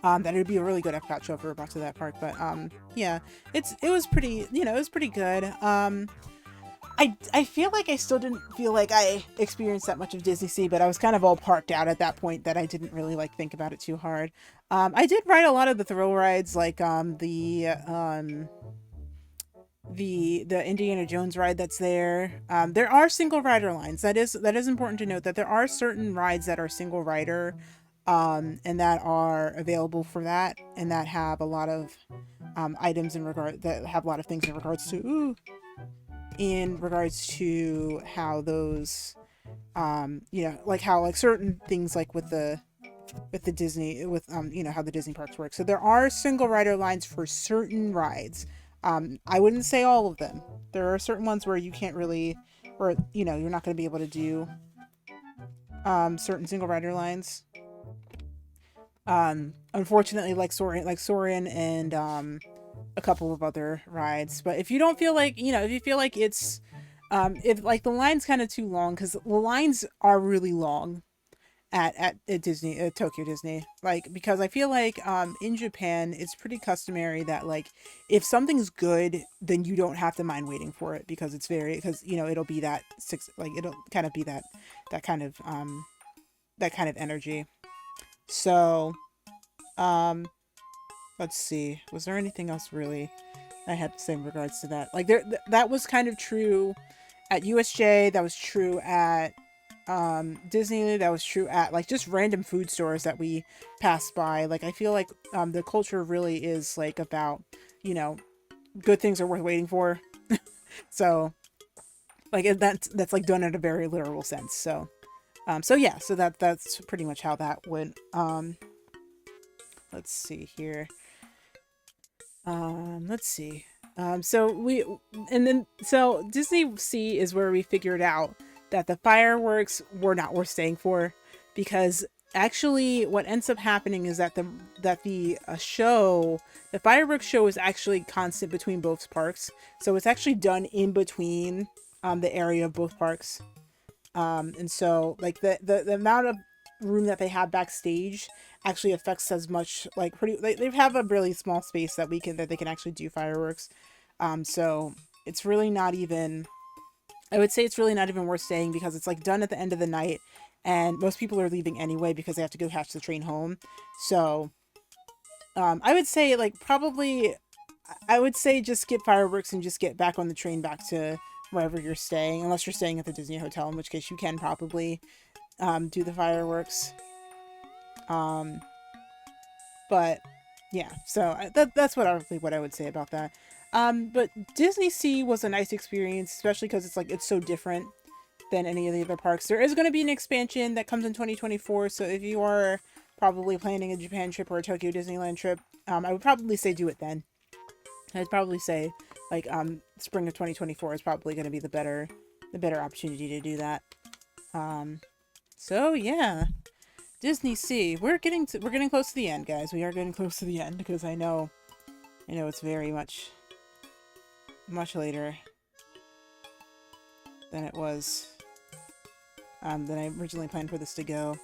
S1: That it would be a really good Epcot show if it were brought to that park. But yeah, it was pretty, it was pretty good. I feel like I still didn't feel like I experienced that much of Disney Sea, but I was kind of all parked out at that point that I didn't really like think about it too hard. I did ride a lot of the thrill rides, like the Indiana Jones ride that's there. There are single rider lines. That is important to note that there are certain rides that are single rider, and that are available for that, and that have a lot of items in regard that have a lot of things in regards to how those like how like certain things like with the Disney with how the Disney parks work. So there are single rider lines for certain rides. I wouldn't say all of them. There are certain ones where you can't really, or you're not going to be able to do certain single rider lines. Unfortunately, like Soarin' and a couple of other rides. But if you don't feel like, if you feel like it's if like the line's kind of too long, because the lines are really long at Disney, at Tokyo Disney, like, because I feel like in Japan it's pretty customary that like if something's good, then you don't have to mind waiting for it, because it's very, because it'll be that six, like it'll kind of be that kind of that kind of energy. So um let's see, was there anything else really I had to say in regards to that? Like that was kind of true at USJ, that was true at Disney, that was true at like just random food stores that we passed by. Like I feel like the culture really is like about, you know, good things are worth waiting for. So like that's like done in a very literal sense. So yeah, so that's pretty much how that went. Let's see here. Let's see. So we, and then, so Disney Sea is where we figured out that the fireworks were not worth staying for, because actually what ends up happening is that the fireworks show is actually constant between both parks. So it's actually done in between the area of both parks. And so like the amount of room that they have backstage actually affects as much, like pretty they have a really small space that they can actually do fireworks. So it's really not even, I would say it's really not even worth staying, because it's like done at the end of the night, and most people are leaving anyway because they have to go catch the train home. So I would say like probably, I would say just skip fireworks and just get back on the train back to wherever you're staying, unless you're staying at the Disney hotel, in which case you can probably do the fireworks. Um, but yeah, so that's what I would say about that. But Disney Sea was a nice experience, especially because it's so different than any of the other parks. There is going to be an expansion that comes in 2024, so if you are probably planning a Japan trip or a Tokyo Disneyland trip, I would probably say do it then. I'd probably say like spring of 2024 is probably going to be the better opportunity to do that. Um, so yeah, Disney Sea. We're getting close to the end, guys. We are getting close to the end, because I know it's very much later than it was than I originally planned for this to go.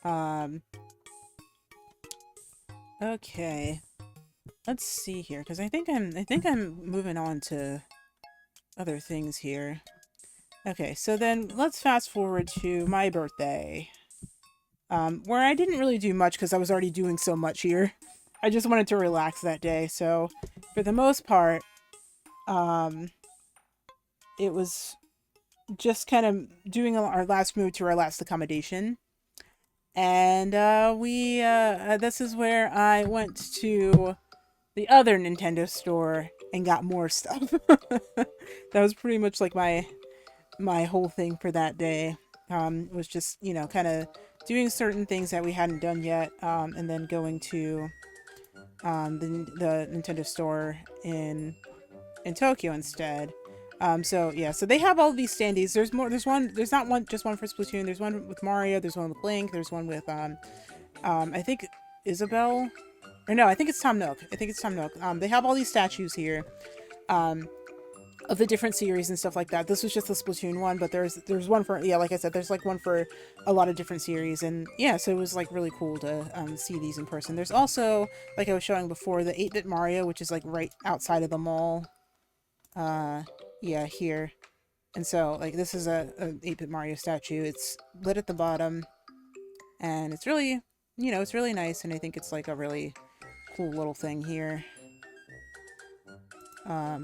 S1: Um, okay. Let's see here, because I think I'm moving on to other things here. Okay, so then let's fast forward to my birthday, where I didn't really do much because I was already doing so much here. I just wanted to relax that day, so for the most part, um, it was just kind of doing our last move to our last accommodation. And this is where I went to the other Nintendo store and got more stuff. That was pretty much like my whole thing for that day. Was just, kind of doing certain things that we hadn't done yet, and then going to the Nintendo store in Tokyo instead. So yeah, so they have all these standees. There's more. There's one. There's not one. Just one for Splatoon. There's one with Mario. There's one with Link. There's one with I think Isabelle, or no, I think it's Tom Nook. I think it's Tom Nook. They have all these statues here, um, of the different series and stuff like that. This was just the Splatoon one, but there's one for, yeah, like I said, there's like one for a lot of different series, and yeah, so it was like really cool to see these in person. There's also, like I was showing before, the 8-bit Mario, which is like right outside of the mall. Uh, yeah, here. And so, like, this is a 8-bit Mario statue. It's lit at the bottom, and it's really, it's really nice, and I think it's like a really cool little thing here.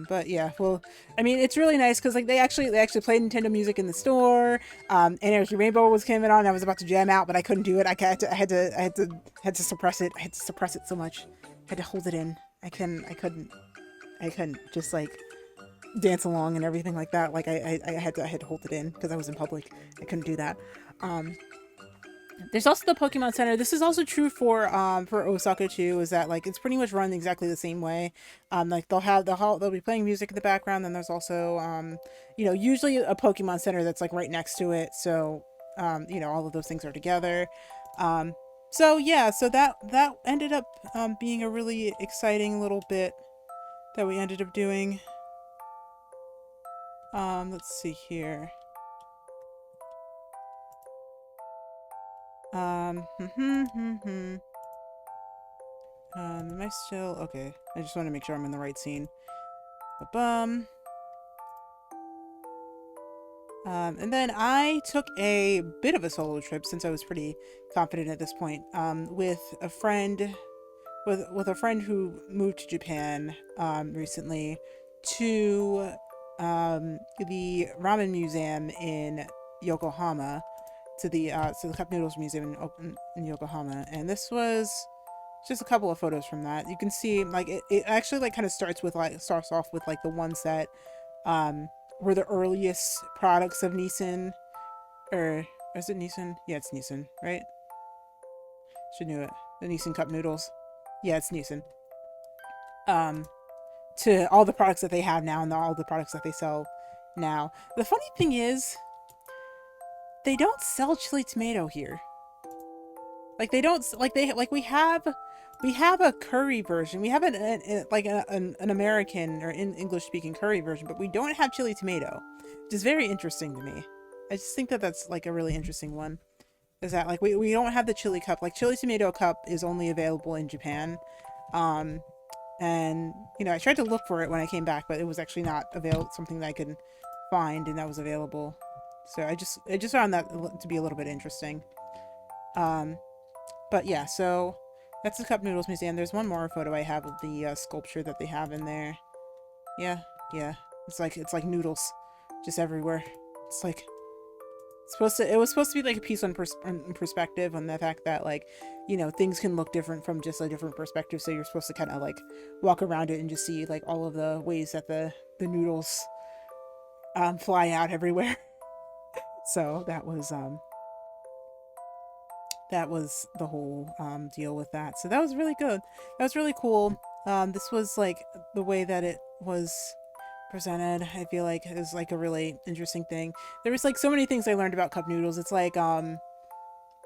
S1: But yeah, well, I mean, it's really nice because like they actually played Nintendo music in the store. Energy Rainbow was coming on. I was about to jam out, but I couldn't do it. I had to suppress it. I had to suppress it so much. I had to hold it in. I couldn't just like dance along and everything like that. Like I had to hold it in because I was in public. I couldn't do that. Um, there's also the Pokemon Center. This is also true for Osaka too. Is that like it's pretty much run exactly the same way. Like they'll be playing music in the background. Then there's also usually a Pokemon Center that's like right next to it. So all of those things are together. Um, so yeah, so that ended up being a really exciting little bit that we ended up doing. Let's see here. Um, am I still okay? I just want to make sure I'm in the right scene. Bum. And then I took a bit of a solo trip since I was pretty confident at this point. With a friend, with a friend who moved to Japan recently, to the ramen museum in Yokohama, to the Cup Noodles Museum in Yokohama, and this was just a couple of photos from that. You can see like it actually like kind of starts off with like the ones that um were the earliest products of Nissan, or is it Nissan? Yeah, it's Nissan, right? Should know it. The Nissan Cup Noodles. Yeah, it's Nissan. Um, to all the products that they have now and all the products that they sell now. The funny thing is, they don't sell chili tomato here. Like they don't like they like we have a curry version. We have an American or in English speaking curry version, but we don't have chili tomato, which is very interesting to me. I just think that that's like a really interesting one. Is that like we don't have the chili cup? Like chili tomato cup is only available in Japan. Um, and I tried to look for it when I came back, but it was actually not available. Something that I could find and that was available. So I just found that to be a little bit interesting. Um, but yeah, so that's the Cup Noodles Museum. There's one more photo I have of the sculpture that they have in there. Yeah, yeah. It's like noodles, just everywhere. It's like it was supposed to be like a piece on perspective on the fact that like things can look different from just a different perspective. So you're supposed to kind of like walk around it and just see like all of the ways that the noodles fly out everywhere. So that was the whole deal with that. So that was really good. That was really cool. This was like the way that it was presented. I feel like is like a really interesting thing. There was like so many things I learned about cup noodles. It's like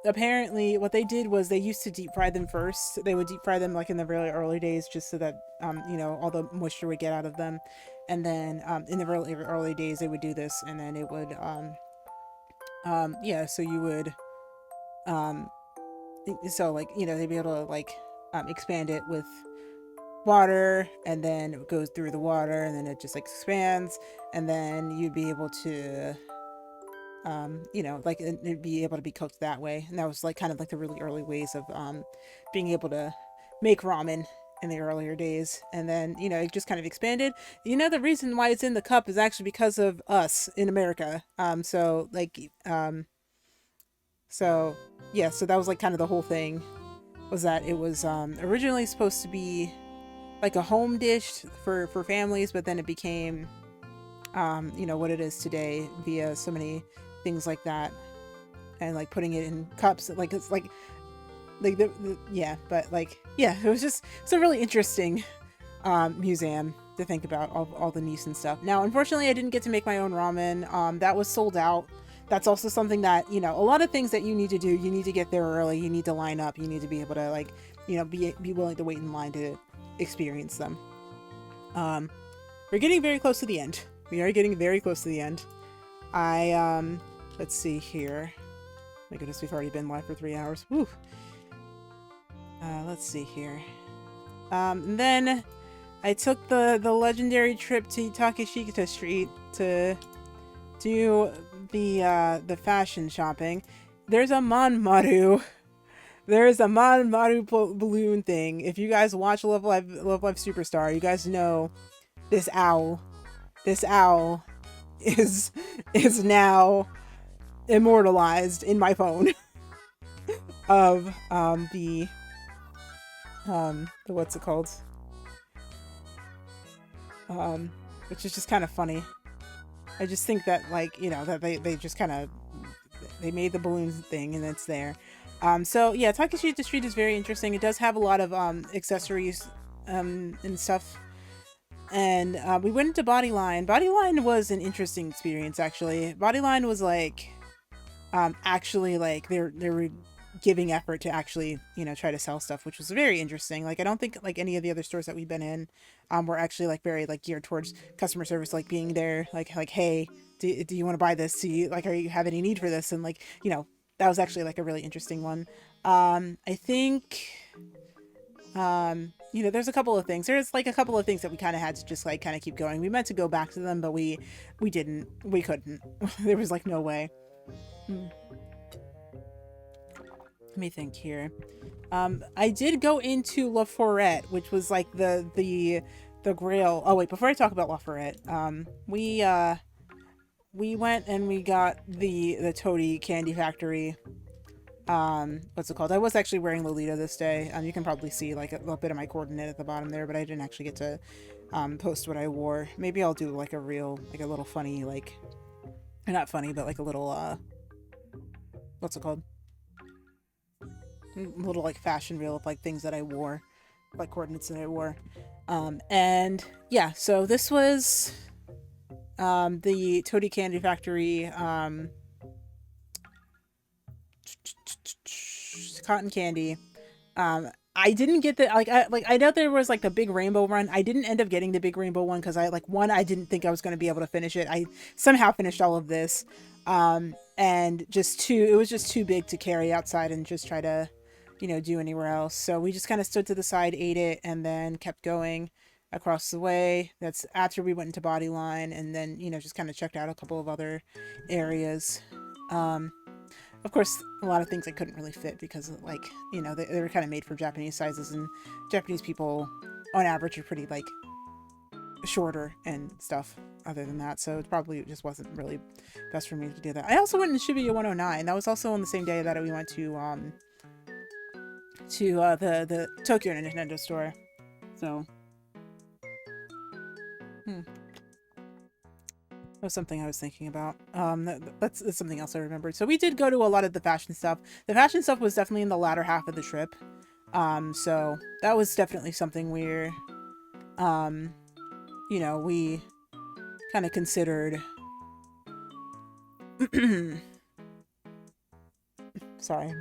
S1: apparently what they did was they used to deep fry them first. They would deep fry them like in the really early days just so that all the moisture would get out of them. And then in the really early days they would do this, and then it would yeah, so you would so like they'd be able to like expand it with water, and then it goes through the water, and then it just like expands, and then you'd be able to like it'd be able to be cooked that way. And that was like kind of like the really early ways of being able to make ramen in the earlier days. And then it just kind of expanded. The reason why it's in the cup is actually because of us in America. So yeah, so that was like kind of the whole thing, was that it was originally supposed to be like a home dish for families, but then it became what it is today via so many things like that, and like putting it in cups, like it's like yeah, but like yeah, it was just, it's a really interesting museum to think about all the Nissan stuff. Now unfortunately I didn't get to make my own ramen. That was sold out. That's also something that a lot of things that you need to do, you need to get there early, you need to line up, you need to be able to like be willing to wait in line to experience them. We're getting very close to the end. We are getting very close to the end. Let's see here. My goodness, we've already been live for 3 hours. Woo. Let's see here. Then I took the legendary trip to Takeshita Street to do the fashion shopping. There's a Manmaru. There's a Manmaru balloon thing. If you guys watch Love Live Superstar, you guys know this owl. This owl is now immortalized in my phone of the what's it called, which is just kind of funny. I just think that like that they just kind of they made the balloons thing and it's there. So yeah, Takeshita Street is very interesting. It does have a lot of accessories and stuff. And we went into Bodyline. Bodyline was an interesting experience, actually. Bodyline was like, actually like they were giving effort to actually, try to sell stuff, which was very interesting. Like, I don't think like any of the other stores that we've been in, were actually like very like geared towards customer service, like being there, like, hey, do you want to buy this? Are you have any need for this? And like, that was actually like a really interesting one. I think, there's a couple of things. There's like a couple of things that we kind of had to just like kind of keep going. We meant to go back to them, but we didn't. We couldn't. There was like no way. Let me think here. I did go into La Forêt, which was like the Grail. Oh wait, before I talk about La Forêt, we went and we got the Toady Candy Factory. What's it called? I was actually wearing Lolita this day. You can probably see like a little bit of my coordinate at the bottom there, but I didn't actually get to post what I wore. Maybe I'll do like a little funny, like, not funny, but like a little what's it called? Little like fashion reel of like things that I wore, like coordinates that I wore. And yeah, so this was the Toady Candy Factory cotton candy. I didn't get the I know there was like the big rainbow run. I didn't end up getting the big rainbow one because I didn't think I was going to be able to finish it. I somehow finished all of this, and it was just too big to carry outside and just try to do anywhere else. So we just kind of stood to the side, ate it, and then kept going across the way. That's after we went into Bodyline, and then just kind of checked out a couple of other areas. Of course, a lot of things I couldn't really fit because, like, they were kind of made for Japanese sizes, and Japanese people, on average, are pretty, like, shorter and stuff other than that, so it probably just wasn't really best for me to do that. I also went in Shibuya 109. That was also on the same day that we went to the Tokyo Nintendo store. So, that was something I was thinking about. That's something else I remembered. So we did go to a lot of the fashion stuff. The fashion stuff was definitely in the latter half of the trip. So that was definitely something where, we kind of considered. Sorry,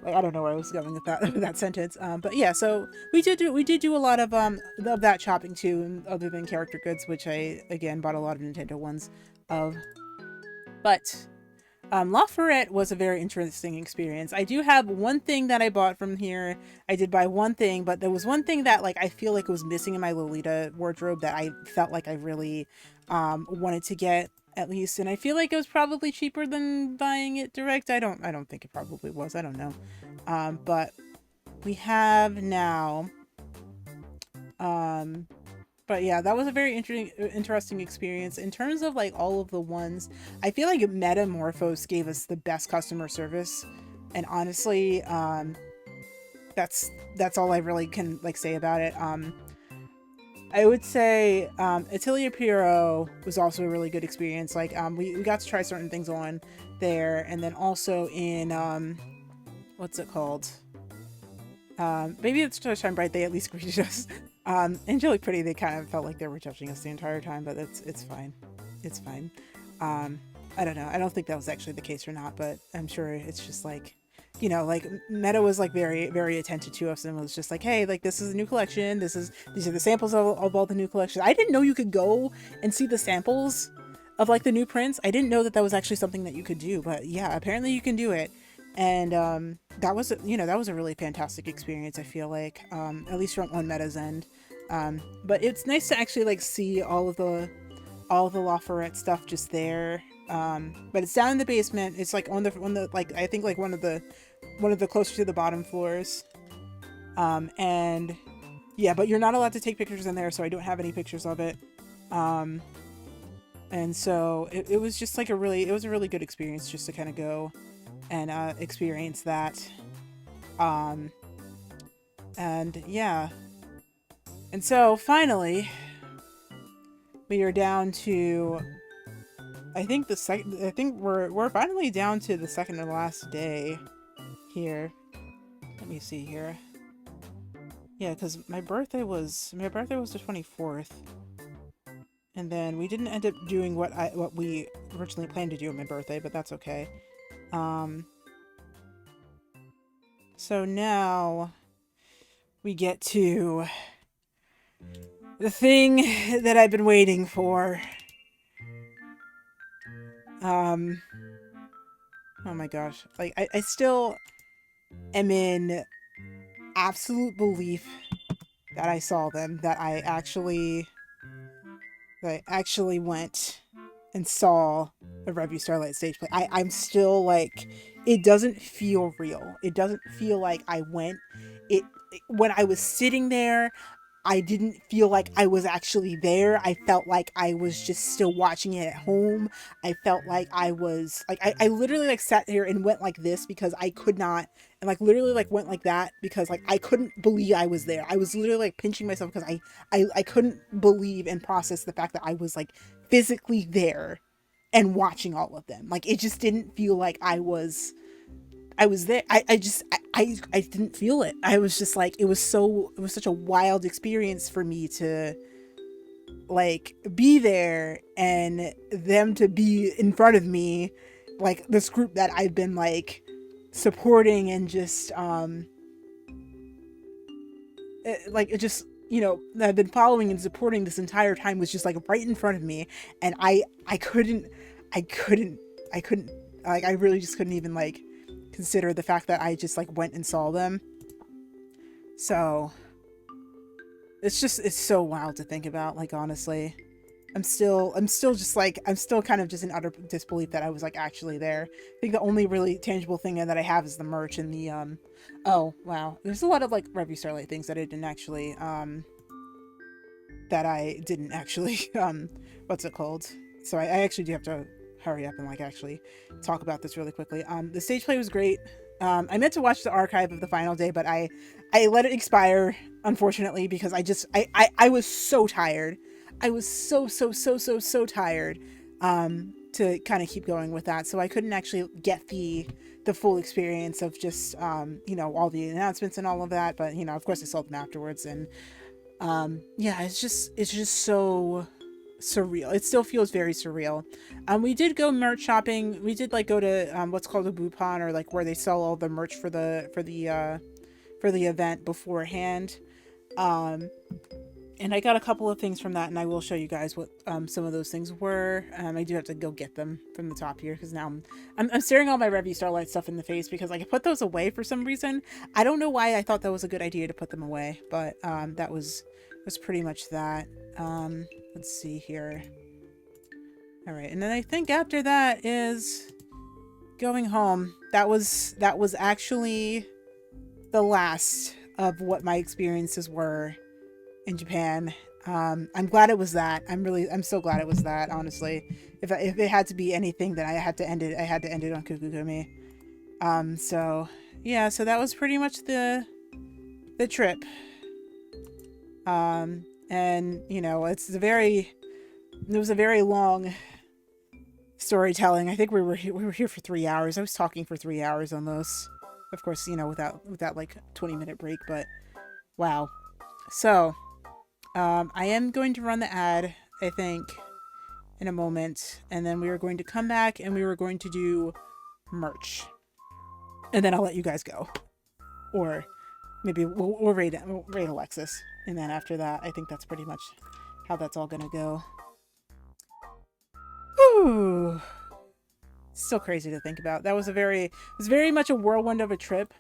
S1: I don't know where I was going with that sentence. But yeah, so we did do a lot of that shopping too, other than character goods, which I again bought a lot of Nintendo ones of. But La Ferrette was a very interesting experience. I do have one thing that I bought from here. I did buy one thing, but there was one thing that like I feel like was missing in my Lolita wardrobe that I felt like I really wanted to get at least, and I feel like it was probably cheaper than buying it direct. I don't think it probably was. I don't know. But we have now um but yeah, that was a very interesting experience. In terms of like all of the ones, I feel like Metamorphose gave us the best customer service, and honestly, that's all I really can like say about it. I would say Atelier Pierrot was also a really good experience. Like we got to try certain things on there, and then also in what's it called? Maybe it's Shine Bright. They at least greeted us. Angelic Pretty, they kind of felt like they were judging us the entire time, but it's fine. It's fine. I don't know. I don't think that was actually the case or not, but I'm sure it's just like, you know, like Meta was like very, very attentive to us and was just like, hey, like this is a new collection. These are the samples of all the new collections. I didn't know you could go and see the samples of like the new prints. I didn't know that was actually something that you could do, but yeah, apparently you can do it. And that was, you know, that was a really fantastic experience. I feel like, at least from on Meta's end. But it's nice to actually like see all of the La Ferrette stuff just there. But it's down in the basement. It's like on the like I think like one of the closer to the bottom floors. And yeah, but you're not allowed to take pictures in there, so I don't have any pictures of it. And so it was just like a really good experience just to kind of go and experience that. And yeah. And so finally we are down to I think we're finally down to the second and last day here. Let me see here. Yeah, because my birthday was the 24th. And then we didn't end up doing what we originally planned to do on my birthday, but that's okay. So now we get to the thing that I've been waiting for. Oh my gosh. Like, I still am in absolute belief that I saw them, that I actually went and saw a Revue Starlight stage play. I'm still like, it doesn't feel real. It doesn't feel like I went. When I was sitting there, I didn't feel like I was actually there. I felt like I was just still watching it at home. I felt like I was like I literally like sat here and went like this because I could not, and like literally like went like that because like I couldn't believe I was there. I was literally like pinching myself because I couldn't believe and process the fact that I was like physically there and watching all of them. Like it just didn't feel like I was there. I didn't feel it. I was just like, it was such a wild experience for me to like be there and them to be in front of me, like this group that I've been like supporting and just it just, you know, that I've been following and supporting this entire time was just like right in front of me, and I couldn't like I really just couldn't even like consider the fact that I just like went and saw them. So it's so wild to think about. Like honestly, I'm still just like, I'm still kind of just in utter disbelief that I was like actually there. I think the only really tangible thing that I have is the merch and the oh wow, there's a lot of like Revue Starlight things that I didn't actually what's it called? So I actually do have to hurry up and like actually talk about this really quickly. The stage play was great. I meant to watch the archive of the final day, but I let it expire, unfortunately, because I was so tired. I was so tired to kind of keep going with that. So I couldn't actually get the full experience of just you know, all the announcements and all of that. But you know, of course I saw them afterwards, and yeah, it's just so surreal. It still feels very surreal. We did go merch shopping. We did like go to what's called a Bupon, or like where they sell all the merch for the event beforehand. And I got a couple of things from that, and I will show you guys what some of those things were. I do have to go get them from the top here because now I'm staring all my Revue Starlight stuff in the face because like, I put those away for some reason. I don't know why I thought that was a good idea to put them away, but that was pretty much that. Let's see here. All right, and then I think after that is going home. That was actually the last of what my experiences were in Japan. I'm glad it was that. I'm so glad it was that, honestly. If it had to be anything that I had to end it on Kukugumi. So yeah, so that was pretty much the trip. And you know, it was a very long storytelling. I think we were here for 3 hours. I was talking for 3 hours almost. Of course, you know, without like 20-minute break, but wow. So, I am going to run the ad, I think, in a moment, and then we are going to come back and we were going to do merch. And then I'll let you guys go. Or maybe we'll raid Alexis. And then after that, I think that's pretty much how that's all gonna go. Whew. Still crazy to think about. That was it was very much a whirlwind of a trip.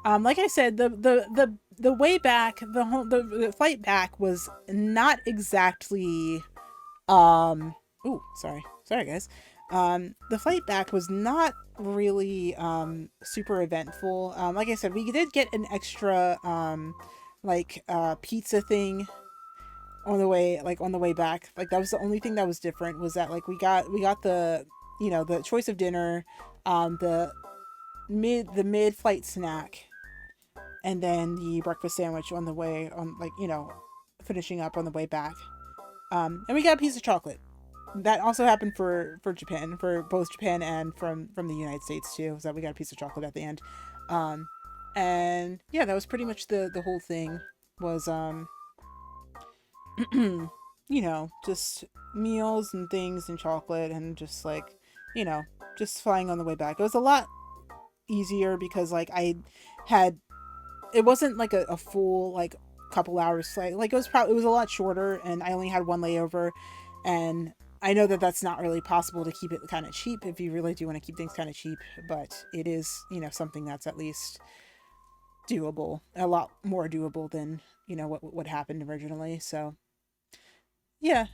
S1: Like I said, the way back, the flight back was not exactly, ooh, sorry guys. The flight back was not really, super eventful. Like I said, we did get an extra, pizza thing on the way back. Like, that was the only thing that was different, was that, like, we got the, you know, the choice of dinner, the mid-flight snack, and then the breakfast sandwich on the way, on, like, you know, finishing up on the way back. And we got a piece of chocolate. That also happened for Japan, for both Japan and from the United States too, so that we got a piece of chocolate at the end. And yeah, that was pretty much the whole thing was, you know, just meals and things and chocolate and just, like, you know, just flying on the way back. It was a lot easier because, like, it wasn't like a full, like, couple hours flight. Like, it was a lot shorter, and I only had one layover, and I know that that's not really possible to keep it kind of cheap if you really do want to keep things kind of cheap, but it is, you know, something that's at least doable, a lot more doable than, you know, what happened originally. So yeah.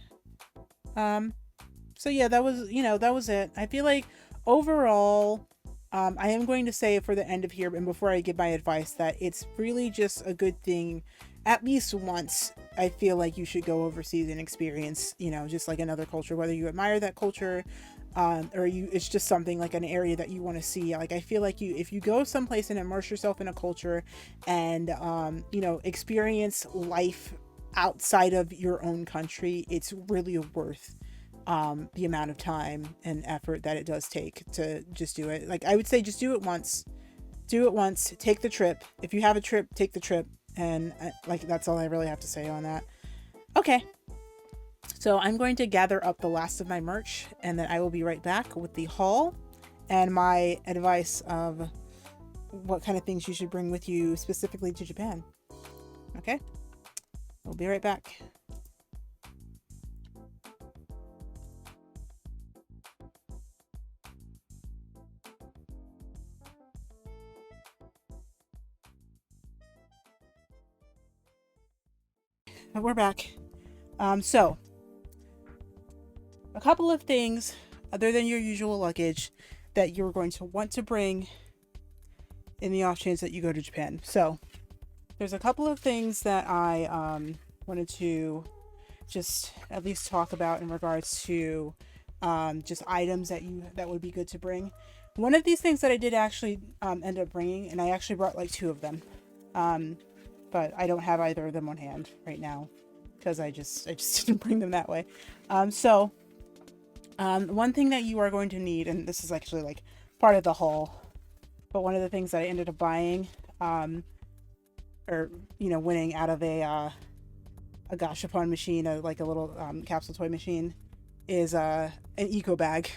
S1: So yeah, that was, you know, that was it. I feel like overall, I am going to say for the end of here, and before I give my advice, that it's really just a good thing. At least once, I feel like you should go overseas and experience, you know, just like another culture, whether you admire that culture, or it's just something like an area that you want to see. Like, I feel like if you go someplace and immerse yourself in a culture and, you know, experience life outside of your own country, it's really worth the amount of time and effort that it does take to just do it. Like, I would say just do it once, take the trip. If you have a trip, take the trip. And like, that's all I really have to say on that. Okay, so I'm going to gather up the last of my merch, and then I will be right back with the haul and my advice of what kind of things you should bring with you specifically to Japan. Okay, we'll be right back. We're back. So a couple of things other than your usual luggage that you're going to want to bring in the off chance that you go to Japan. So there's a couple of things that I wanted to just at least talk about in regards to just items that would be good to bring. One of these things that I did actually end up bringing, and I actually brought like 2 of them, but I don't have either of them on hand right now because I just didn't bring them that way. So one thing that you are going to need, and this is actually like part of the haul, but one of the things that I ended up buying, or, you know, winning out of a gashapon machine, like a little capsule toy machine, is an eco bag.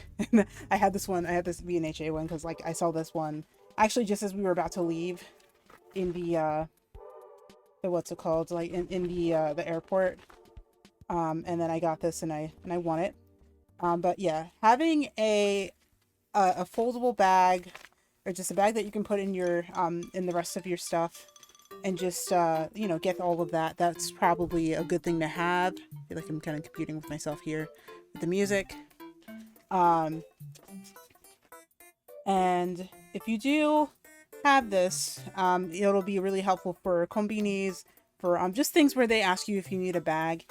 S1: I had this VNHA one because, like, I saw this one actually just as we were about to leave in the the what's it called, like in the airport. And then I got this and I won it. But yeah, having a foldable bag, or just a bag that you can put in your in the rest of your stuff, and just you know, get all of that, that's probably a good thing to have. I feel like I'm kind of competing with myself here with the music. um and if you do have this, it'll be really helpful for kombinis, for just things where they ask you if you need a bag.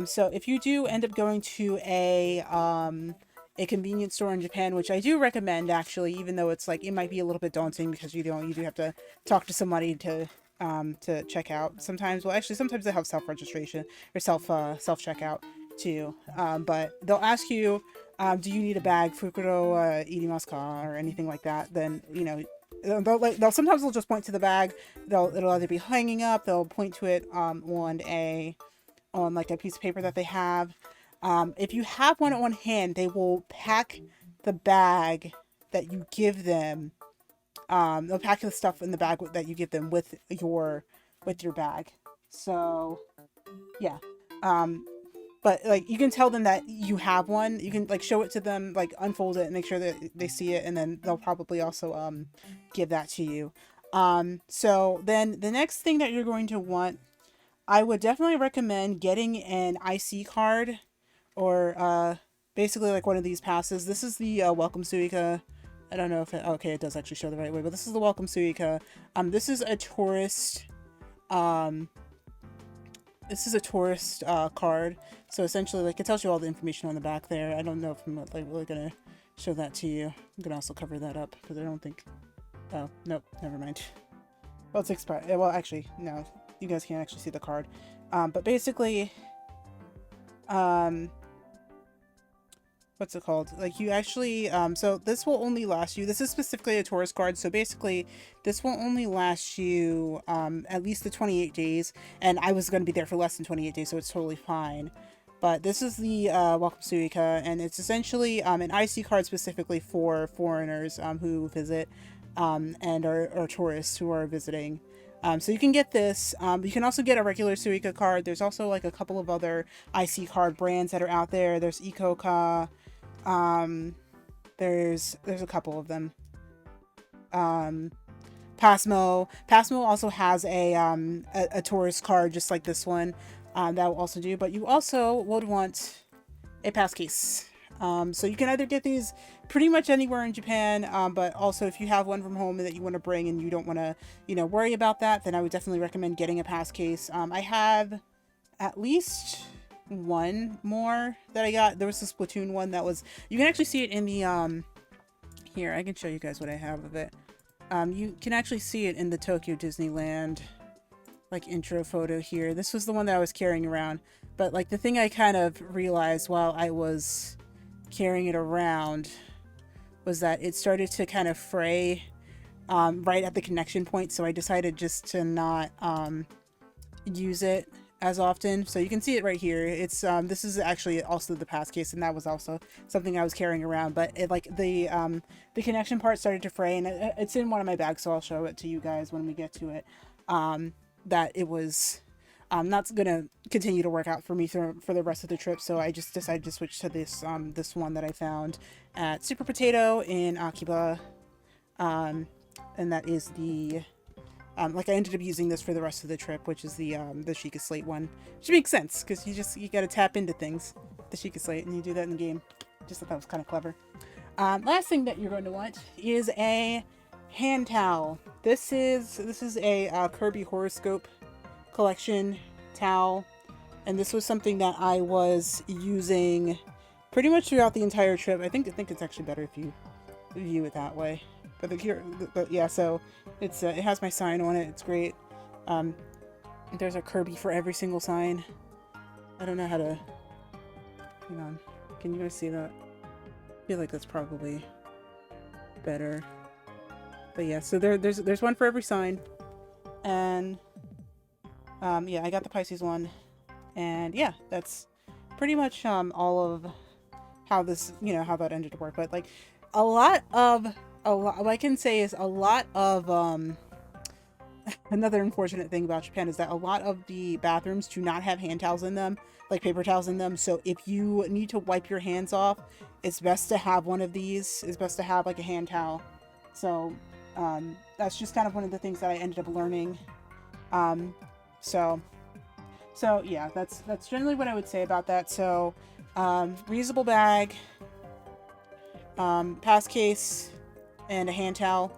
S1: So if you do end up going to a convenience store in Japan, which I do recommend actually, even though it's like it might be a little bit daunting because you do have to talk to somebody to check out. Sometimes, well, actually, sometimes they have self registration or self checkout too. But they'll ask you, do you need a bag, Fukuro irimasu ka, or anything like that? Then you know, they'll sometimes they'll just point to the bag. It'll either be hanging up. They'll point to it on like a piece of paper that they have. If you have one on hand, they will pack the bag that you give them. They'll pack the stuff in the bag that you give them with your bag. So yeah. But like you can tell them that you have one. You can like show it to them, like unfold it and make sure that they see it, and then they'll probably also give that to you. So then the next thing that you're going to want, I would definitely recommend getting an IC card, or basically like one of these passes. This is the Welcome Suica. I don't know if okay, it does actually show the right way, but this is the Welcome Suica. This is a tourist um card. So essentially, like, it tells you all the information on the back there. I don't know if I'm like really gonna show that to you. I'm gonna also cover that up because I don't think. Oh nope, never mind. Well, it's expired. Well, actually, no, you guys can't actually see the card. But basically, um, what's it called? Like, you actually, so this will only last you. This is specifically a tourist card, so basically, this will only last you at least the 28 days. And I was going to be there for less than 28 days, so it's totally fine. But this is the Welcome Suica, and it's essentially an IC card specifically for foreigners who visit and are tourists who are visiting. So you can get this. You can also get a regular Suica card. There's also like a couple of other IC card brands that are out there. There's Ikoka. There's a couple of them. Pasmo also has a tourist card just like this one. That will also do, but you also would want a pass case. So you can either get these pretty much anywhere in Japan, but also if you have one from home that you want to bring and you don't want to, you know, worry about that, then I would definitely recommend getting a pass case. I have at least one more that I got. There was this Splatoon one that was, you can actually see it in the, here, I can show you guys what I have of it. You can actually see it in the Tokyo Disneyland like intro photo here. This was the one that I was carrying around, but like the thing I kind of realized while I was carrying it around was that it started to kind of fray right at the connection point, so I decided just to not use it as often. So you can see it right here. It's this is actually also the pass case, and that was also something I was carrying around, but it like the connection part started to fray, and it's in one of my bags, so I'll show it to you guys when we get to it. That it was not gonna continue to work out for me for the rest of the trip, so I just decided to switch to this this one that I found at Super Potato in Akiba, and that is the like I ended up using this for the rest of the trip, which is the Sheikah Slate one, which makes sense because you gotta tap into things, the Sheikah Slate, and you do that in the game. Just thought that was kind of clever. Last thing that you're going to want is a hand towel. This is a Kirby Horoscope collection towel, and this was something that I was using pretty much throughout the entire trip. I think it's actually better if you view it that way. But yeah, so it's it has my sign on it. It's great. There's a Kirby for every single sign. I don't know how to. Hang on. Can you guys see that? I feel like that's probably better. But yeah, so there's one for every sign, and yeah, I got the Pisces one, and yeah, that's pretty much all of how this, you know, how that ended to work. But like a lot what I can say is a lot of another unfortunate thing about Japan is that a lot of the bathrooms do not have hand towels in them, like paper towels in them. So if you need to wipe your hands off, it's best to have one of these. It's best to have like a hand towel. So that's just kind of one of the things that I ended up learning. Um, so yeah, that's generally what I would say about that. So reusable bag, pass case, and a hand towel.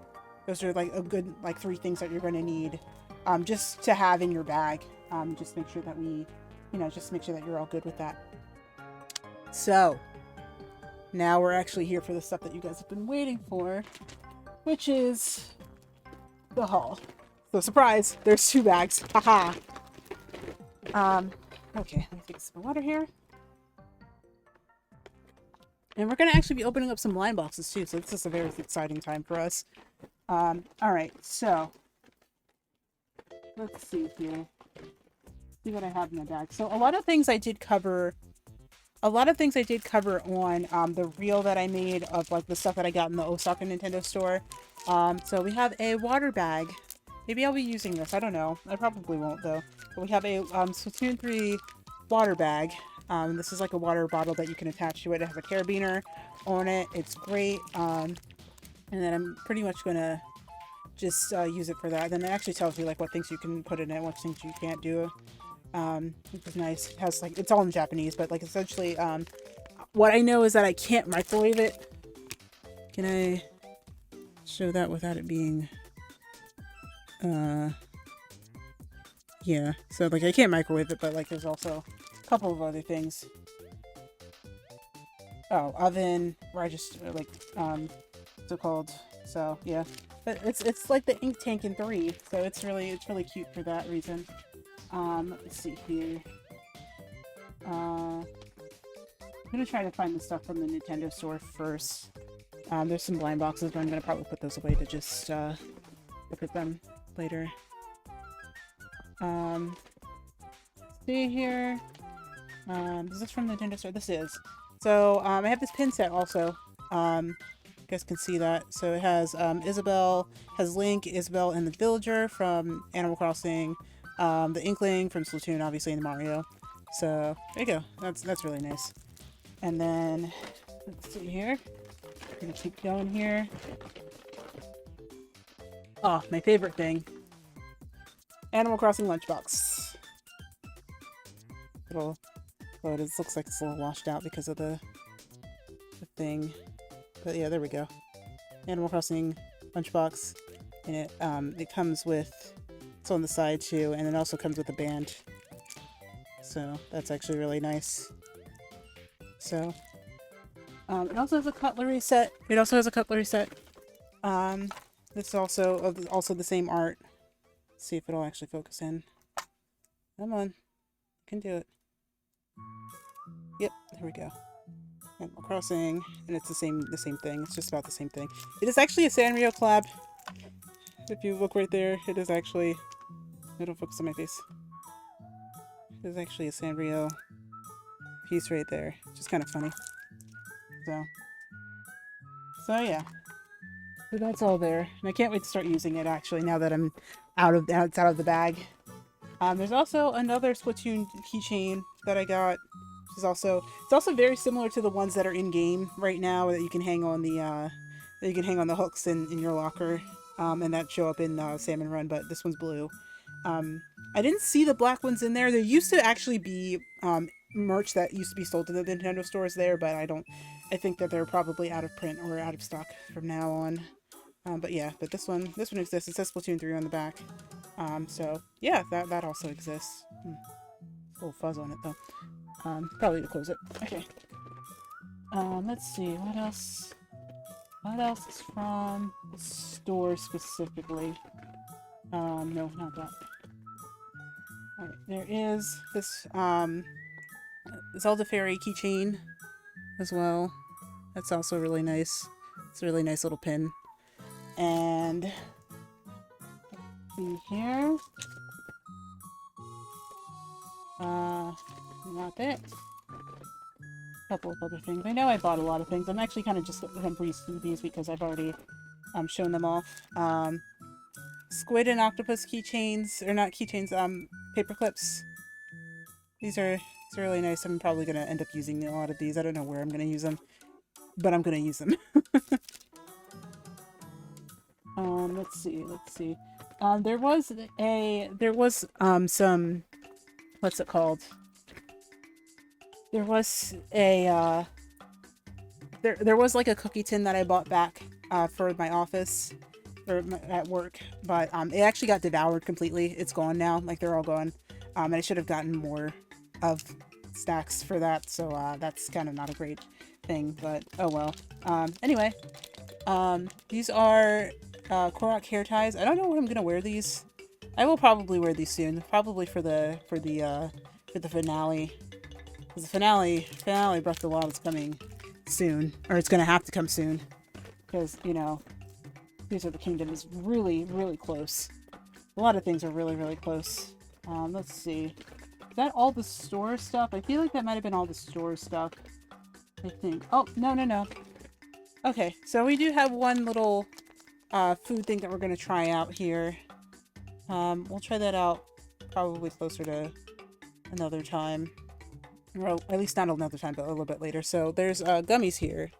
S1: Those are like a good like 3 things that you're going to need just to have in your bag. Just make sure that just make sure that you're all good with that. So now we're actually here for the stuff that you guys have been waiting for, which is the haul. So surprise, there's 2 bags. Haha. Okay, let me take some water here. And we're going to actually be opening up some blind boxes too, so this is a very exciting time for us. Alright, so let's see here. See what I have in my bag. So a lot of things I did cover on the reel that I made of like the stuff that I got in the Osaka Nintendo store. So we have a water bag. Maybe I'll be using this. I don't know. I probably won't though. But we have a Splatoon 3 water bag. This is like a water bottle that you can attach to it. It has a carabiner on it. It's great. And then I'm pretty much gonna just use it for that. Then it actually tells you like what things you can put in it, what things you can't do. Which is nice. It has like, it's all in Japanese, but like essentially, what I know is that I can't microwave it. Can I show that without it being, yeah. So like I can't microwave it, but like there's also a couple of other things. Oh, oven, where I just like, so called. So yeah, but it's like the ink tank in 3, so it's really cute for that reason. Let's see here. I'm gonna try to find the stuff from the Nintendo store first. There's some blind boxes, but I'm gonna probably put those away to just look at them later. See here. Is this from the Nintendo store? This is. So I have this pin set also. You guys can see that. So it has Isabelle, has Link, Isabelle, and the Villager from Animal Crossing. The Inkling from Splatoon, obviously, and Mario. So there you go. That's really nice. And then let's see here. I'm gonna keep going here. Oh, my favorite thing. Animal Crossing lunchbox. Little. Oh, it looks like it's a little washed out because of the thing. But yeah, there we go. Animal Crossing lunchbox, and it comes with. It's on the side too, and it also comes with a band. So that's actually really nice. So it also has a cutlery set. This is also the same art. Let's see if it'll actually focus in. Come on, you can do it. Yep, there we go. Animal Crossing, and it's the same thing. It's just about the same thing. It is actually a Sanrio collab. If you look right there, it is actually. It'll focus on my face. There's actually a Sanrio piece right there, which is kind of funny. So yeah. So that's all there, and I can't wait to start using it. Actually, now that it's out of the bag. There's also another Splatoon keychain that I got. It's also very similar to the ones that are in game right now that you can hang on the hooks in your locker, and that show up in Salmon Run. But this one's blue. I didn't see the black ones in there. There used to actually be merch that used to be sold to the Nintendo stores there, but I think that they're probably out of print or out of stock from now on. But yeah, but this one exists. It says Splatoon 3 on the back. So yeah, that also exists. A little fuzz on it though. Probably to close it. Okay. Let's see, what else? What else is from the store specifically? No, not that. Alright, there is this, Zelda Fairy keychain as well. That's also really nice. It's a really nice little pin. And, let's see here. Not that. A couple of other things. I know I bought a lot of things. I'm actually kind of just going to breeze through these because I've already shown them off. squid and octopus keychains, or not keychains, paper clips. These are really nice. I'm probably gonna end up using a lot of these. I don't know where I'm gonna use them, but I'm gonna use them. Let's see, let's see. There was some, what's it called? There was there was like a cookie tin that I bought back for my office or at work, but it actually got devoured completely. It's gone now, like they're all gone. And I should have gotten more of stacks for that, so that's kind of not a great thing, but oh well. Anyway, these are Korok hair ties. I don't know when I'm gonna wear these. I will probably wear these soon, probably for the finale. Because the finale Breath of the Wild is coming soon, or it's gonna have to come soon, because you know, Tears of the Kingdom is really, really close. A lot of things are really, really close. Let's see. Is that all the store stuff? I feel like that might have been all the store stuff. I think. Oh, no, no, no. Okay, so we do have one little food thing that we're going to try out here. We'll try that out probably closer to another time. Well, at least not another time, but a little bit later. So there's gummies here.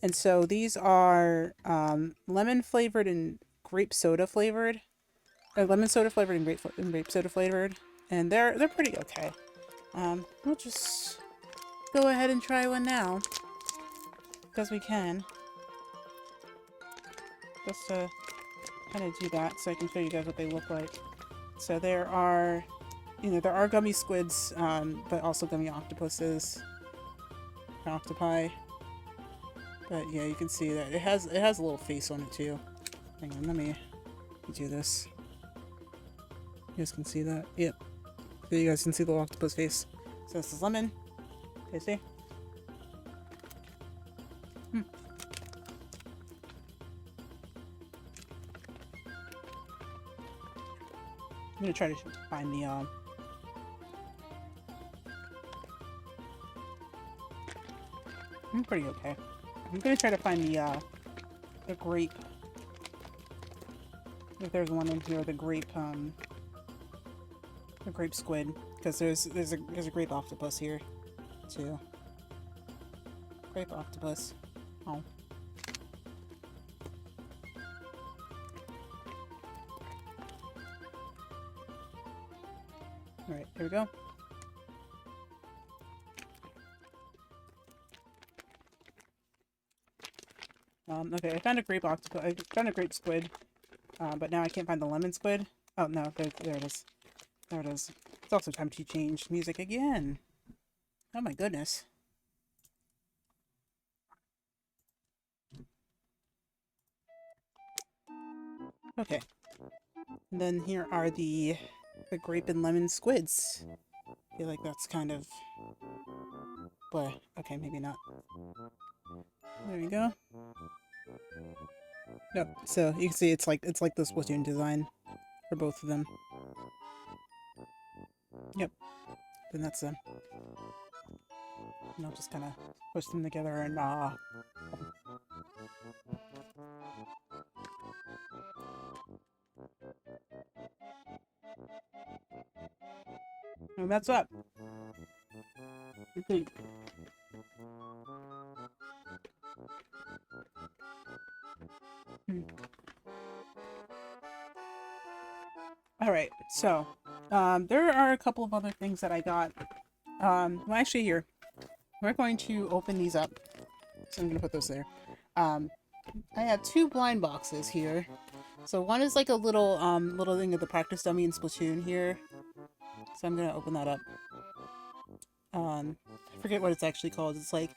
S1: And so these are lemon flavored and grape soda flavored. Lemon soda flavored and grape soda flavored. And they're pretty okay. We'll just go ahead and try one now. Because we can. Just to kind of do that so I can show you guys what they look like. So there are, there are gummy squids, but also gummy octopuses. Octopi. But yeah, you can see that it has a little face on it too. Hang on, let me do this. You guys can see that? Yep. So you guys can see the little octopus face. So this is lemon. Okay, see? I'm gonna try to find the I'm pretty okay. I'm gonna try to find the grape. If there's one in here, the grape squid, because there's a grape octopus here too. Grape octopus. Oh. Alright, here we go. Okay, I found a grape octopus. I found a grape squid, but now I can't find the lemon squid. Oh no, there it is. There it is. It's also time to change music again. Oh my goodness. Okay. And then here are the grape and lemon squids. I feel like that's kind of... But, okay, maybe not. There we go. Yep, so you can see it's like the Splatoon design for both of them. Yep. Then that's them. And I'll just kind of push them together and and that's up. Okay. Alright, so, there are a couple of other things that I got. Well, actually here, we're going to open these up. So I'm going to put those there. I have two blind boxes here. So one is like a little, little thing of the practice dummy in Splatoon here. So I'm going to open that up. I forget what it's actually called. It's like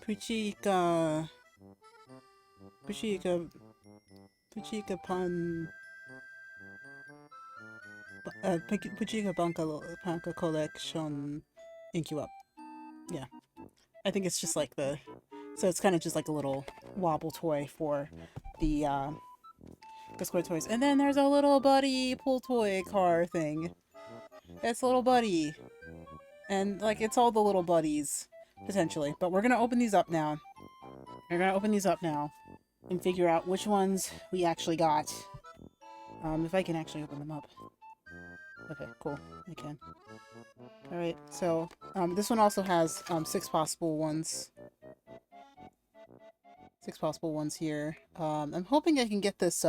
S1: Puchika Pan Puchika Banka Collection Incup. Yeah. I think it's just like the... So it's kind of just like a little wobble toy for the squid toys. And then there's a little buddy pull toy car thing. It's a little buddy. And, like, it's all the little buddies, potentially. But we're gonna open these up now. We're gonna open these up now.
S2: and figure out which ones we actually got. If I can actually open them up. Okay, cool. I can. Alright, so this one also has 6 possible ones. 6 possible ones here. I'm hoping I can get this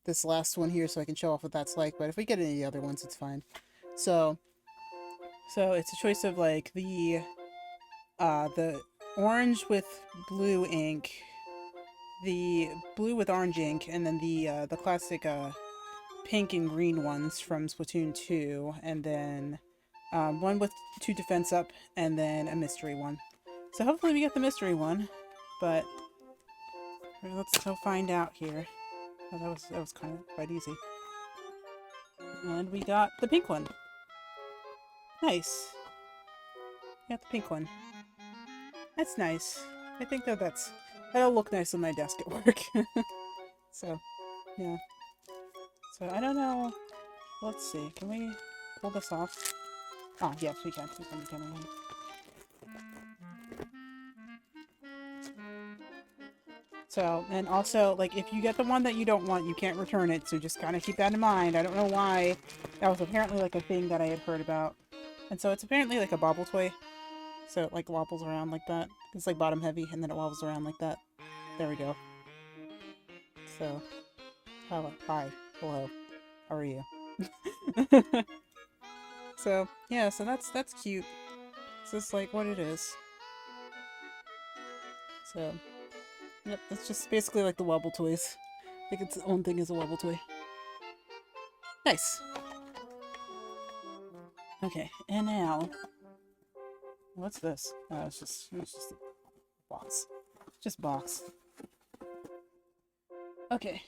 S2: this last one here so I can show off what that's like, but if we get any other ones, it's fine. So it's a choice of like the orange with blue ink, the blue with orange ink, and then the classic pink and green ones from Splatoon 2, and then one with 2 defense up, and then a mystery one. So hopefully we get the mystery one, but let's go find out here. Oh, that was kind of quite easy. And we got the pink one. Nice. Got the pink one. That's nice. I think that'll look nice on my desk at work. So, yeah. So I don't know. Let's see. Can we pull this off? Ah, yes, we can. We can. So, and also, like, if you get the one that you don't want, you can't return it, so just kind of keep that in mind. I don't know why. That was apparently, like, a thing that I had heard about. And so it's apparently, like, a bobble toy. So it, like, wobbles around like that. It's, like, bottom heavy, and then it wobbles around like that. There we go. So, hello. Hi. Hello. How are you? So, yeah, so that's cute. So it's, like, what it is. So... Yep, it's just basically like the wobble toys. I think its own thing as a wobble toy. Nice! Okay, and now... What's this? Oh, it's just a box. Just box. Okay.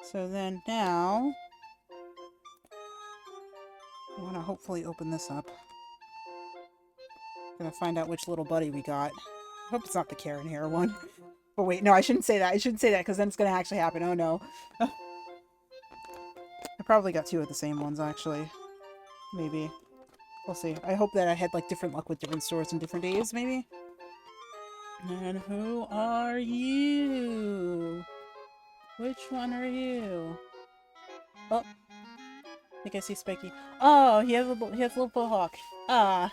S2: So then now... I want to hopefully open this up. Gonna find out which little buddy we got. I hope it's not the Karen hair one. But wait, no, I shouldn't say that. I shouldn't say that because then it's going to actually happen. Oh no. I probably got 2 of the same ones, actually. Maybe. We'll see. I hope that I had, like, different luck with different stores and different days, maybe? And who are you? Which one are you? Oh. I think I see Spiky. Oh, he has a little mohawk. Ah.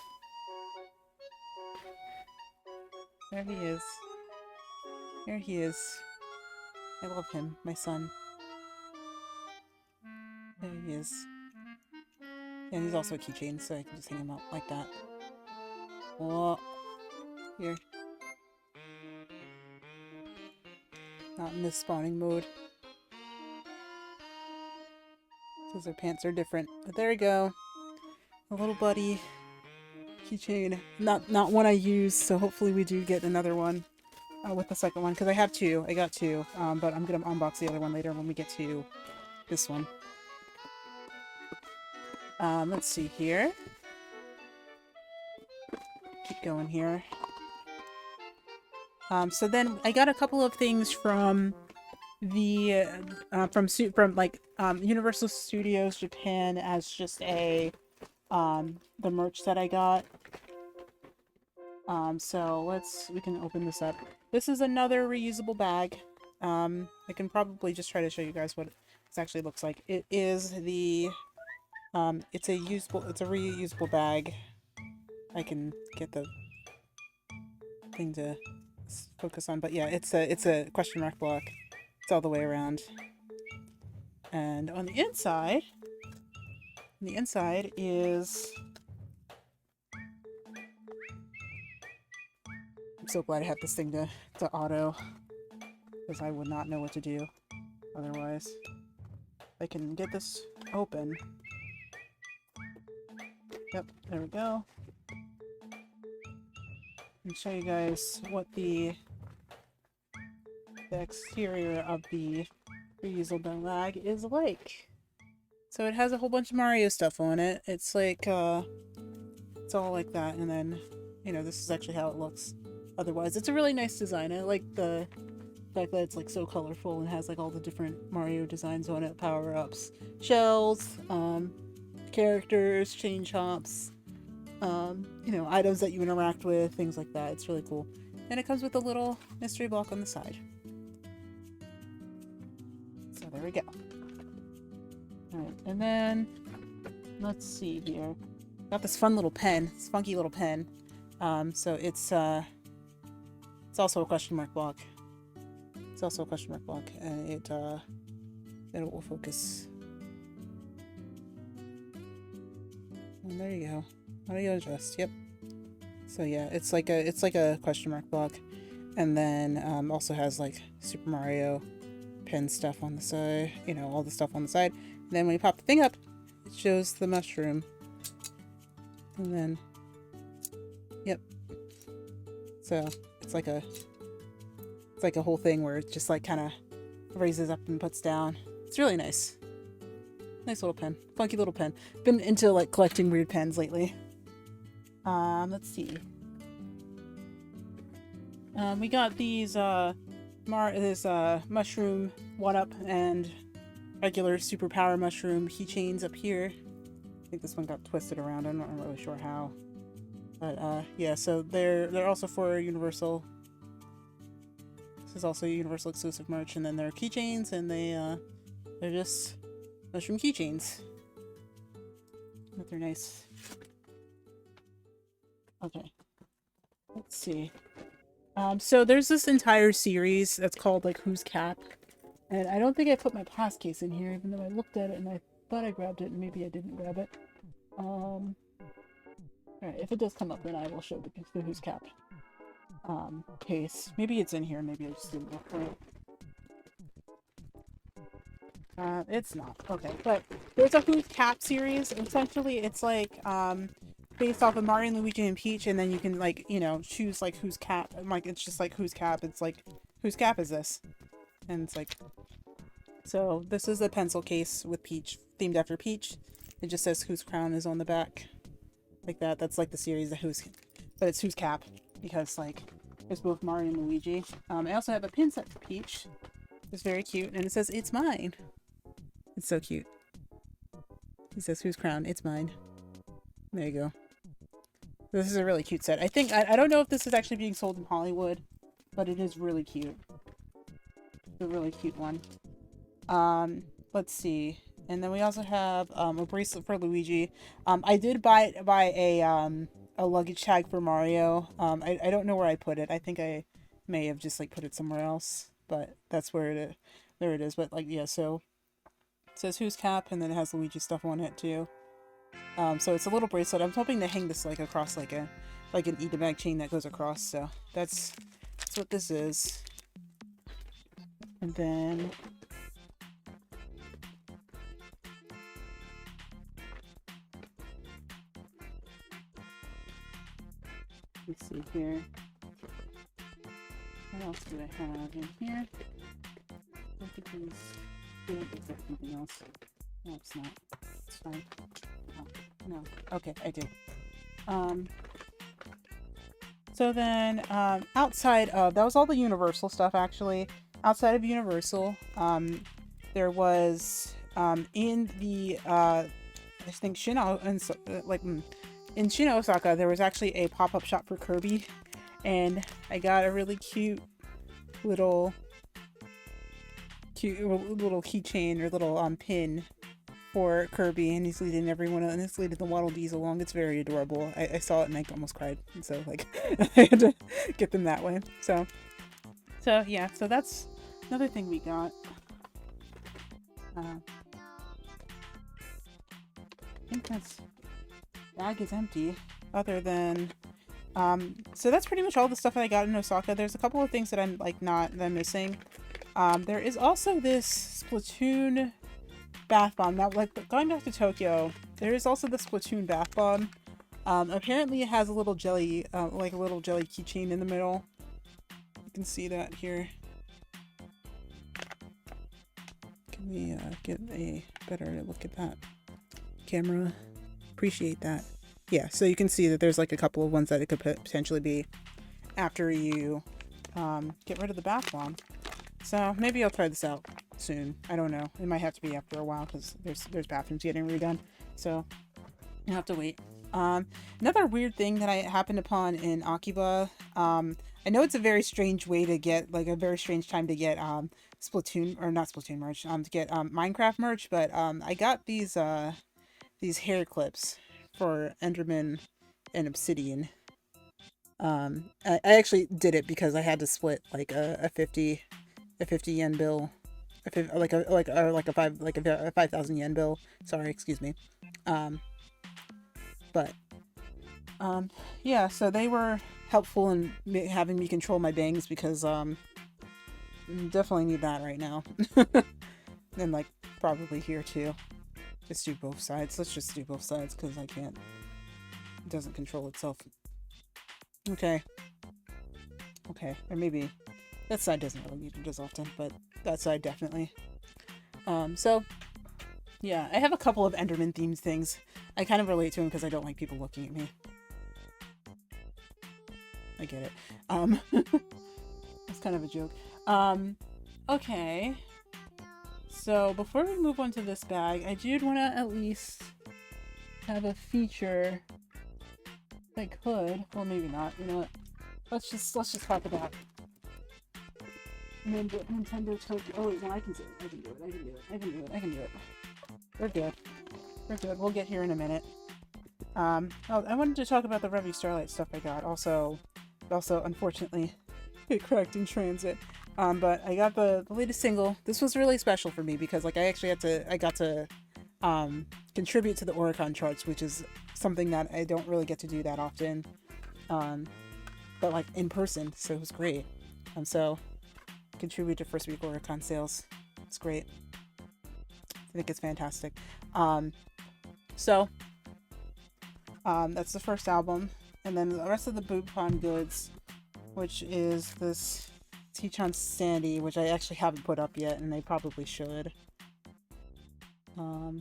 S2: There he is. There he is. I love him, my son. There he is. And he's also a keychain, so I can just hang him out like that. Oh, here. Not in this spawning mode. Because their pants are different. But there we go. A little buddy. Keychain. Not one I use, so hopefully we do get another one. With the second one, because I have 2. I got 2. But I'm gonna unbox the other one later when we get to this one. Let's see here. Keep going here. So then I got a couple of things from the Universal Studios Japan as just a the merch that I got. So we can open this up. This is another reusable bag. I can probably just try to show you guys what this actually looks like. It is the it's a reusable bag. I can get the thing to focus on, but yeah, it's a question mark block. It's all the way around. And on the inside is... I'm so glad I have this thing to auto, because I would not know what to do otherwise. I can get this open. Yep, there we go. And show you guys what the exterior of the reusable bag is like. So it has a whole bunch of Mario stuff on it. It's like, it's all like that, and then, you know, this is actually how it looks otherwise. It's a really nice design. I like the fact that it's, like, so colorful and has, like, all the different Mario designs on it, power-ups, shells, characters, chain chops, you know, items that you interact with, things like that. It's really cool. and it comes with a little mystery block on the side. So there we go. Alright, and then let's see here. Got this fun little pen, this funky little pen. So it's also a question mark block. It's also a question mark block, and it will focus. And there you go. Audio adjust. Yep. So yeah, it's like a question mark block, and then also has like Super Mario pen stuff on the side. You know, all the stuff on the side. And then when you pop the thing up, it shows the mushroom. And then, yep. So it's like a whole thing where it just like kind of raises up and puts down. It's really nice. Nice little pen. Funky little pen. Been into like collecting weird pens lately. Let's see. We got these mushroom 1-up and regular superpower mushroom keychains up here. I think this one got twisted around. I'm not really sure how. But yeah, so they're also for Universal. This is also Universal exclusive merch, and then they're keychains, and they're just mushroom keychains. But they're nice. Okay. Let's see. So there's this entire series that's called like Who's Cap? And I don't think I put my pass case in here, even though I looked at it and I thought I grabbed it, and maybe I didn't grab it. Alright, if it does come up, then I will show the Who's Cap case. Maybe it's in here, maybe I just didn't look for it. It's not. Okay, but there's a Who's Cap series. Essentially, it's like, based off of Mario, Luigi, and Peach, and then you can, like, you know, choose, like, who's Cap. And, like, it's just like, who's Cap? It's like, whose cap is this? And it's like... So, this is a pencil case with Peach, themed after Peach. It just says whose crown is on the back. Like that. That's, like, the series, but it's whose cap. Because, like, there's both Mario and Luigi. I also have a pin set for Peach. It's very cute. And it says, it's mine. It's so cute. He says, whose crown? It's mine. There you go. This is a really cute set. I think, I don't know if this is actually being sold in Hollywood, but it is really cute. It's a really cute one. Let's see. And then we also have a bracelet for Luigi. I did buy a luggage tag for Mario. I don't know where I put it. I think I may have just like put it somewhere else, but that's where there it is. But like, yeah, so it says who's cap, and then it has Luigi stuff on it too. So it's a little bracelet. I'm hoping to hang this like across like an e-bag chain that goes across. So that's what this is. And then let's see here. What else do I have in here? I think there's something else. No, it's not. It's fine. Oh, no. Okay, I do. So then, outside of, that was all the Universal stuff, actually. Outside of Universal, there was, in the, I think in Shin Osaka, there was actually a pop-up shop for Kirby, and I got a really cute little keychain or little pin for Kirby, and he's leading everyone, and he's leading the Waddle Dees along. It's very adorable. I saw it and I almost cried, and so like I had to get them that way. So yeah, so that's another thing we got. I think that's bag is empty. Other than so that's pretty much all the stuff that I got in Osaka. There's a couple of things that I'm like that I'm missing. There is also this Splatoon bath bomb. Now, like, going back to Tokyo, there is also the Splatoon bath bomb. Apparently it has a little jelly, like a little jelly keychain in the middle. You can see that here. Can we get a better look at that camera? Appreciate that. Yeah, so you can see that there's like a couple of ones that it could potentially be after you get rid of the bath bomb. So maybe I'll try this out soon. I don't know. It might have to be after a while because there's bathrooms getting redone. So you'll have to wait. Another weird thing that I happened upon in Akiba, I know it's a very strange way to get, like, a very strange time to get, Splatoon, or not Splatoon merch, to get, Minecraft merch, but, I got these hair clips for Enderman and Obsidian. I actually did it because I had to split, like, a 50 yen bill, a 5,000 yen bill, sorry, excuse me, um, but yeah, so they were helpful in having me control my bangs because definitely need that right now. And like probably here too. Just do both sides. Let's just do both sides because I can't. It doesn't control itself. Okay. Okay, or maybe that side doesn't really need it as often, but that side definitely. So yeah, I have a couple of Enderman themed things. I kind of relate to them because I don't like people looking at me. I get it. It's kind of a joke. Okay. So before we move on to this bag, I did want to at least have a feature. If I could, well, maybe not. You know what? Let's just talk about Nintendo Tokyo. Oh wait, no, I can do it. I can do it. We're good. We'll get here in a minute. Oh, I wanted to talk about the Revy Starlight stuff I got. Also, unfortunately, it cracked in transit. But I got the latest single. This was really special for me because, like, I got to contribute to the Oricon charts, which is something that I don't really get to do that often. But like in person, so it was great. So contribute to first week Oricon sales. It's great. I think it's fantastic. That's the first album, and then the rest of the Boopon goods, which is this Teachon Sandy, which I actually haven't put up yet, and I probably should. I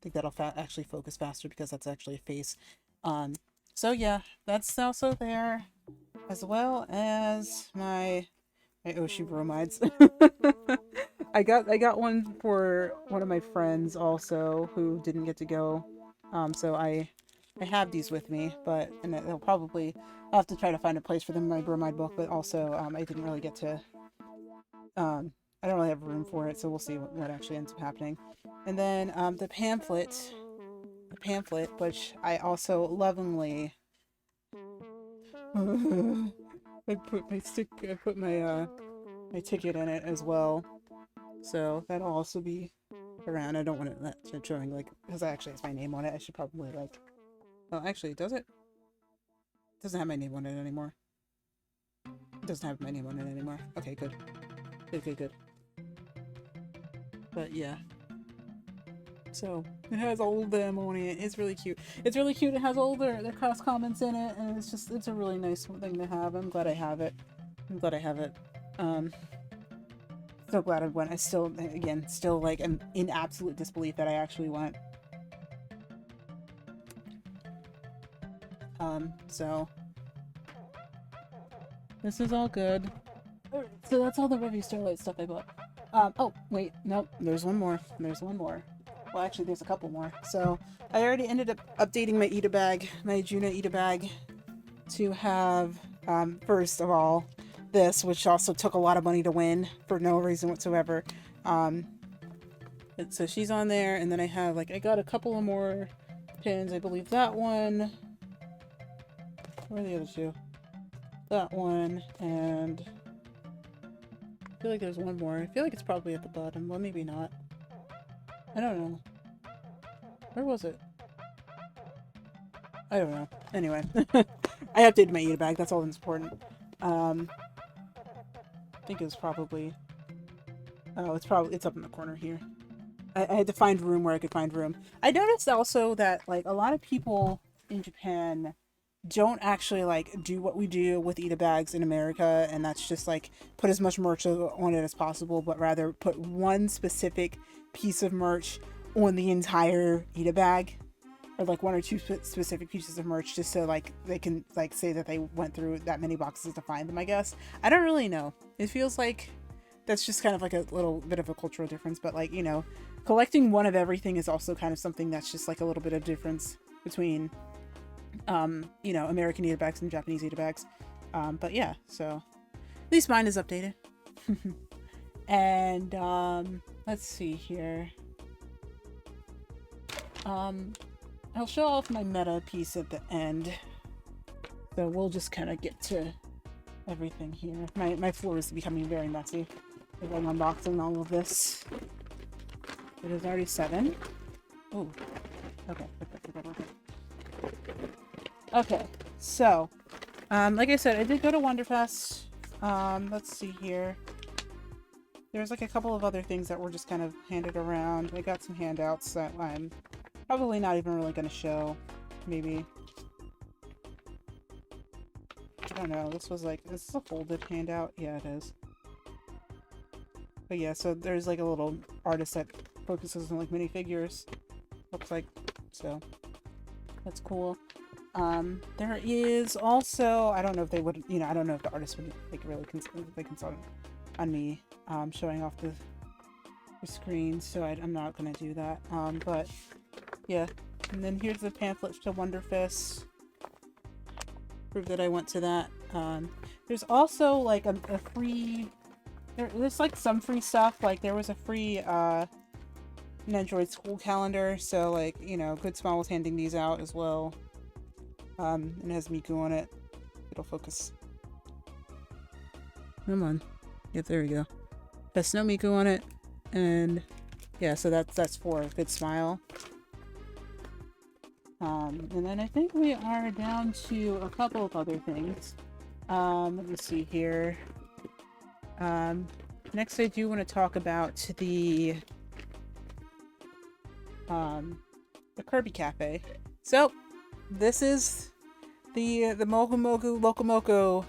S2: think that'll actually focus faster because that's actually a face. So yeah, that's also there, as well as my Oshi bromides. I got one for one of my friends also who didn't get to go. So I have these with me, and I'll have to try to find a place for them in my bromide book, but also I didn't really get to I don't really have room for it, so we'll see what actually ends up happening. And then the pamphlet, which I also lovingly I put my ticket in it as well, so that'll also be around. I don't want it showing, like, because actually has my name on it. I should probably, like, well, actually, does it? Doesn't have my name on it anymore. It doesn't have my name on it anymore. Okay, good. Good. But yeah. So it has all of them on it. It's really cute. It has all their cross comments in it, and it's a really nice thing to have. I'm glad I have it. So glad I went. I still like am in absolute disbelief that I actually went. So this is all good. So that's all the Revy Starlight stuff I bought. Oh wait, nope. There's one more. Well, actually, there's a couple more. So I already ended up updating my Ida bag, my Juna Ida bag, to have first of all this, which also took a lot of money to win for no reason whatsoever. So she's on there, and then I got a couple of more pins. I believe that one. Where are the other two? That one, and I feel like there's one more. I feel like it's probably at the bottom. Well, maybe not. I don't know. Where was it? I don't know. Anyway. I updated my Ida bag. That's all that's important. I think it was probably... Oh, it's up in the corner here. I had to find room where I could find room. I noticed also that, like, a lot of people in Japan don't actually, like, do what we do with Ida bags in America, and that's just, like, put as much merch on it as possible, but rather put one specific piece of merch on the entire Ida bag, or, like, one or two specific pieces of merch, just so, like, they can, like, say that they went through that many boxes to find them, I guess. I don't really know. It feels like that's just kind of, like, a little bit of a cultural difference, but, like, you know, collecting one of everything is also kind of something that's just, like, a little bit of difference between you know, American eat bags and Japanese eat bags. But yeah, so at least mine is updated. And let's see here. I'll show off my meta piece at the end. So we'll just kind of get to everything here. My floor is becoming very messy as I'm unboxing all of this. It is already 7. Ooh. Okay. Okay, so, like I said, I did go to Wonderfest. Let's see here. There's like a couple of other things that were just kind of handed around. I got some handouts that I'm probably not even really going to show. Maybe. I don't know. This is a folded handout. Yeah, it is. But yeah, so there's like a little artist that focuses on like minifigures. Looks like. So, that's cool. There is also, I don't know if they would, you know, I don't know if the artist would like really consult on me showing off the screen, so I'm not gonna do that. But yeah, and then here's the pamphlet to Wonderfest. Prove that I went to that. There's also like a free, there's like some free stuff. Like there was a free an Android school calendar, so like, you know, Good Smile was handing these out as well. And it has Miku on it. It'll focus. Come on. Yep, there we go. Has Snow Miku on it. And yeah, so that's for Good Smile. And then I think we are down to a couple of other things. Let me see here. Next I do want to talk about the Kirby Cafe. So this is the Mogu Mogu Locomoco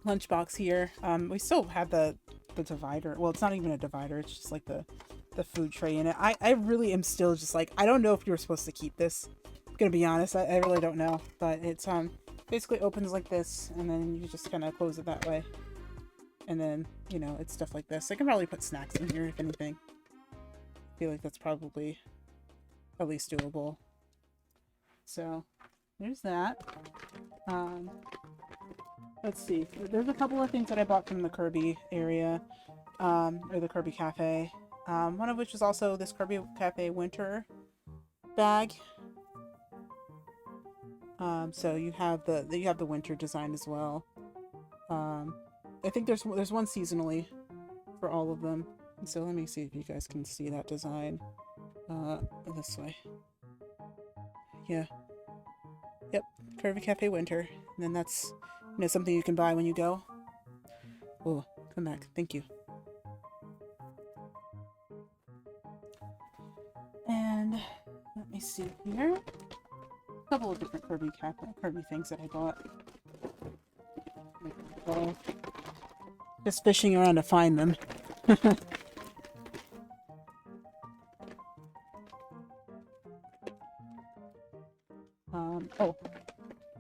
S2: lunchbox here. We still have the divider. Well, it's not even a divider, it's just like the food tray in it. I really am still just like, I don't know if you were supposed to keep this. I'm gonna be honest, I really don't know. But it's basically opens like this, and then you just kind of close it that way. And then, you know, it's stuff like this. I can probably put snacks in here if anything. I feel like that's probably at least doable. So there's that. Let's see. There's a couple of things that I bought from the Kirby area, or the Kirby Cafe. One of which is also this Kirby Cafe winter bag. So you have the winter design as well. I think there's one seasonally for all of them. So let me see if you guys can see that design. This way. Yeah. Yep. Kirby Cafe winter. And then that's, you know, something you can buy when you go. Oh, come back. Thank you. And let me see here. A couple of different Kirby things that I bought. Just fishing around to find them. Oh,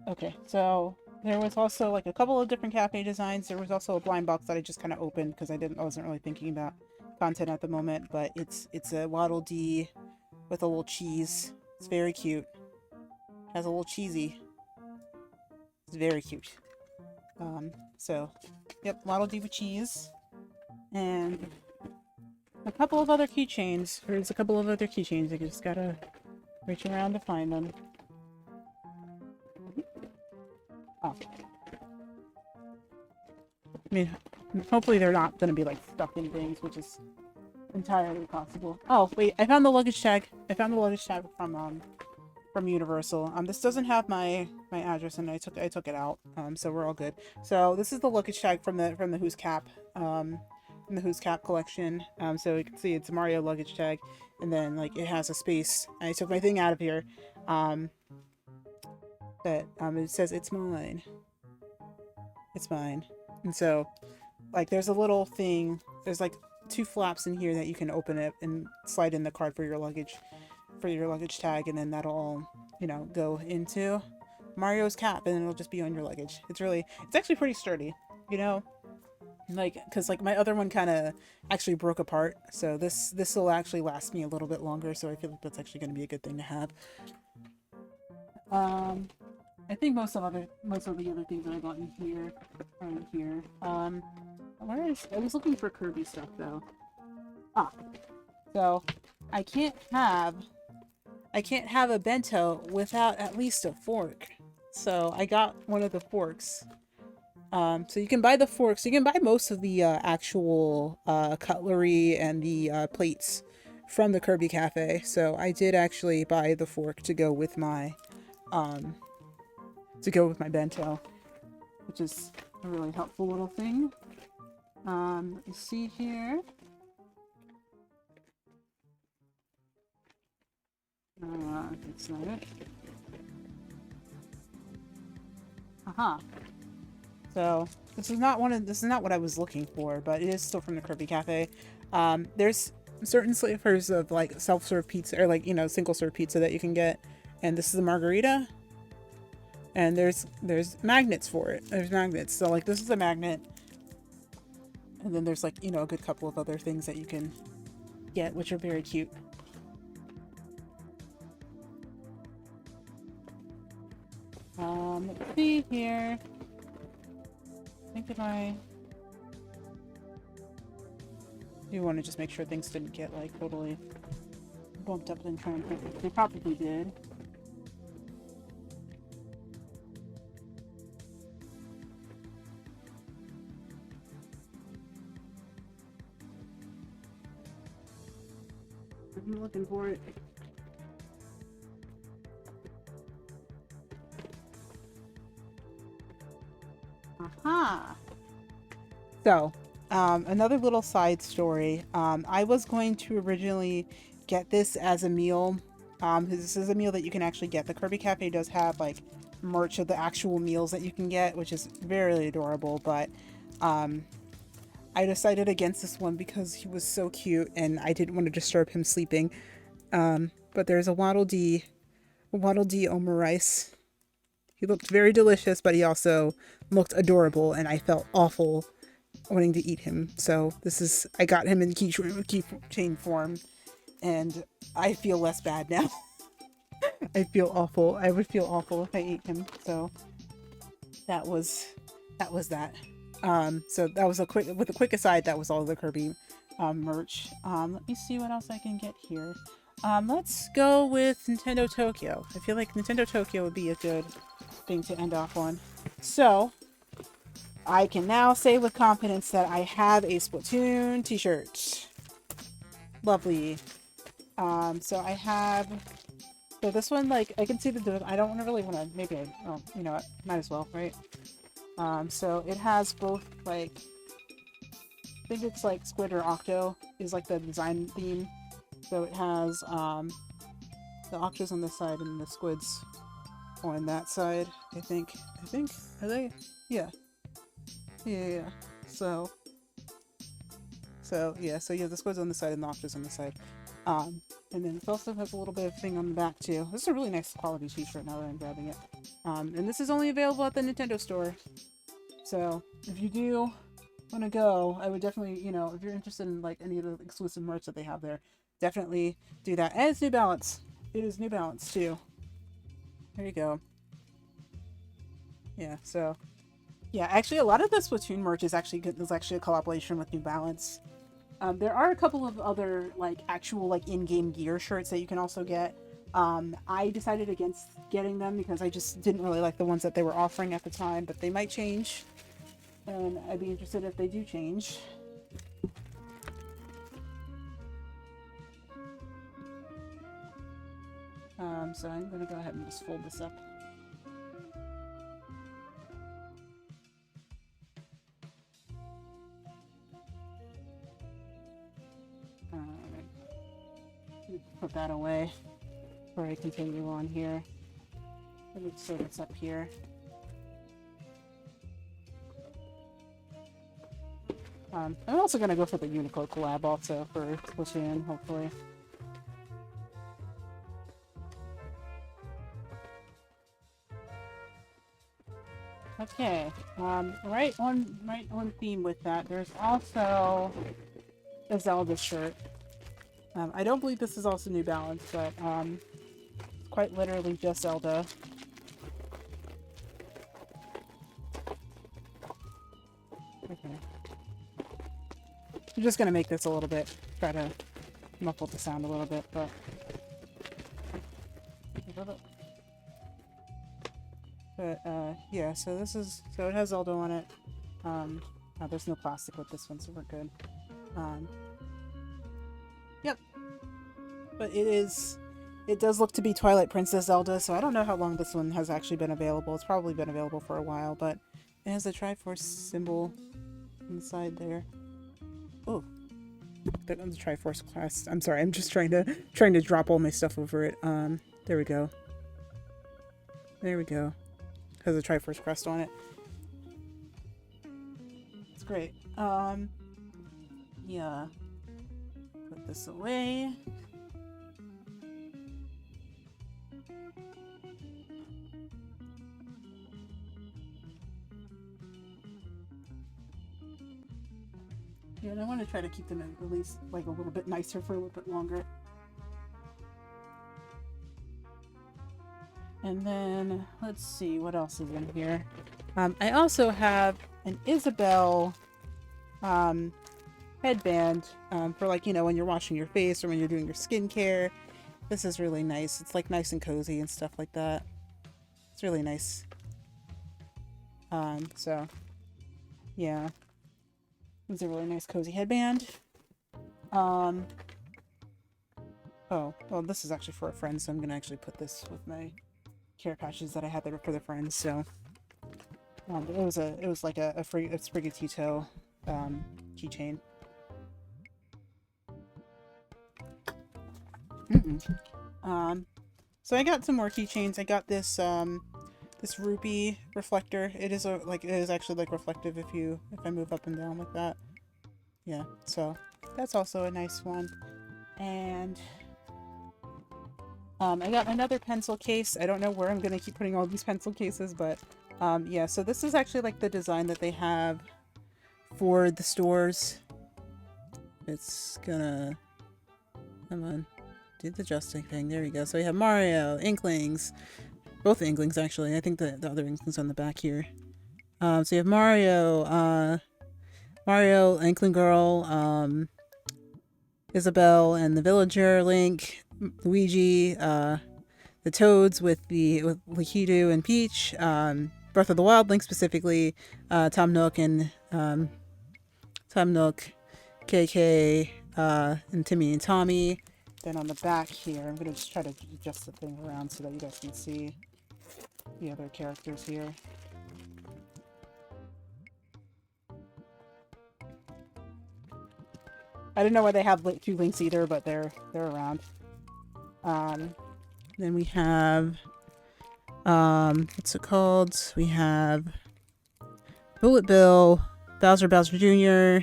S2: okay. So there was also like a couple of different cafe designs. There was also a blind box that I just kind of opened because I wasn't really thinking about content at the moment. But it's a Waddle Dee with a little cheese. It's very cute. Has a little cheesy. It's very cute. So, yep, Waddle Dee with cheese. And a couple of other keychains. There's a couple of other keychains. I just gotta reach around to find them. Oh. I mean, hopefully they're not gonna be like stuck in things, which is entirely possible. Oh, wait, I found the luggage tag. I found the luggage tag from Universal. This doesn't have my address, and I took it out. So we're all good. So this is the luggage tag from the Who's Cap, from the Who's Cap collection. So you can see it's a Mario luggage tag, and then like it has a space. I took my thing out of here. But it says it's mine. It's mine. And so, like, there's a little thing. There's like 2 flaps in here that you can open it and slide in the card for your luggage tag, and then that'll all, you know, go into Mario's cap, and it'll just be on your luggage. It's actually pretty sturdy, you know, like, because like my other one kind of actually broke apart, so this will actually last me a little bit longer, so I feel like that's actually going to be a good thing to have. I think most of the other things that I got in here are in here. I was looking for Kirby stuff though. Ah, so I can't have a bento without at least a fork. So I got one of the forks. So you can buy the forks. You can buy most of the actual cutlery and the plates from the Kirby Cafe. So I did actually buy the fork to go with my bento, which is a really helpful little thing. Let me see here. That's not it. Aha. So this is not what I was looking for, but it is still from the Kirby Cafe. There's certain flavors of like self-serve pizza or like, you know, single-serve pizza that you can get, and this is a margarita. And there's magnets for it. There's magnets. So like this is a magnet. And then there's like, you know, a good couple of other things that you can get, which are very cute. Let's see here. I think if I do want to just make sure things didn't get like totally bumped up and trying to, they probably did. I'm looking for it. Aha! So, another little side story. I was going to originally get this as a meal. This is a meal that you can actually get. The Kirby Cafe does have like merch of the actual meals that you can get, which is very adorable, but I decided against this one because he was so cute and I didn't want to disturb him sleeping. But there's a Waddle Dee omurice. He looked very delicious, but he also looked adorable, and I felt awful wanting to eat him. So I got him in keychain form, and I feel less bad now. I feel awful. I would feel awful if I ate him. So that was that. So that was a quick aside. That was all the Kirby merch. Let me see what else I can get here. Let's go with Nintendo Tokyo. I feel like Nintendo Tokyo would be a good thing to end off on. So, I can now say with confidence that I have a Splatoon t-shirt. Lovely. So I have... So this one, like, I can see I don't really want to... Maybe you know what? Might as well, right? So it has both, like... I think it's like Squid or Octo is like the design theme. So it has the Octos on this side and the Squids on that side, I think. Are they? Yeah. Yeah. So yeah, the Squids on the side and the Octos on the side. And then it also has a little bit of thing on the back too. This is a really nice quality t-shirt now that I'm grabbing it. And this is only available at the Nintendo store. So if you do want to go, I would definitely, you know, if you're interested in like any of the exclusive merch that they have there, definitely do that. And it's New Balance. It is New Balance too. There you go. Yeah, so yeah, actually a lot of the Splatoon merch is actually a collaboration with New Balance. There are a couple of other like actual like in-game gear shirts that you can also get. I decided against getting them because I just didn't really like the ones that they were offering at the time, but they might change. And I'd be interested if they do change. So I'm going to go ahead and just fold this up. Put that away before I continue on here. Let me throw this up here. I'm also going to go for the Uniqlo collab also for Splatoon, hopefully. Okay, right on theme with that, there's also a Zelda shirt. I don't believe this is also New Balance, but quite literally just Zelda. Okay. I'm just gonna make this a little bit, try to muffle the sound a little bit, but... yeah, so this is, so it has Zelda on it. Oh, there's no plastic with this one, so we're good. Yep. But it does look to be Twilight Princess Zelda, so I don't know how long this one has actually been available. It's probably been available for a while, but it has a Triforce symbol inside there. Oh, the Triforce class. I'm sorry, I'm just trying to drop all my stuff over it. There we go. There we go. Has a Triforce crest on it. It's great. Yeah. Put this away. Yeah, and I want to try to keep them at least like a little bit nicer for a little bit longer. And then, let's see, what else is in here? I also have an Isabelle headband for, like, you know, when you're washing your face or when you're doing your skincare. This is really nice. It's like nice and cozy and stuff like that. It's really nice. So, yeah. It's a really nice cozy headband. Oh, well, this is actually for a friend, so I'm gonna actually put this with my care patches that I had there for the friends. So it was like a Sprigatito keychain. So I got some more keychains. I got this this rupee reflector. It is actually like reflective if I move up and down like that. Yeah, so that's also a nice one. And I got another pencil case. I don't know where I'm gonna keep putting all these pencil cases, but yeah, so this is actually like the design that they have for the stores. It's gonna, come on, do the adjusting thing. There we go. So we have Mario, Inklings, both Inklings actually. I think the other Inklings on the back here. So you have Mario, Inkling Girl, Isabelle and the Villager, Link, Luigi, the Toads with Lakitu and Peach, Breath of the Wild, Link specifically, Tom Nook and KK, and Timmy and Tommy. Then on the back here, I'm gonna just try to adjust the thing around so that you guys can see the other characters here. I didn't know why they have two links either, but they're around. Then we have what's it called? We have Bullet Bill, Bowser Jr.,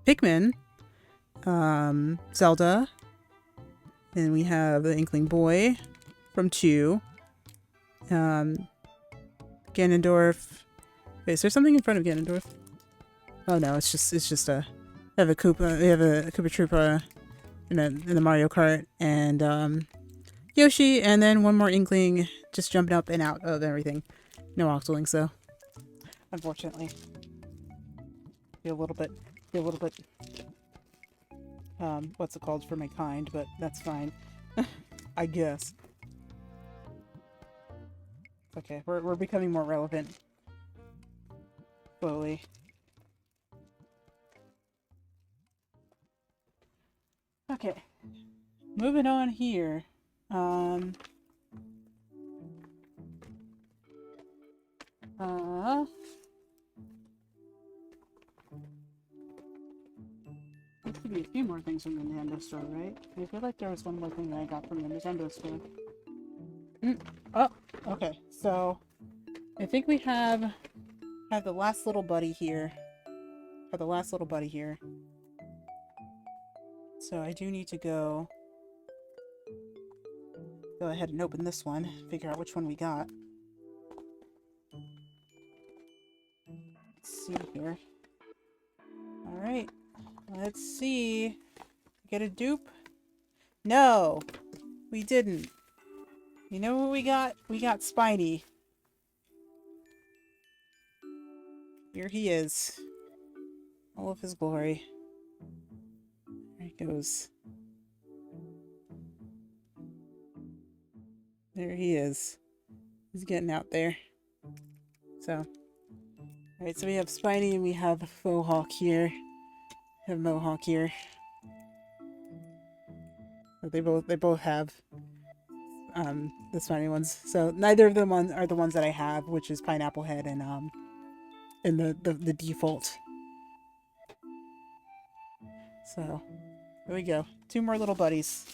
S2: Pikmin, Zelda. Then we have the Inkling Boy from 2. Ganondorf. Wait, is there something in front of Ganondorf? Oh no, it's just a. We have a Koopa Troopa in the Mario Kart, and Yoshi, and then one more Inkling just jumping up and out of everything. No Octolings though, unfortunately. Be a little bit, what's it called for my kind, but that's fine, I guess. Okay, we're becoming more relevant slowly. Okay, moving on here. There should be a few more things from the Nintendo store, right? I feel like there was one more thing that I got from the Nintendo store. Oh, okay. So I think we have the last little buddy here. So I do need to go ahead and open this one, figure out which one we got. Let's see here. Alright. Let's see. Get a dupe? No! We didn't. You know what we got? We got Spiny. Here he is. All of his glory. There he goes. There he is. He's getting out there. So, alright, so we have Spiny and we have Mohawk here. We have Mohawk here. So they both have the Spiny ones. So neither of them are the ones that I have, which is Pineapple Head and the default. So there we go. 2 more little buddies.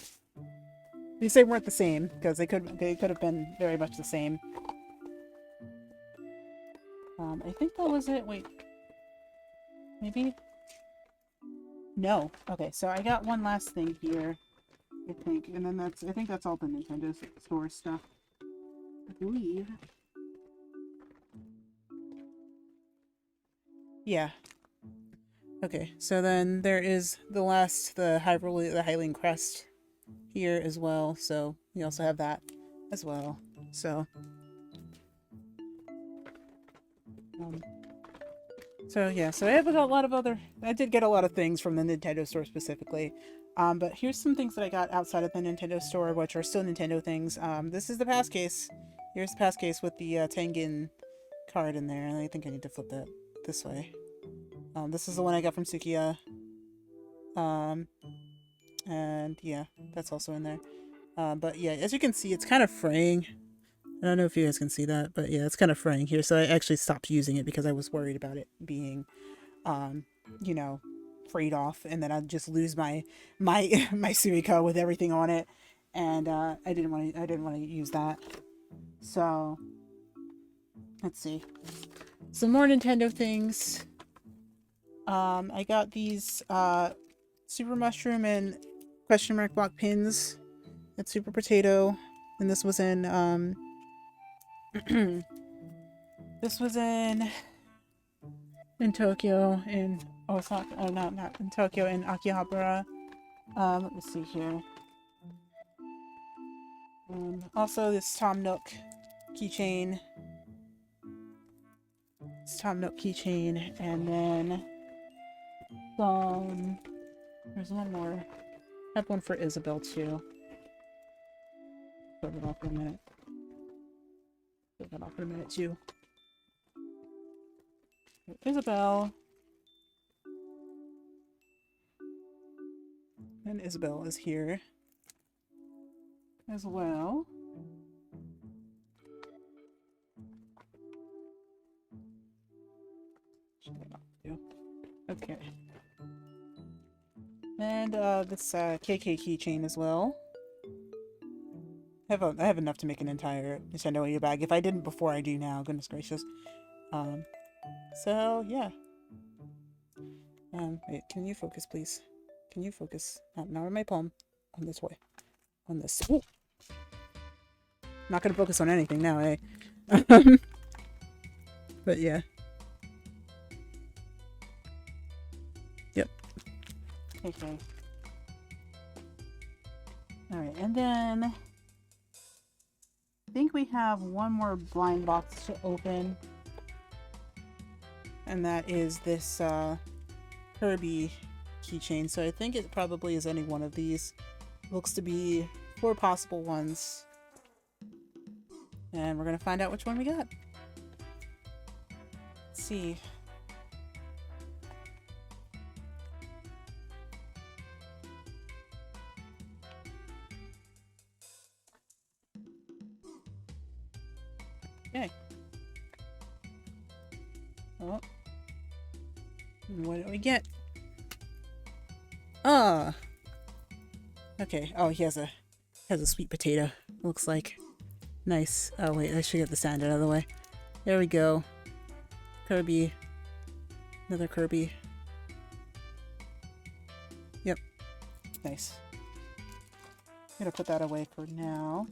S2: These they weren't the same because they could have been very much the same. I think that was it. Wait, maybe. No. Okay, so I got one last thing here, I think, and then I think that's all the Nintendo Store stuff. I believe. Yeah. Okay, so then there is the Hylian Crest here as well, so we also have that as well. So yeah, so I have a lot of I did get a lot of things from the Nintendo Store specifically. But here's some things that I got outside of the Nintendo Store, which are still Nintendo things. This is the pass case. Here's the pass case with the Tengen card in there, and I think I need to flip that this way. This is the one I got from Sukiya. And yeah, that's also in there. But yeah, as you can see, it's kind of fraying. I don't know if you guys can see that, but yeah, it's kind of fraying here. So I actually stopped using it because I was worried about it being, you know, frayed off, and then I'd just lose my Suica with everything on it, and I didn't want to use that. So let's see, some more Nintendo things. I got these Super Mushroom and question mark block pins at Super Potato, and this was in this was in Tokyo, in Osaka. Oh, not in Tokyo, in Akihabara. Let me see here. Also, this Tom Nook keychain. And then there's one more. I have one for Isabelle too. Put it off for a minute. Put that off for a minute too. Isabelle. And Isabelle is here as well. Okay. And this KK keychain as well. I have enough to make an entire Nintendo Wii bag. If I didn't before, I do now. Goodness gracious. So yeah. Wait, can you focus, please? Can you focus? Not on my palm. On this way. On this. Ooh. Not gonna focus on anything now, eh? But yeah. Yep. Okay. Alright, and then I think we have one more blind box to open. And that is this Kirby keychain. So I think it probably is any one of these. Looks to be 4 possible ones. And we're gonna find out which one we got. Let's see. Okay. Oh. What do we get? Ah. Okay. Oh, he has a sweet potato. Looks like. Nice. Oh wait, I should get the sand out of the way. There we go. Kirby. Another Kirby. Yep. Nice. I'm gonna put that away for now.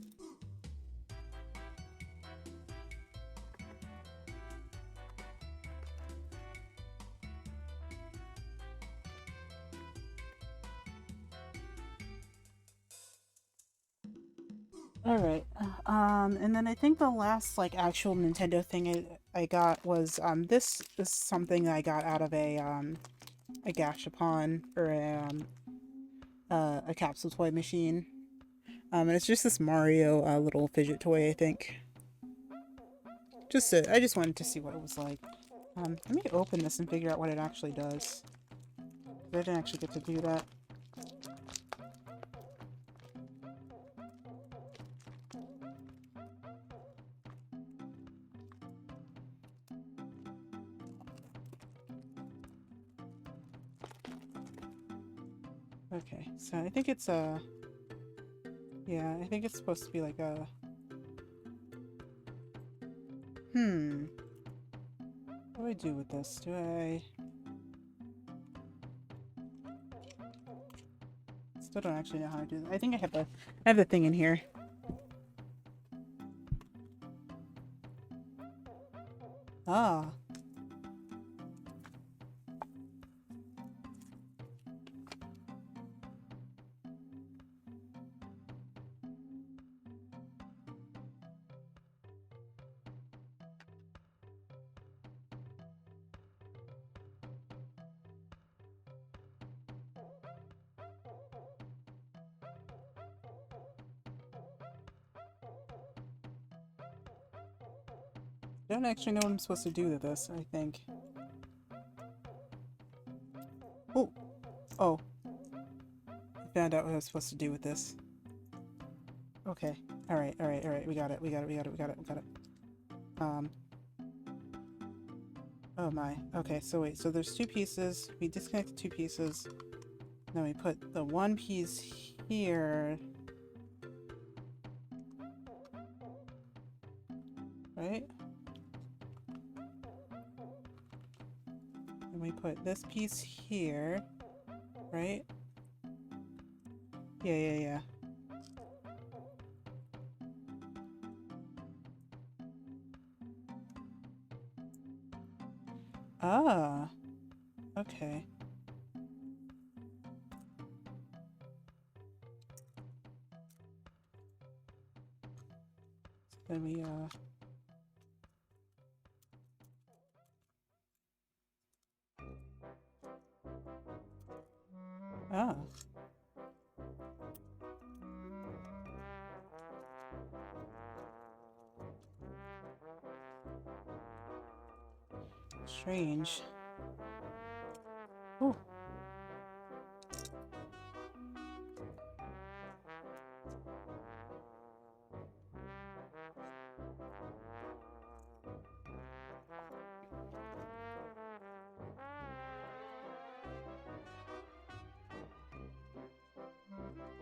S2: Alright. And then I think the last, like, actual Nintendo thing I got was, this is something that I got out of a Gashapon, or a capsule toy machine. And it's just this Mario, little fidget toy, I think. I just wanted to see what it was like. Let me open this and figure out what it actually does. I didn't actually get to do that. Okay, so I think it's yeah, I think it's supposed to be like a... What do I do with this? Still don't actually know how to do that. I think I have the thing in here. Ah. I don't actually know what I'm supposed to do with this, I think. Oh! Oh. I found out what I was supposed to do with this. Okay. Alright. We got it. Oh my. Okay, so wait. So there's two pieces. We disconnect the two pieces. Then we put the one piece here. Right? And we put this piece here. Right? Yeah. Ah. Okay. So then we, Ah. Strange. Oh.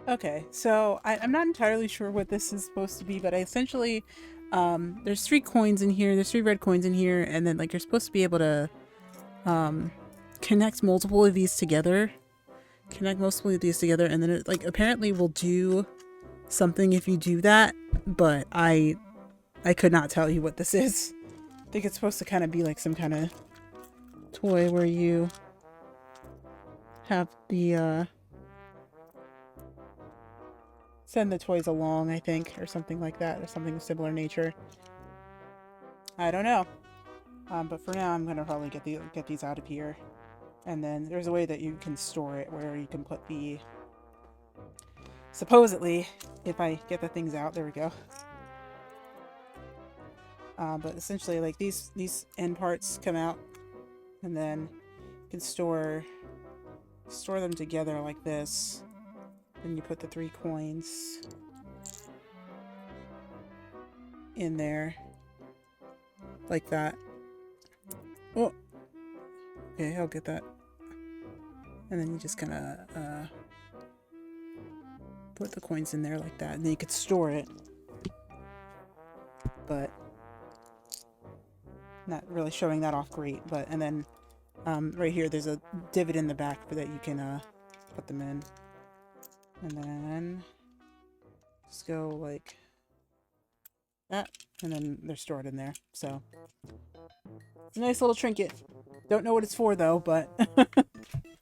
S2: Okay, so I'm not entirely sure what this is supposed to be, but I essentially, there's 3 coins in here, there's 3 red coins in here, and then, like, you're supposed to be able to, connect multiple of these together. And then it, like, apparently will do something if you do that, but I could not tell you what this is. I think it's supposed to kind of be like some kind of toy where you have the, send the toys along, I think, or something like that, or something of similar nature. I don't know. But for now, I'm gonna probably get these out of here. And then there's a way that you can store it where you can put the... Supposedly, if I get the things out, there we go. But essentially, like, these end parts come out, and then you can store them together like this. Then you put the 3 coins in there, like that. Oh, okay, I'll get that. And then you just kind of put the coins in there like that, and then you could store it. But not really showing that off great. But and then right here, there's a divot in the back that you can put them in, and then just go like that, and then they're stored in there. So it's a nice little trinket. Don't know what it's for though, but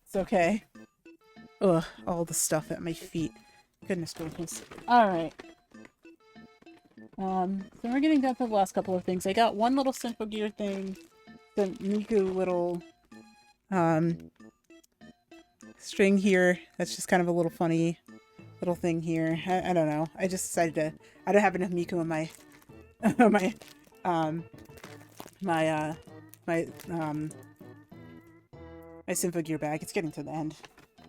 S2: it's okay. Ugh, all the stuff at my feet. Goodness gracious. Alright. So we're getting down to the last couple of things. I got one little Symphogear thing, the Miku little string here. That's just kind of a little funny little thing here. I don't know. I just decided to. I don't have enough Miku in my my my my my Symphogear bag. It's getting to the end.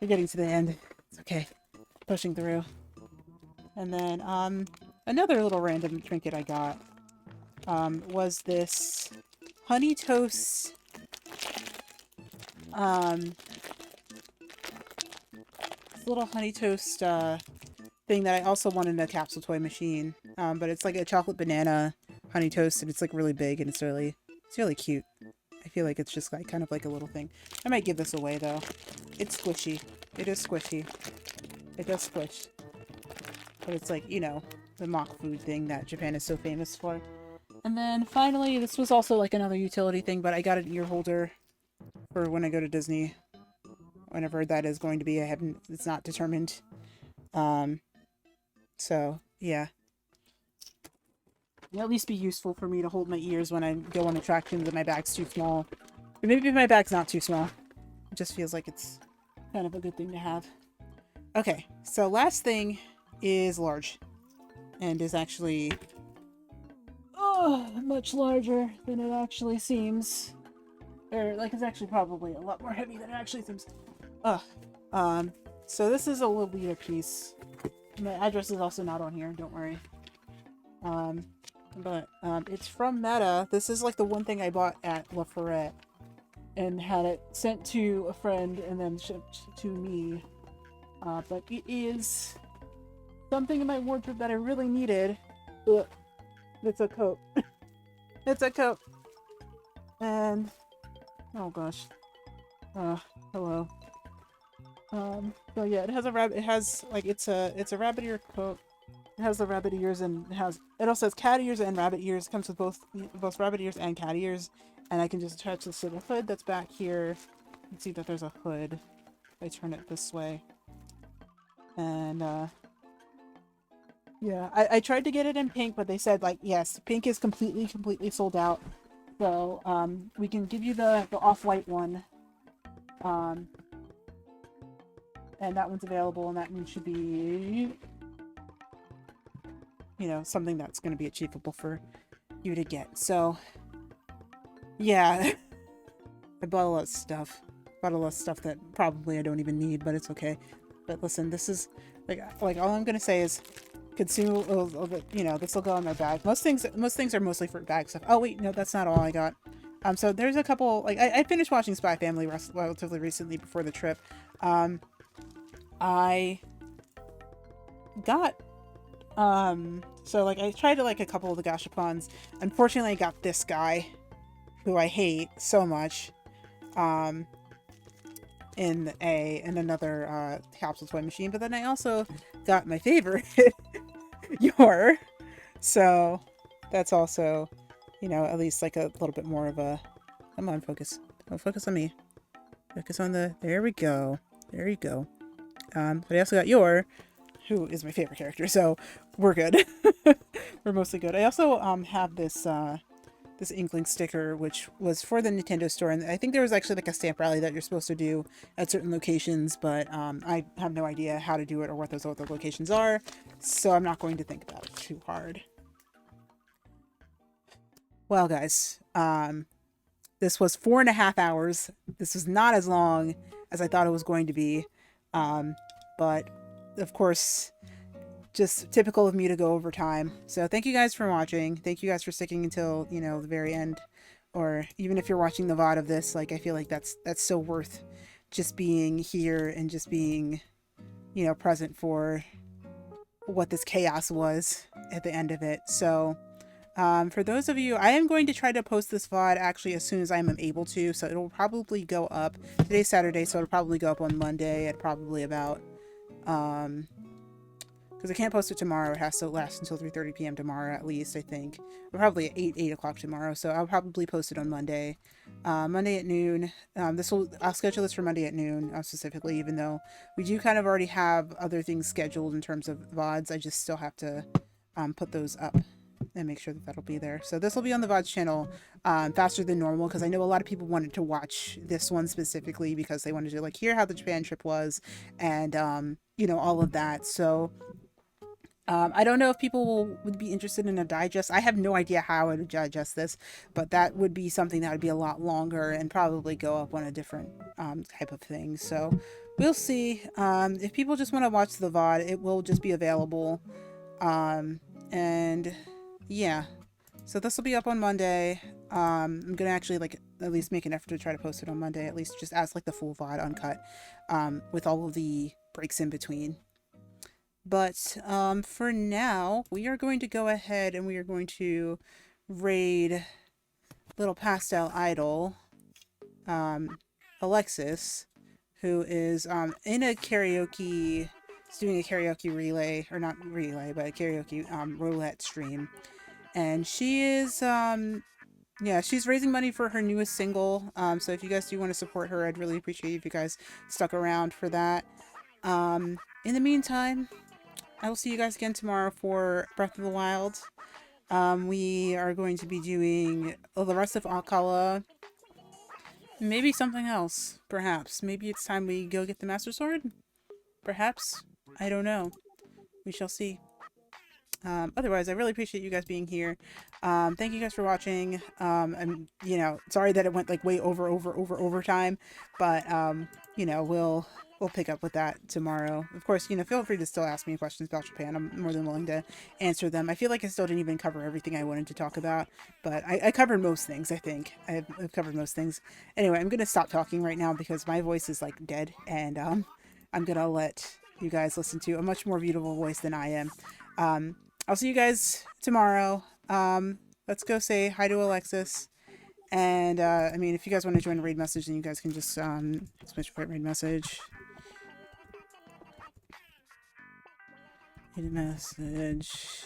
S2: We're getting to the end. It's okay. Pushing through. And then another little random trinket I got was this honey toast this little honey toast thing that I also want in a capsule toy machine. But it's like a chocolate banana honey toast, and it's like really big, and it's really cute. I feel like it's just like kind of like a little thing. I might give this away though. It's squishy. It is squishy. It does squish. But it's like, you know, the mock food thing that Japan is so famous for. And then finally, this was also like another utility thing, but I got an ear holder for when I go to Disney. Whenever that is going to be, it's not determined. So yeah. It'll at least be useful for me to hold my ears when I go on attractions and my bag's too small. Or maybe my bag's not too small. It just feels like it's kind of a good thing to have. Okay, so last thing is large. And is actually much larger than it actually seems. Or, like, it's actually probably a lot more heavy than it actually seems. So this is a Lolita piece. My address is also not on here, don't worry. But it's from Meta. This is like the one thing I bought at La Ferrette and had it sent to a friend and then shipped to me. But it is something in my wardrobe that I really needed. Ugh. It's a coat. It's a coat. And oh gosh. Hello. So yeah, it has a rabbit. It has like it's a rabbit ear coat. It has the rabbit ears and it also has cat ears and rabbit ears. It comes with both rabbit ears and cat ears. And I can just attach this little hood that's back here. You can see that there's a hood. If I turn it this way. And yeah, I tried to get it in pink, but they said like yes, pink is completely sold out. So we can give you the off-white one. And that one's available, and that one should be, you know, something that's going to be achievable for you to get. So, yeah, I bought a lot of stuff. Bought a lot of stuff that probably I don't even need, but it's okay. But listen, this is, like all I'm going to say is consume, you know, this will go in my bag. Most things are mostly for bag stuff. Oh, wait, no, that's not all I got. So there's a couple, like, I finished watching Spy Family relatively recently before the trip. I got, so, like, I tried like a couple of the gashapons. Unfortunately, I got this guy, who I hate so much, in another, capsule toy machine, but then I also got my favorite, Yor, so that's also, you know, at least, like, a little bit more of a, come on, focus, don't focus on me, focus on there we go, there you go. But I also got Yor, who is my favorite character, so we're good. We're mostly good. I also have this this Inkling sticker, which was for the Nintendo store, and I think there was actually like a stamp rally that you're supposed to do at certain locations, but I have no idea how to do it or what those other locations are, so I'm not going to think about it too hard. Well, guys, this was 4.5 hours. This was not as long as I thought it was going to be. But of course, just typical of me to go over time. So thank you guys for watching. Thank you guys for sticking until, you know, the very end, or even if you're watching the VOD of this, like, I feel like that's so worth just being here and just being, you know, present for what this chaos was at the end of it. So, for those of you, I am going to try to post this VOD actually as soon as I'm able to, so it'll probably go up, today's Saturday, so it'll probably go up on Monday at probably about, because I can't post it tomorrow, it has to last until 3:30 p.m. tomorrow at least, I think, or probably at 8 o'clock tomorrow, so I'll probably post it on Monday, Monday at noon. I'll schedule this for Monday at noon, specifically, even though we do kind of already have other things scheduled in terms of VODs. I just still have to, put those up. and make sure that that'll be there. So this will be on the VODs channel faster than normal, because I know a lot of people wanted to watch this one specifically because they wanted to like hear how the Japan trip was, and you know, all of that. So I don't know if people would be interested in a digest. I have no idea how I would digest this, but that would be something that would be a lot longer and probably go up on a different type of thing. So we'll see. If people just want to watch the VOD, it will just be available. And yeah, so this will be up on Monday. I'm gonna actually like at least make an effort to try to post it on Monday, at least just as like the full VOD uncut, with all of the breaks in between. But for now, we are going to go ahead and we are going to raid Little Pastel Idol, Alexis, who is in a karaoke, is doing a karaoke relay, or not relay, but a karaoke roulette stream. And she is, yeah, she's raising money for her newest single. So if you guys do want to support her, I'd really appreciate if you guys stuck around for that. In the meantime, I will see you guys again tomorrow for Breath of the Wild. We are going to be doing the rest of Akala. Maybe something else, perhaps. Maybe it's time we go get the Master Sword? Perhaps. I don't know. We shall see. Otherwise, I really appreciate you guys being here. Thank you guys for watching. I'm, you know, sorry that it went like way over time, but, you know, we'll pick up with that tomorrow. Of course, you know, feel free to still ask me questions about Japan. I'm more than willing to answer them. I feel like I still didn't even cover everything I wanted to talk about, but I covered most things, I think. I've covered most things. Anyway, I'm going to stop talking right now because my voice is like dead, and I'm going to let you guys listen to a much more beautiful voice than I am. I'll see you guys tomorrow. Let's go say hi to Alexis. And, I mean, if you guys want to join a raid message, then you guys can just, switch point raid message. Raid message.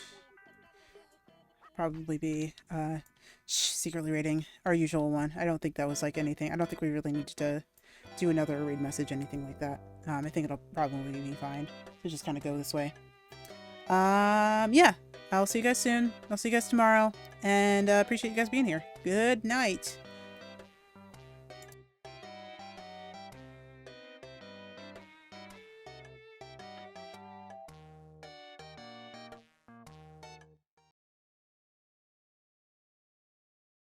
S2: Probably be, secretly raiding our usual one. I don't think that was, like, anything. I don't think we really need to do another raid message, anything like that. I think it'll probably be fine to just kind of go this way. Yeah. I'll see you guys soon. I'll see you guys tomorrow. And, appreciate you guys being here. Good night.